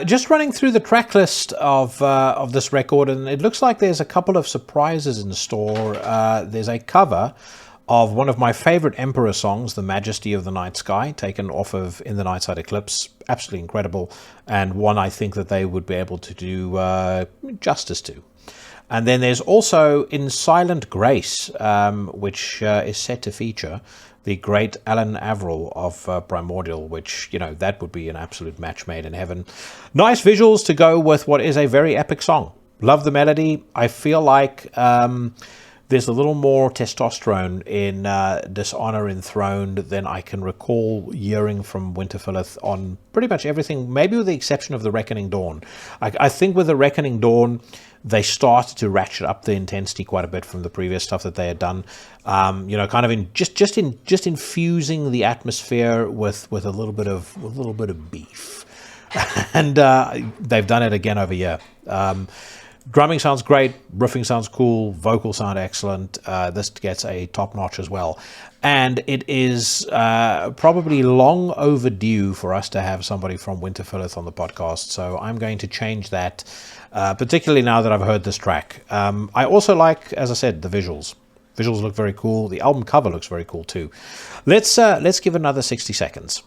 Just running through the track list of this record, and it looks like there's a couple of surprises in store. There's a cover of one of my favorite Emperor songs, The Majesty of the Night Sky, taken off of In the Nightside Eclipse. Absolutely incredible, and one I think that they would be able to do justice to. And then there's also In Silent Grace, which is set to feature the great Alan Averill of Primordial, which, you know, that would be an absolute match made in heaven. Nice visuals to go with what is a very epic song. Love the melody. I feel like there's a little more testosterone in Dishonor Enthroned than I can recall hearing from Winterfylleth on pretty much everything, maybe with the exception of The Reckoning Dawn. I think with The Reckoning Dawn, they started to ratchet up the intensity quite a bit from the previous stuff that they had done. You know, kind of in just infusing the atmosphere with a little bit of beef, and they've done it again over here. Drumming sounds great, riffing sounds cool, vocals sound excellent. This gets a top notch as well, and it is probably long overdue for us to have somebody from Winterfylleth on the podcast. So I'm going to change that. Particularly now that I've heard this track. I also like, as I said, the visuals. Visuals look very cool. The album cover looks very cool too. Let's give another 60 seconds.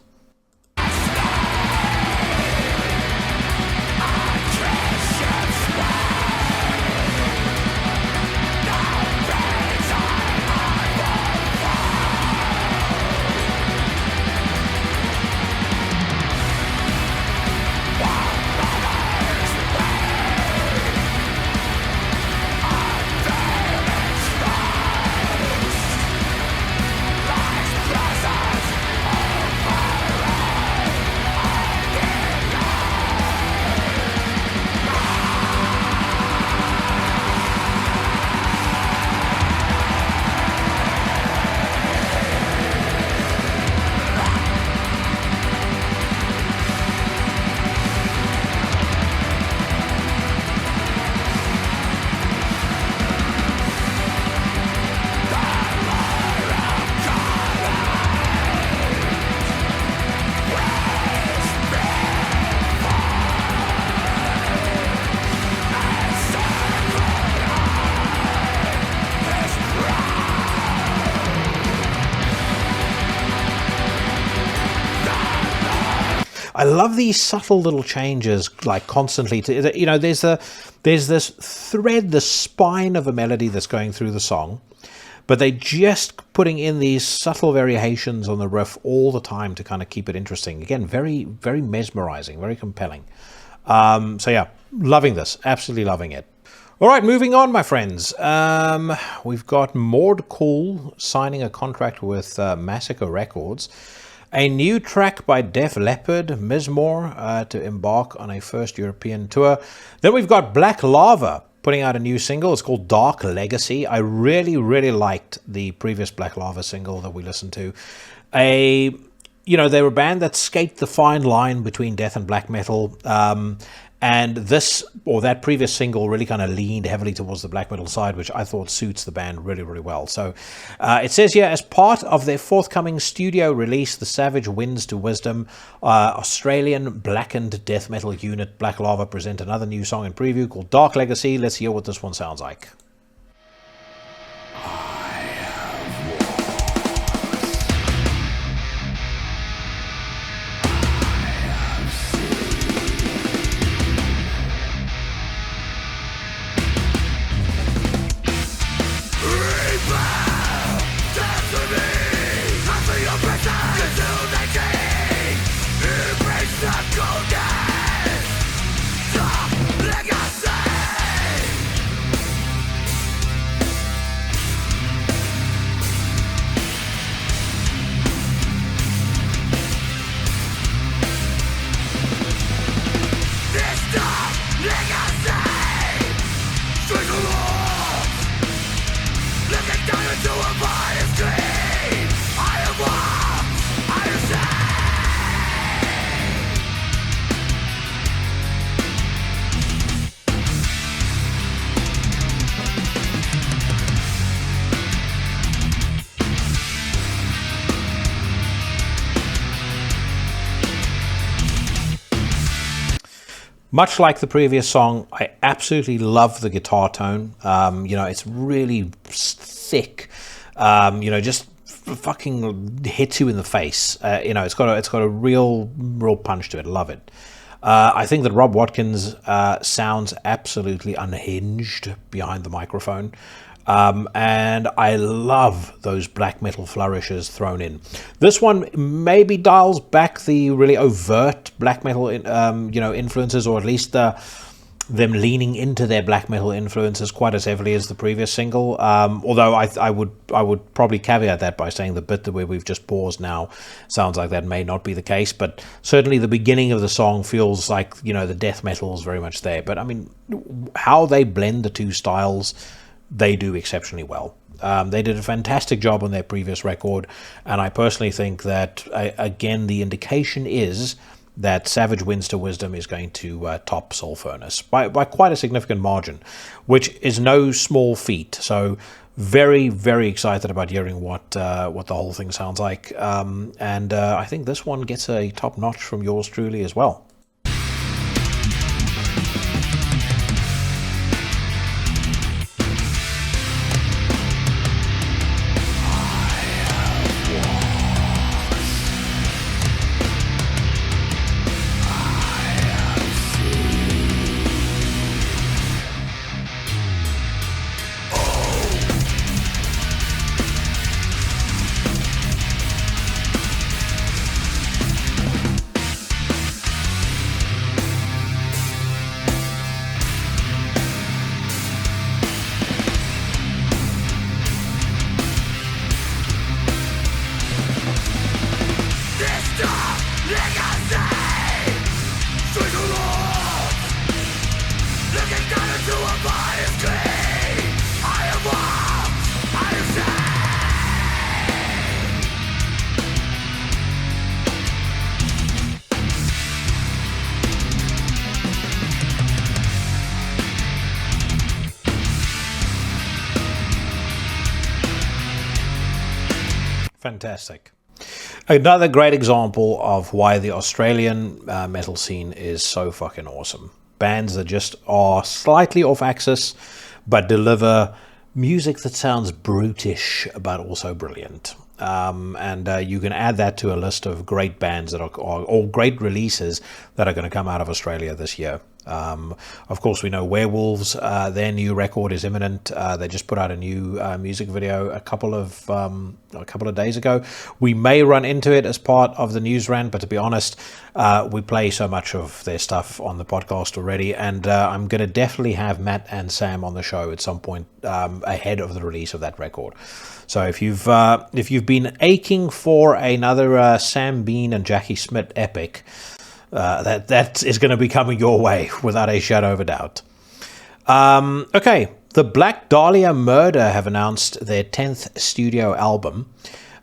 I love these subtle little changes, like constantly. There's this thread, the spine of a melody that's going through the song, but they just putting in these subtle variations on the riff all the time to kind of keep it interesting. Again, very, very mesmerizing, very compelling. So yeah, loving this, absolutely loving it. All right, moving on, my friends. We've got Mord Cool signing a contract with Massacre Records. A new track by Def Leppard, Mizmor, to embark on a first European tour. Then we've got Black Lava putting out a new single. It's called Dark Legacy. I really, really liked the previous Black Lava single that we listened to. They were a band that skate the fine line between death and black metal. And that previous single really kind of leaned heavily towards the black metal side, which I thought suits the band really, really well. So it says here, as part of their forthcoming studio release, the Savage Winds to Wisdom, Australian blackened death metal unit Black Lava present another new song in preview called Dark Legacy. Let's hear what this one sounds like. Much like the previous song, I absolutely love the guitar tone. It's really thick. Just fucking hits you in the face. It's got a real punch to it. Love it. I think that Rob Watkins sounds absolutely unhinged behind the microphone. And I love those black metal flourishes thrown in. This one maybe dials back the really overt black metal, influences, or at least them leaning into their black metal influences quite as heavily as the previous single. Although I would probably caveat that by saying the bit where we've just paused now sounds like that may not be the case. But certainly the beginning of the song feels like the death metal is very much there. But I mean, how they blend the two styles, they do exceptionally well. They did a fantastic job on their previous record, and I personally think that, again, the indication is that Savage Winds to Wisdom is going to top Soul Furnace by quite a significant margin, which is no small feat. So very, very excited about hearing what the whole thing sounds like. And I think this one gets a top notch from yours truly as well. Fantastic. Another great example of why the Australian metal scene is so fucking awesome. Bands that just are slightly off axis, but deliver music that sounds brutish, but also brilliant. and you can add that to a list of great bands that are or great releases that are going to come out of Australia this year. Of course, we know Werewolves, their new record is imminent. They just put out a new music video a couple of days ago. We may run into it as part of the news rant, but to be honest, we play so much of their stuff on the podcast already, and I'm going to definitely have Matt and Sam on the show at some point ahead of the release of that record. So if you've been aching for another Sam Bean and Jackie Smith epic, that is going to be coming your way without a shadow of a doubt. Okay, the Black Dahlia Murder have announced their 10th studio album.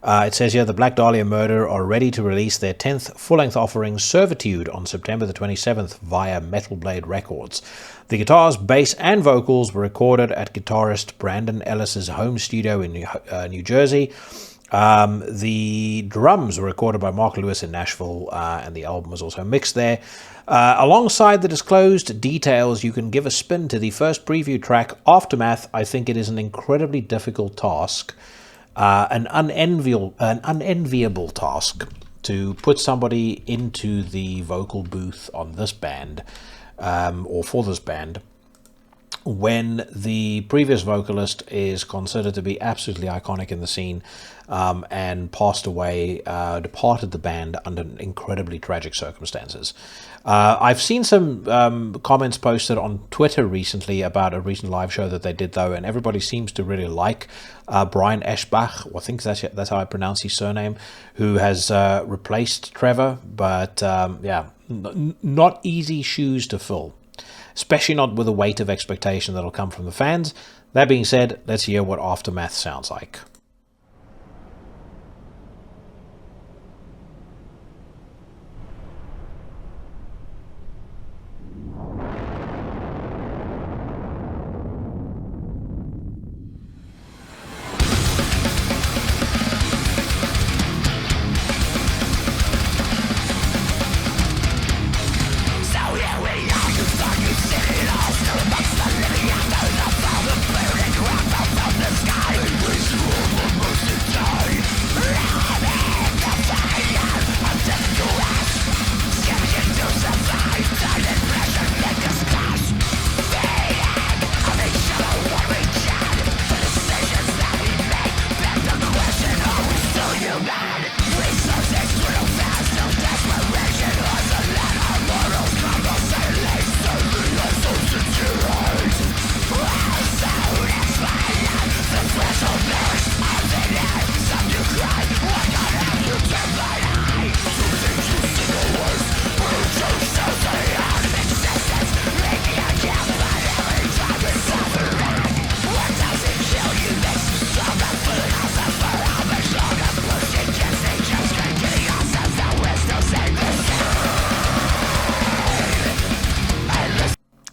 It says here the Black Dahlia Murder are ready to release their 10th full-length offering, Servitude, on September the 27th via Metal Blade Records. The guitars, bass, and vocals were recorded at guitarist Brandon Ellis's home studio in New Jersey. The drums were recorded by Mark Lewis in Nashville, and the album was also mixed there. Alongside the disclosed details, you can give a spin to the first preview track, Aftermath. I think it is an incredibly difficult task, an unenviable task to put somebody into the vocal booth on this band, or for this band, when the previous vocalist is considered to be absolutely iconic in the scene, and passed away, departed the band under incredibly tragic circumstances. I've seen some comments posted on Twitter recently about a recent live show that they did, though, and everybody seems to really like Brian Eschbach, I think that's how I pronounce his surname, who has replaced Trevor, but not easy shoes to fill, especially not with the weight of expectation that'll come from the fans. That being said, let's hear what Aftermath sounds like.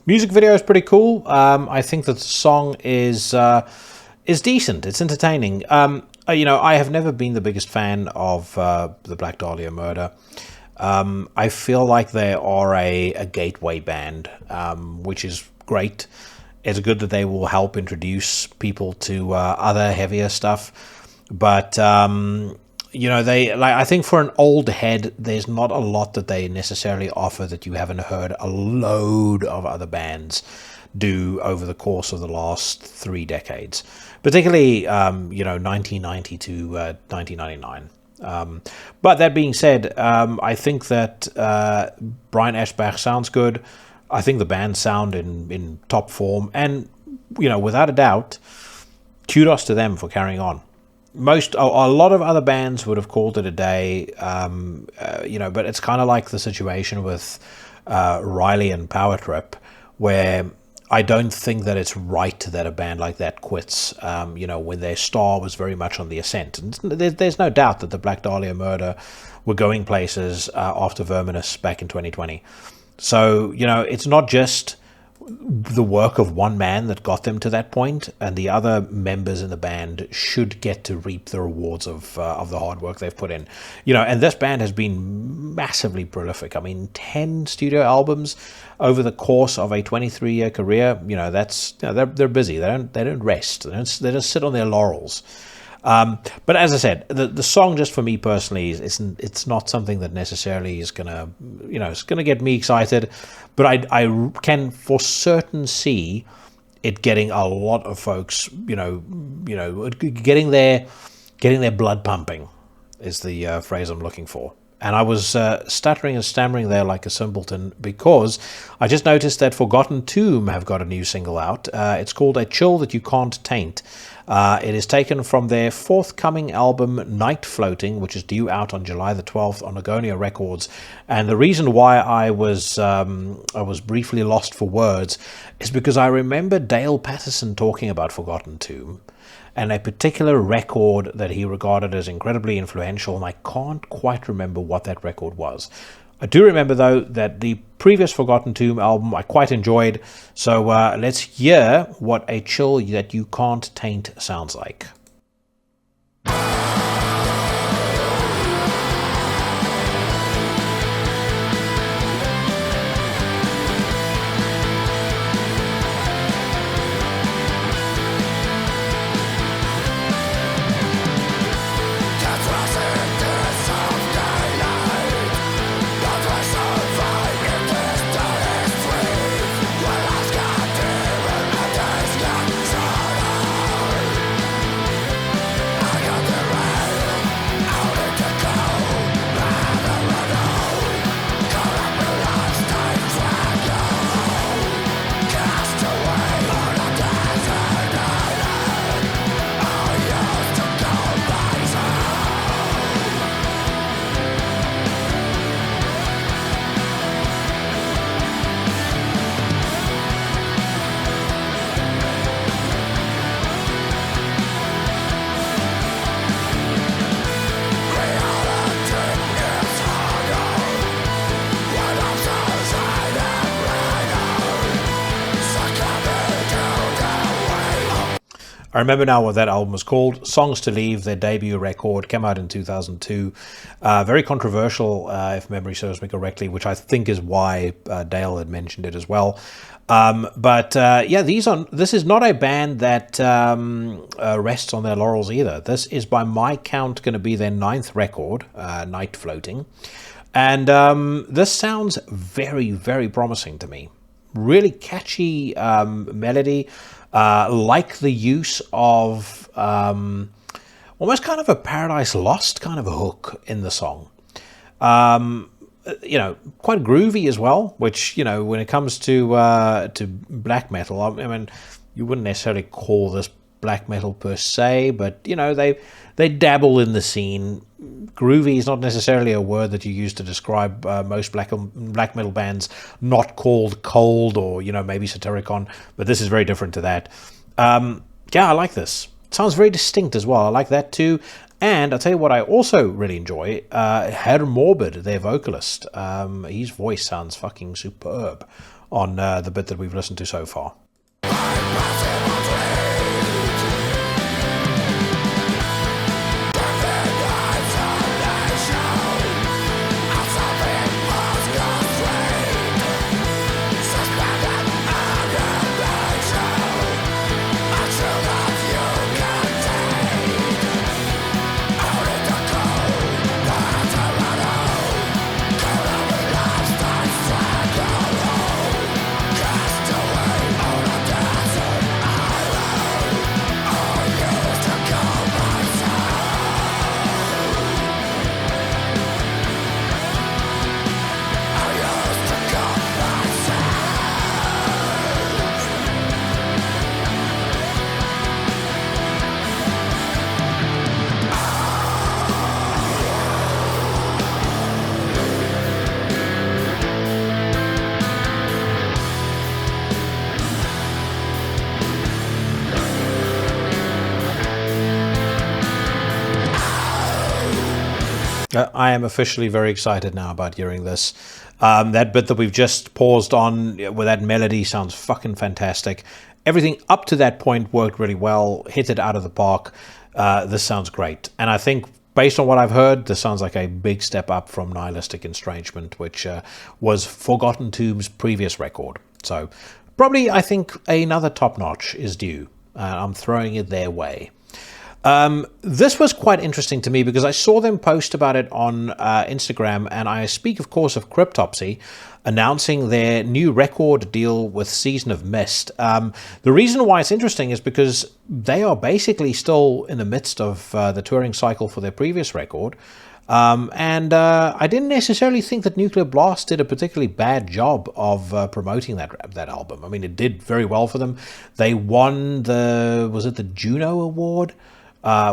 Music video is pretty cool. I think that the song is decent. It's entertaining. I have never been the biggest fan of the Black Dahlia Murder. I feel like they are a gateway band, which is great. It's good that they will help introduce people to other heavier stuff. But I think for an old head, there's not a lot that they necessarily offer that you haven't heard a load of other bands do over the course of the last 3 decades, particularly 1990 to 1999. But that being said, I think that Brian Eschbach sounds good. I think the band sound in top form, and without a doubt, kudos to them for carrying on. A lot of other bands would have called it a day, but it's kind of like the situation with Riley and Power Trip, where I don't think that it's right that a band like that quits, when their star was very much on the ascent. And there's no doubt that the Black Dahlia Murder were going places after Verminous back in 2020. So, it's not just the work of one man that got them to that point, and the other members in the band should get to reap the rewards of the hard work they've put in. And this band has been massively prolific. I mean, 10 studio albums over the course of a 23-year career. That's they're busy. They don't rest. They don't sit on their laurels. But as I said, the song, just for me personally, it's not something that necessarily is gonna, it's gonna get me excited. But I can for certain see it getting a lot of folks, getting their blood pumping is the phrase I'm looking for. And I was stuttering and stammering there like a simpleton because I just noticed that Forgotten Tomb have got a new single out. It's called A Chill That You Can't Taint. It is taken from their forthcoming album Night Floating, which is due out on July the 12th on Agonia Records. And the reason why I was briefly lost for words is because I remember Dale Patterson talking about Forgotten Tomb and a particular record that he regarded as incredibly influential, and I can't quite remember what that record was. I do remember, though, that the previous Forgotten Tomb album I quite enjoyed, so let's hear what A Chill That You Can't Taint sounds like. I remember now what that album was called, Songs to Leave, their debut record, came out in 2002. Very controversial, if memory serves me correctly, which I think is why Dale had mentioned it as well. This is not a band that rests on their laurels either. This is, by my count, going to be their 9th record, Night Floating. And this sounds very, very promising to me. Really catchy melody. Like the use of almost kind of a Paradise Lost kind of a hook in the song. Quite groovy as well, which, when it comes to black metal, I mean, you wouldn't necessarily call this black metal per se, but, they dabble in the scene. Groovy is not necessarily a word that you use to describe most black metal bands not called cold or, maybe Satyricon, but this is very different to that. I like this. It sounds very distinct as well. I like that too. And I'll tell you what I also really enjoy, Herr Morbid, their vocalist. His voice sounds fucking superb on the bit that we've listened to so far. I am officially very excited now about hearing this. That bit that we've just paused on with that melody sounds fucking fantastic. Everything up to that point worked really well, hit it out of the park. This sounds great. And I think based on what I've heard, this sounds like a big step up from Nihilistic Estrangement, which was Forgotten Tomb's previous record. So probably, I think, another top notch is due. I'm throwing it their way. This was quite interesting to me because I saw them post about it on Instagram, and I speak, of course, of Cryptopsy announcing their new record deal with Season of Mist. The reason why it's interesting is because they are basically still in the midst of the touring cycle for their previous record. And I didn't necessarily think that Nuclear Blast did a particularly bad job of promoting that album. I mean, it did very well for them. They won the Juno Award?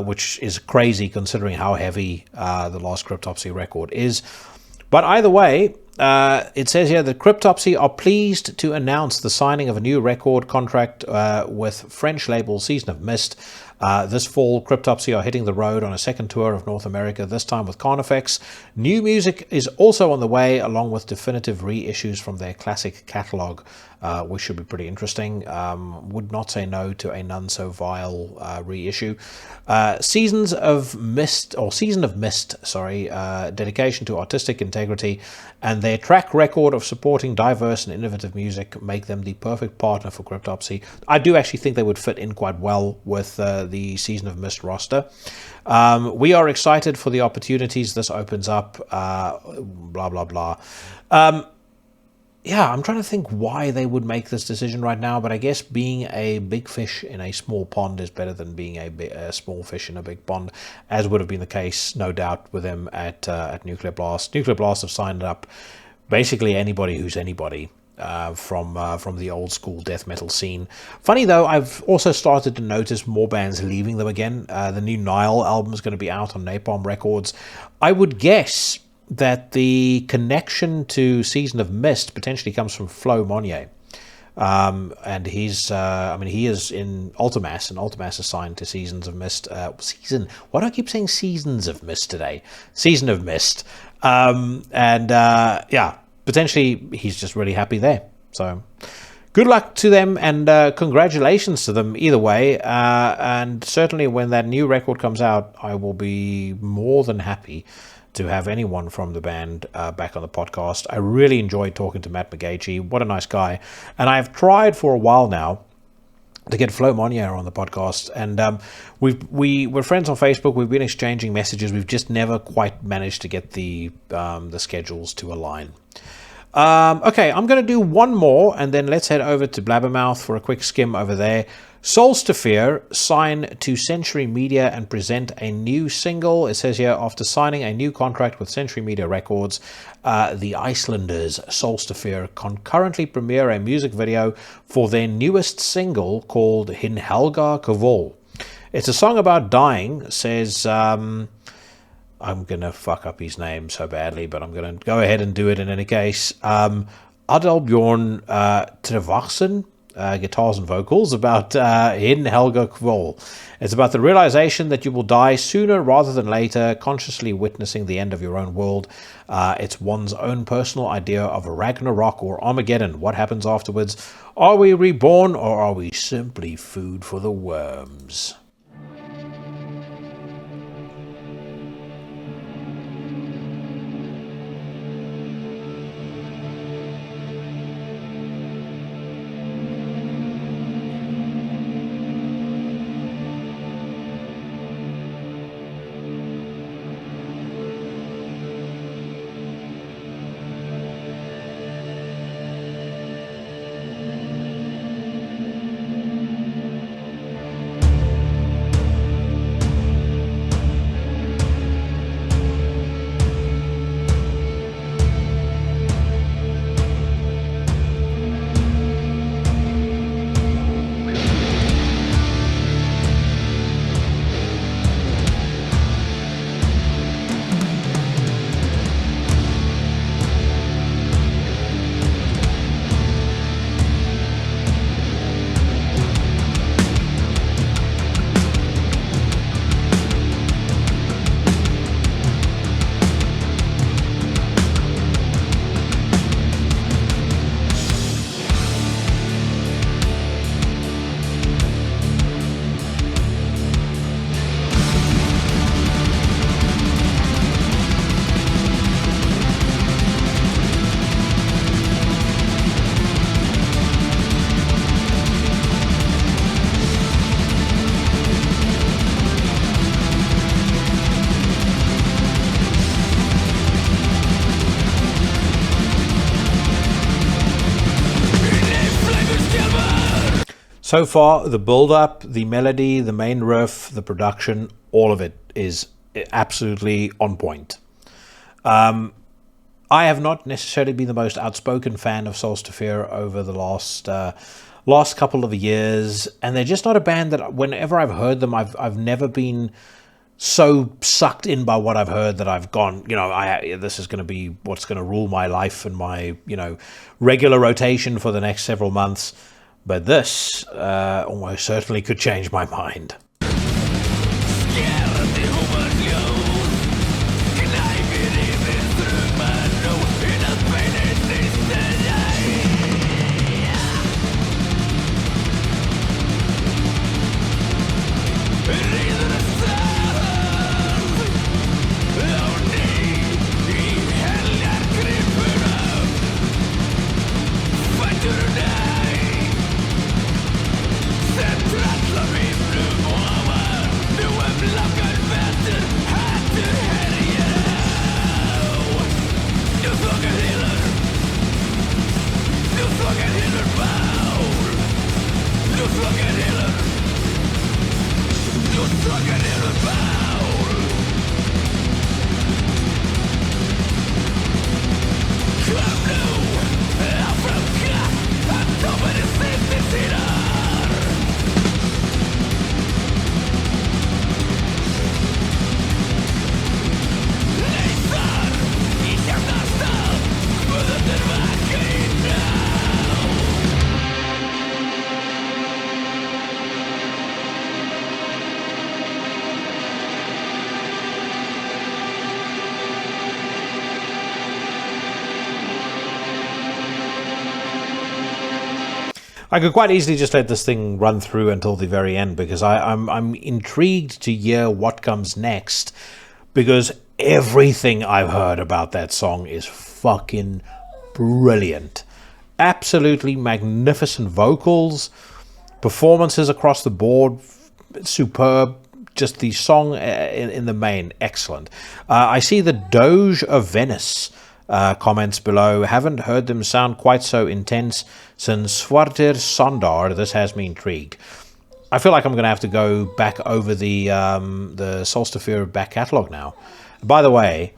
Which is crazy considering how heavy the last Cryptopsy record is. But either way, it says here that Cryptopsy are pleased to announce the signing of a new record contract with French label Season of Mist. This fall, Cryptopsy are hitting the road on a second tour of North America, this time with Carnifex. New music is also on the way, along with definitive reissues from their classic catalogue, which should be pretty interesting. Would not say no to a None So Vile reissue. Season of Mist, dedication to artistic integrity, and their track record of supporting diverse and innovative music make them the perfect partner for Cryptopsy. I do actually think they would fit in quite well with the Season of Mist roster. We are excited for the opportunities this opens up, blah, blah, blah. Yeah, I'm trying to think why they would make this decision right now, but I guess being a big fish in a small pond is better than being a small fish in a big pond, as would have been the case, no doubt, with them at Nuclear Blast. Nuclear Blast have signed up basically anybody who's anybody from the old school death metal scene. Funny though, I've also started to notice more bands leaving them again. The new Nile album is going to be out on Napalm Records. I would guess that the connection to Season of Mist potentially comes from Flo Monnier. And he's, he is in Ultimass, and Ultimass is signed to Seasons of Mist. Why do I keep saying Seasons of Mist today? Season of Mist. Potentially he's just really happy there. So good luck to them, and congratulations to them either way. And certainly when that new record comes out, I will be more than happy to have anyone from the band back on the podcast. I really enjoyed talking to Matt McGagey. What a nice guy. And I've tried for a while now to get Flo Monnier on the podcast, and we're friends on Facebook. We've been exchanging messages. We've just never quite managed to get the schedules to align. Okay, I'm going to do one more, and then let's head over to Blabbermouth for a quick skim over there. Ulcerate sign to Century Media and present a new single. It says here, after signing a new contract with Century Media Records, the Icelanders, Ulcerate, concurrently premiere a music video for their newest single called Hin Helga Kval. It's a song about dying, says... I'm going to fuck up his name so badly, but I'm going to go ahead and do it in any case. Adalbjorn Trevarsen, guitars and vocals, about Hin Helga Kval. It's about the realization that you will die sooner rather than later, consciously witnessing the end of your own world. It's one's own personal idea of a Ragnarok or Armageddon. What happens afterwards? Are we reborn, or are we simply food for the worms? So far, the build-up, the melody, the main riff, the production, all of it is absolutely on point. I have not necessarily been the most outspoken fan of Ulcerate over the last couple of years, and they're just not a band that whenever I've heard them, I've never been so sucked in by what I've heard that I've gone, this is going to be what's going to rule my life and my, regular rotation for the next several months. But this almost certainly could change my mind. I could quite easily just let this thing run through until the very end, because I'm intrigued to hear what comes next, because everything I've heard about that song is fucking brilliant. Absolutely magnificent vocals, performances across the board, superb. Just the song in the main, excellent. I see the Doge of Venice comments below. Haven't heard them sound quite so intense since Svartir Sondar. This has me intrigued. I feel like I'm going to have to go back over the Ulcerate back catalogue now. By the way,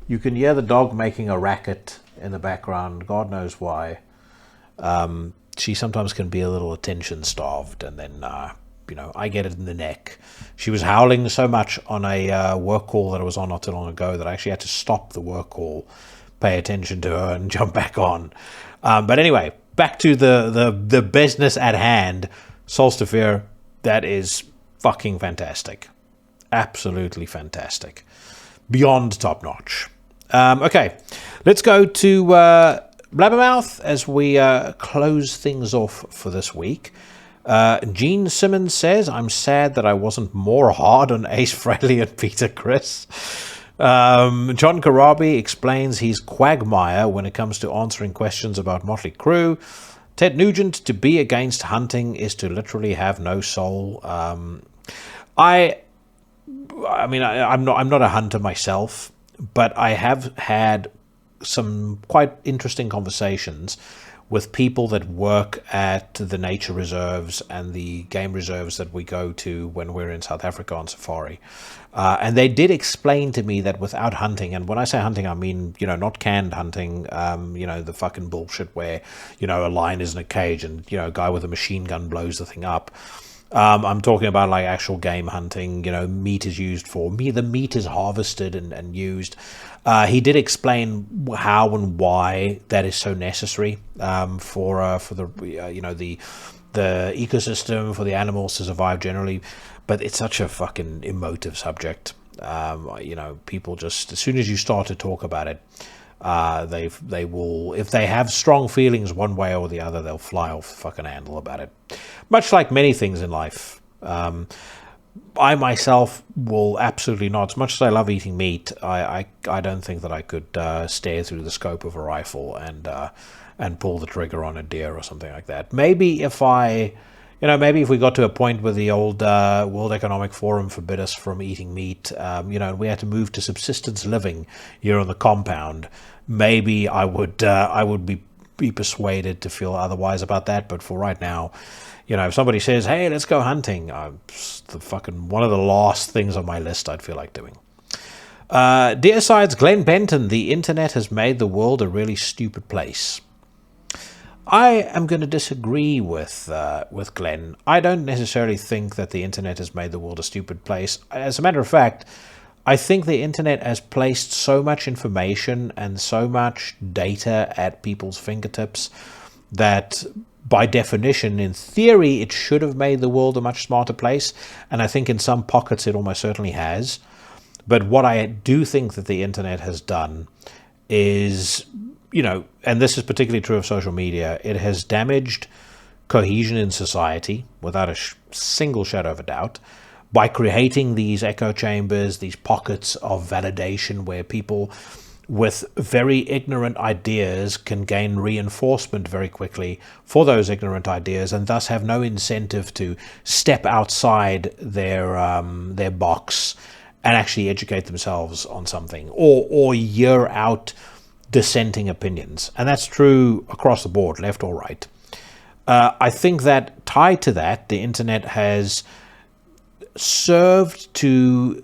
you can hear the dog making a racket in the background. God knows why. She sometimes can be a little attention starved, and then I get it in the neck. She was howling so much on a work call that I was on not too long ago that I actually had to stop the work call, pay attention to her, and jump back on. But anyway, back to the business at hand. Ulcerate, that is fucking fantastic. Absolutely fantastic. Beyond top notch. Okay, let's go to Blabbermouth as we close things off for this week. Gene Simmons says, I'm sad that I wasn't more hard on Ace Frehley and Peter Criss. John Karabi explains he's quagmire when it comes to answering questions about Motley Crue. Ted Nugent, to be against hunting is to literally have no soul. I'm not a hunter myself, but I have had some quite interesting conversations with people that work at the nature reserves and the game reserves that we go to when we're in South Africa on safari. And they did explain to me that without hunting, and when I say hunting, I mean, not canned hunting, the fucking bullshit where, a lion is in a cage and, a guy with a machine gun blows the thing up. I'm talking about like actual game hunting, meat is used for me. The meat is harvested and used. He did explain how and why that is so necessary for the ecosystem, for the animals to survive generally. But it's such a fucking emotive subject. People just, as soon as you start to talk about it, they will, if they have strong feelings one way or the other, they'll fly off the fucking handle about it. Much like many things in life. I myself will absolutely not. As much as I love eating meat, I don't think that I could stare through the scope of a rifle and pull the trigger on a deer or something like that. Maybe if we got to a point where the old World Economic Forum forbid us from eating meat, we had to move to subsistence living here on the compound, maybe I would be be persuaded to feel otherwise about that. But for right now, if somebody says, hey, let's go hunting, one of the last things on my list I'd feel like doing. Deicide's Glenn Benton, the internet has made the world a really stupid place. I am going to disagree with Glenn. I don't necessarily think that the internet has made the world a stupid place. As a matter of fact, I think the internet has placed so much information and so much data at people's fingertips that, by definition, in theory, it should have made the world a much smarter place. And I think in some pockets it almost certainly has. But what I do think that the internet has done is, and this is particularly true of social media, it has damaged cohesion in society without a single shadow of a doubt by creating these echo chambers, these pockets of validation where people with very ignorant ideas can gain reinforcement very quickly for those ignorant ideas, and thus have no incentive to step outside their box and actually educate themselves on something, or hear out dissenting opinions. And that's true across the board, left or right. I think that tied to that, the internet has served to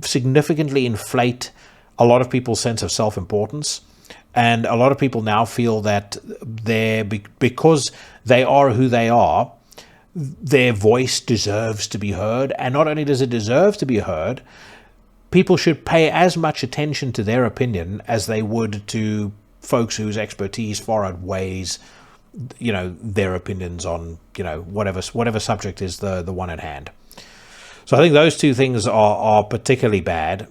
significantly inflate a lot of people's sense of self-importance. And a lot of people now feel that because they are who they are, their voice deserves to be heard. And not only does it deserve to be heard, people should pay as much attention to their opinion as they would to folks whose expertise far outweighs, their opinions on, whatever subject is the one at hand. So I think those two things are particularly bad.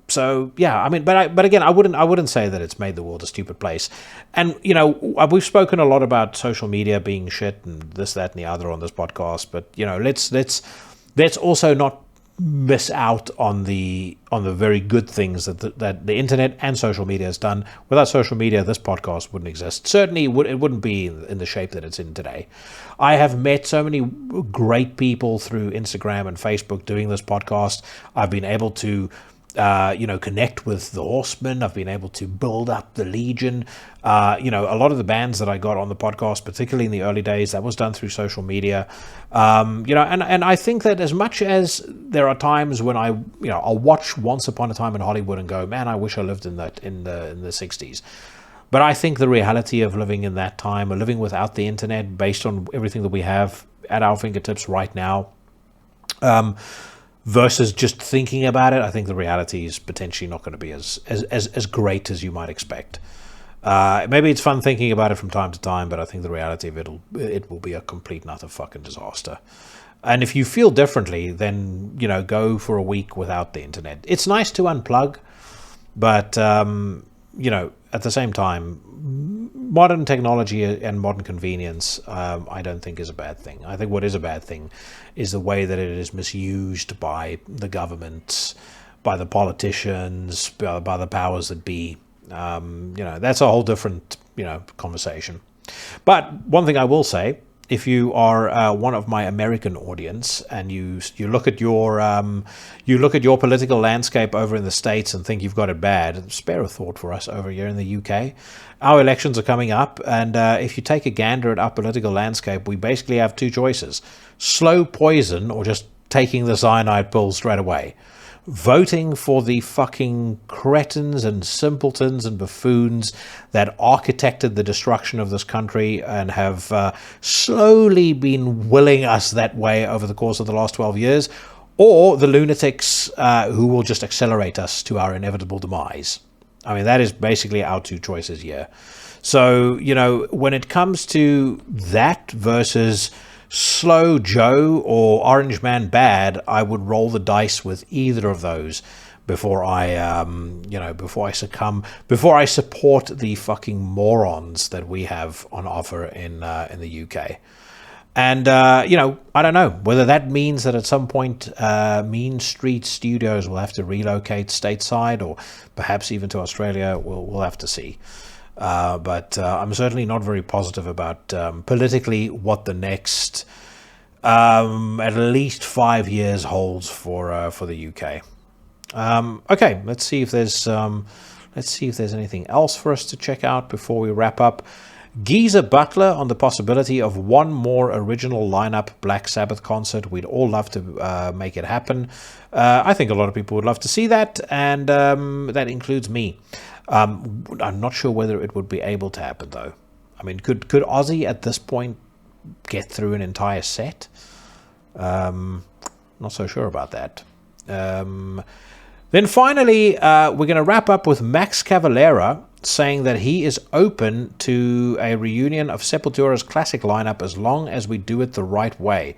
So yeah, I mean, but again, I wouldn't say that it's made the world a stupid place. And we've spoken a lot about social media being shit and this, that, and the other on this podcast. But let's also not miss out on the very good things that the internet and social media has done. Without social media, this podcast wouldn't exist. Certainly, it wouldn't be in the shape that it's in today. I have met so many great people through Instagram and Facebook doing this podcast. I've been able to connect with the Horsemen. I've been able to build up the Legion. A lot of the bands that I got on the podcast, particularly in the early days, that was done through social media. And I think that as much as there are times when I'll watch Once Upon a Time in Hollywood and go, man, I wish I lived in the 60s. But I think the reality of living in that time, or living without the internet, based on everything that we have at our fingertips right now, versus just thinking about it, I think the reality is potentially not going to be as great as you might expect. Maybe it's fun thinking about it from time to time, but I think the reality of it will be a complete and utter fucking disaster. And if you feel differently, then go for a week without the internet. It's nice to unplug, but at the same time, modern technology and modern convenience, I don't think is a bad thing. I think what is a bad thing is the way that it is misused by the governments, by the politicians, by the powers that be. That's a whole different, conversation. But one thing I will say, if you are one of my American audience and you look at your political landscape over in the States and think you've got it bad, spare a thought for us over here in the UK. Our elections are coming up, and if you take a gander at our political landscape, we basically have two choices: slow poison or just taking the cyanide pill straight away. Voting for the fucking cretins and simpletons and buffoons that architected the destruction of this country and have slowly been willing us that way over the course of the last 12 years, or the lunatics who will just accelerate us to our inevitable demise. I mean, that is basically our two choices here. So, when it comes to that versus Slow Joe or Orange Man Bad, I would roll the dice with either of those before I succumb, before I support the fucking morons that we have on offer in the UK. And I don't know whether that means that at some point Mean Street Studios will have to relocate stateside, or perhaps even to Australia. We'll have to see. But I'm certainly not very positive about politically what the next at least 5 years holds for the UK. Okay, let's see if there's Let's see if there's anything else for us to check out before we wrap up. Geezer Butler on the possibility of one more original lineup Black Sabbath concert. We'd all love to make it happen. I think a lot of people would love to see that, and that includes me. I'm not sure whether it would be able to happen, though. I mean, could Ozzy at this point get through an entire set? Not so sure about that. Then finally, we're going to wrap up with Max Cavalera saying that he is open to a reunion of Sepultura's classic lineup as long as we do it the right way.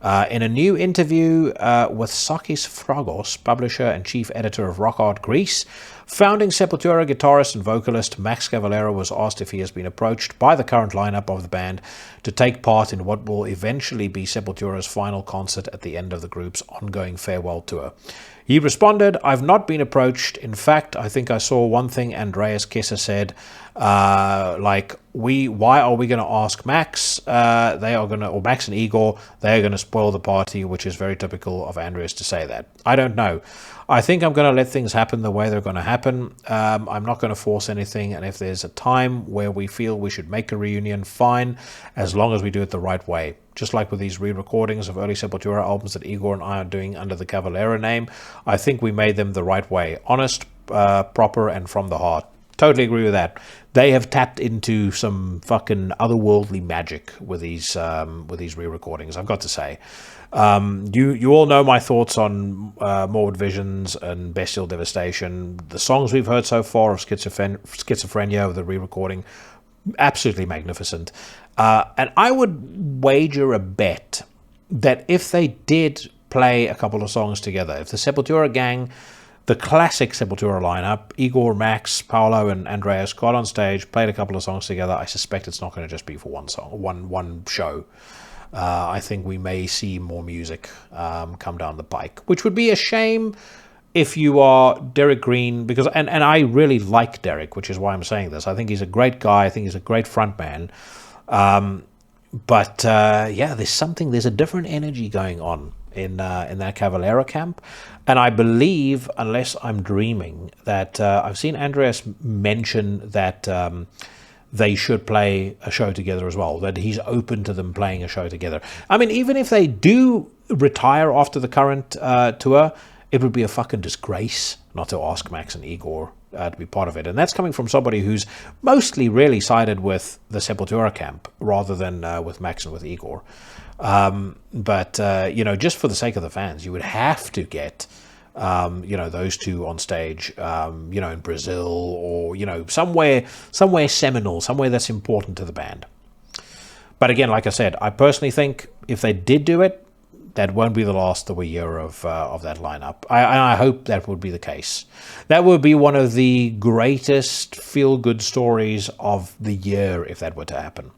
In a new interview with Sakis Fragos, publisher and chief editor of Rock Art Greece, founding Sepultura guitarist and vocalist Max Cavalera was asked if he has been approached by the current lineup of the band to take part in what will eventually be Sepultura's final concert at the end of the group's ongoing farewell tour. He responded, "I've not been approached. In fact, I think I saw one thing Andreas Kisser said, why are we going to ask Max? Or Max and Igor, they are going to spoil the party," which is very typical of Andreas to say that. I don't know. I think I'm going to let things happen the way they're going to happen. I'm not going to force anything, and if there's a time where we feel we should make a reunion, fine, as long as we do it the right way. Just like with these re-recordings of early Sepultura albums that Igor and I are doing under the Cavalera name, I think we made them the right way. Honest, proper, and from the heart. Totally agree with that. They have tapped into some fucking otherworldly magic with these re-recordings, I've got to say. You all know my thoughts on Morbid Visions and Bestial Devastation. The songs we've heard so far of Schizophrenia, of the re-recording, absolutely magnificent. And I would wager a bet that if they did play a couple of songs together, if the Sepultura gang, the classic Sepultura lineup, Igor, Max, Paolo, and Andreas got on stage, played a couple of songs together, I suspect it's not going to just be for one song, one show. I think we may see more music come down the pike, which would be a shame if you are Derek Green, because and I really like Derek, which is why I'm saying this. I think he's a great guy. I think he's a great frontman. But there's a different energy going on in that Cavalera camp. And I believe, unless I'm dreaming, that I've seen Andreas mention that they should play a show together as well, that he's open to them playing a show together. I mean, even if they do retire after the current tour, it would be a fucking disgrace not to ask Max and Igor to be part of it. And that's coming from somebody who's mostly really sided with the Sepultura camp rather than with Max and with Igor. But just for the sake of the fans, you would have to get those two on stage, in Brazil or, somewhere seminal, somewhere that's important to the band. But again, like I said, I personally think if they did do it, that won't be the last that we hear of that lineup. I hope that would be the case. That would be one of the greatest feel-good stories of the year if that were to happen.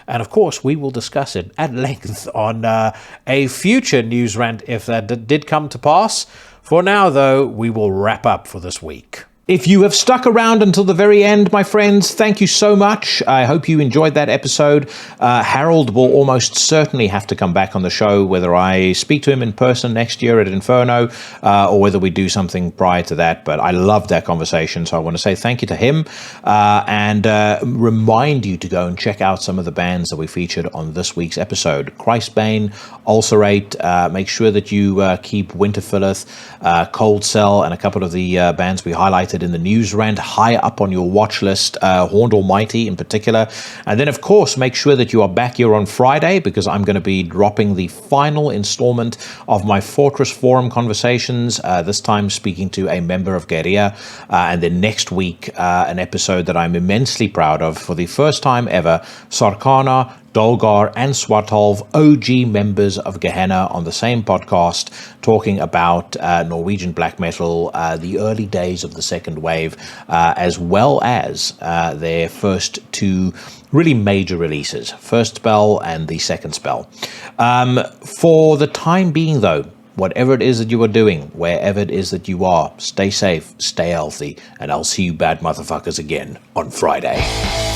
And of course, we will discuss it at length on a future news rant if that did come to pass. For now, though, we will wrap up for this week. If you have stuck around until the very end, my friends, thank you so much. I hope you enjoyed that episode. Harald will almost certainly have to come back on the show, whether I speak to him in person next year at Inferno or whether we do something prior to that. But I loved that conversation, so I want to say thank you to him and remind you to go and check out some of the bands that we featured on this week's episode. Christbane, Ulcerate, make sure that you keep Winterfylleth, ColdCell, and a couple of the bands we highlighted in the news rant high up on your watch list, Horned Almighty in particular. And then, of course, make sure that you are back here on Friday because I'm going to be dropping the final installment of my Fortress Forum conversations, this time speaking to a member of Guerrilla. And then next week, an episode that I'm immensely proud of. For the first time ever, Sarkana, Dolgar and Swartolv, OG members of Gehenna, on the same podcast, talking about Norwegian black metal, the early days of the second wave, as well as their first two really major releases, First Spell and the Second Spell. For the time being, though, whatever it is that you are doing, wherever it is that you are, stay safe, stay healthy, and I'll see you bad motherfuckers again on Friday.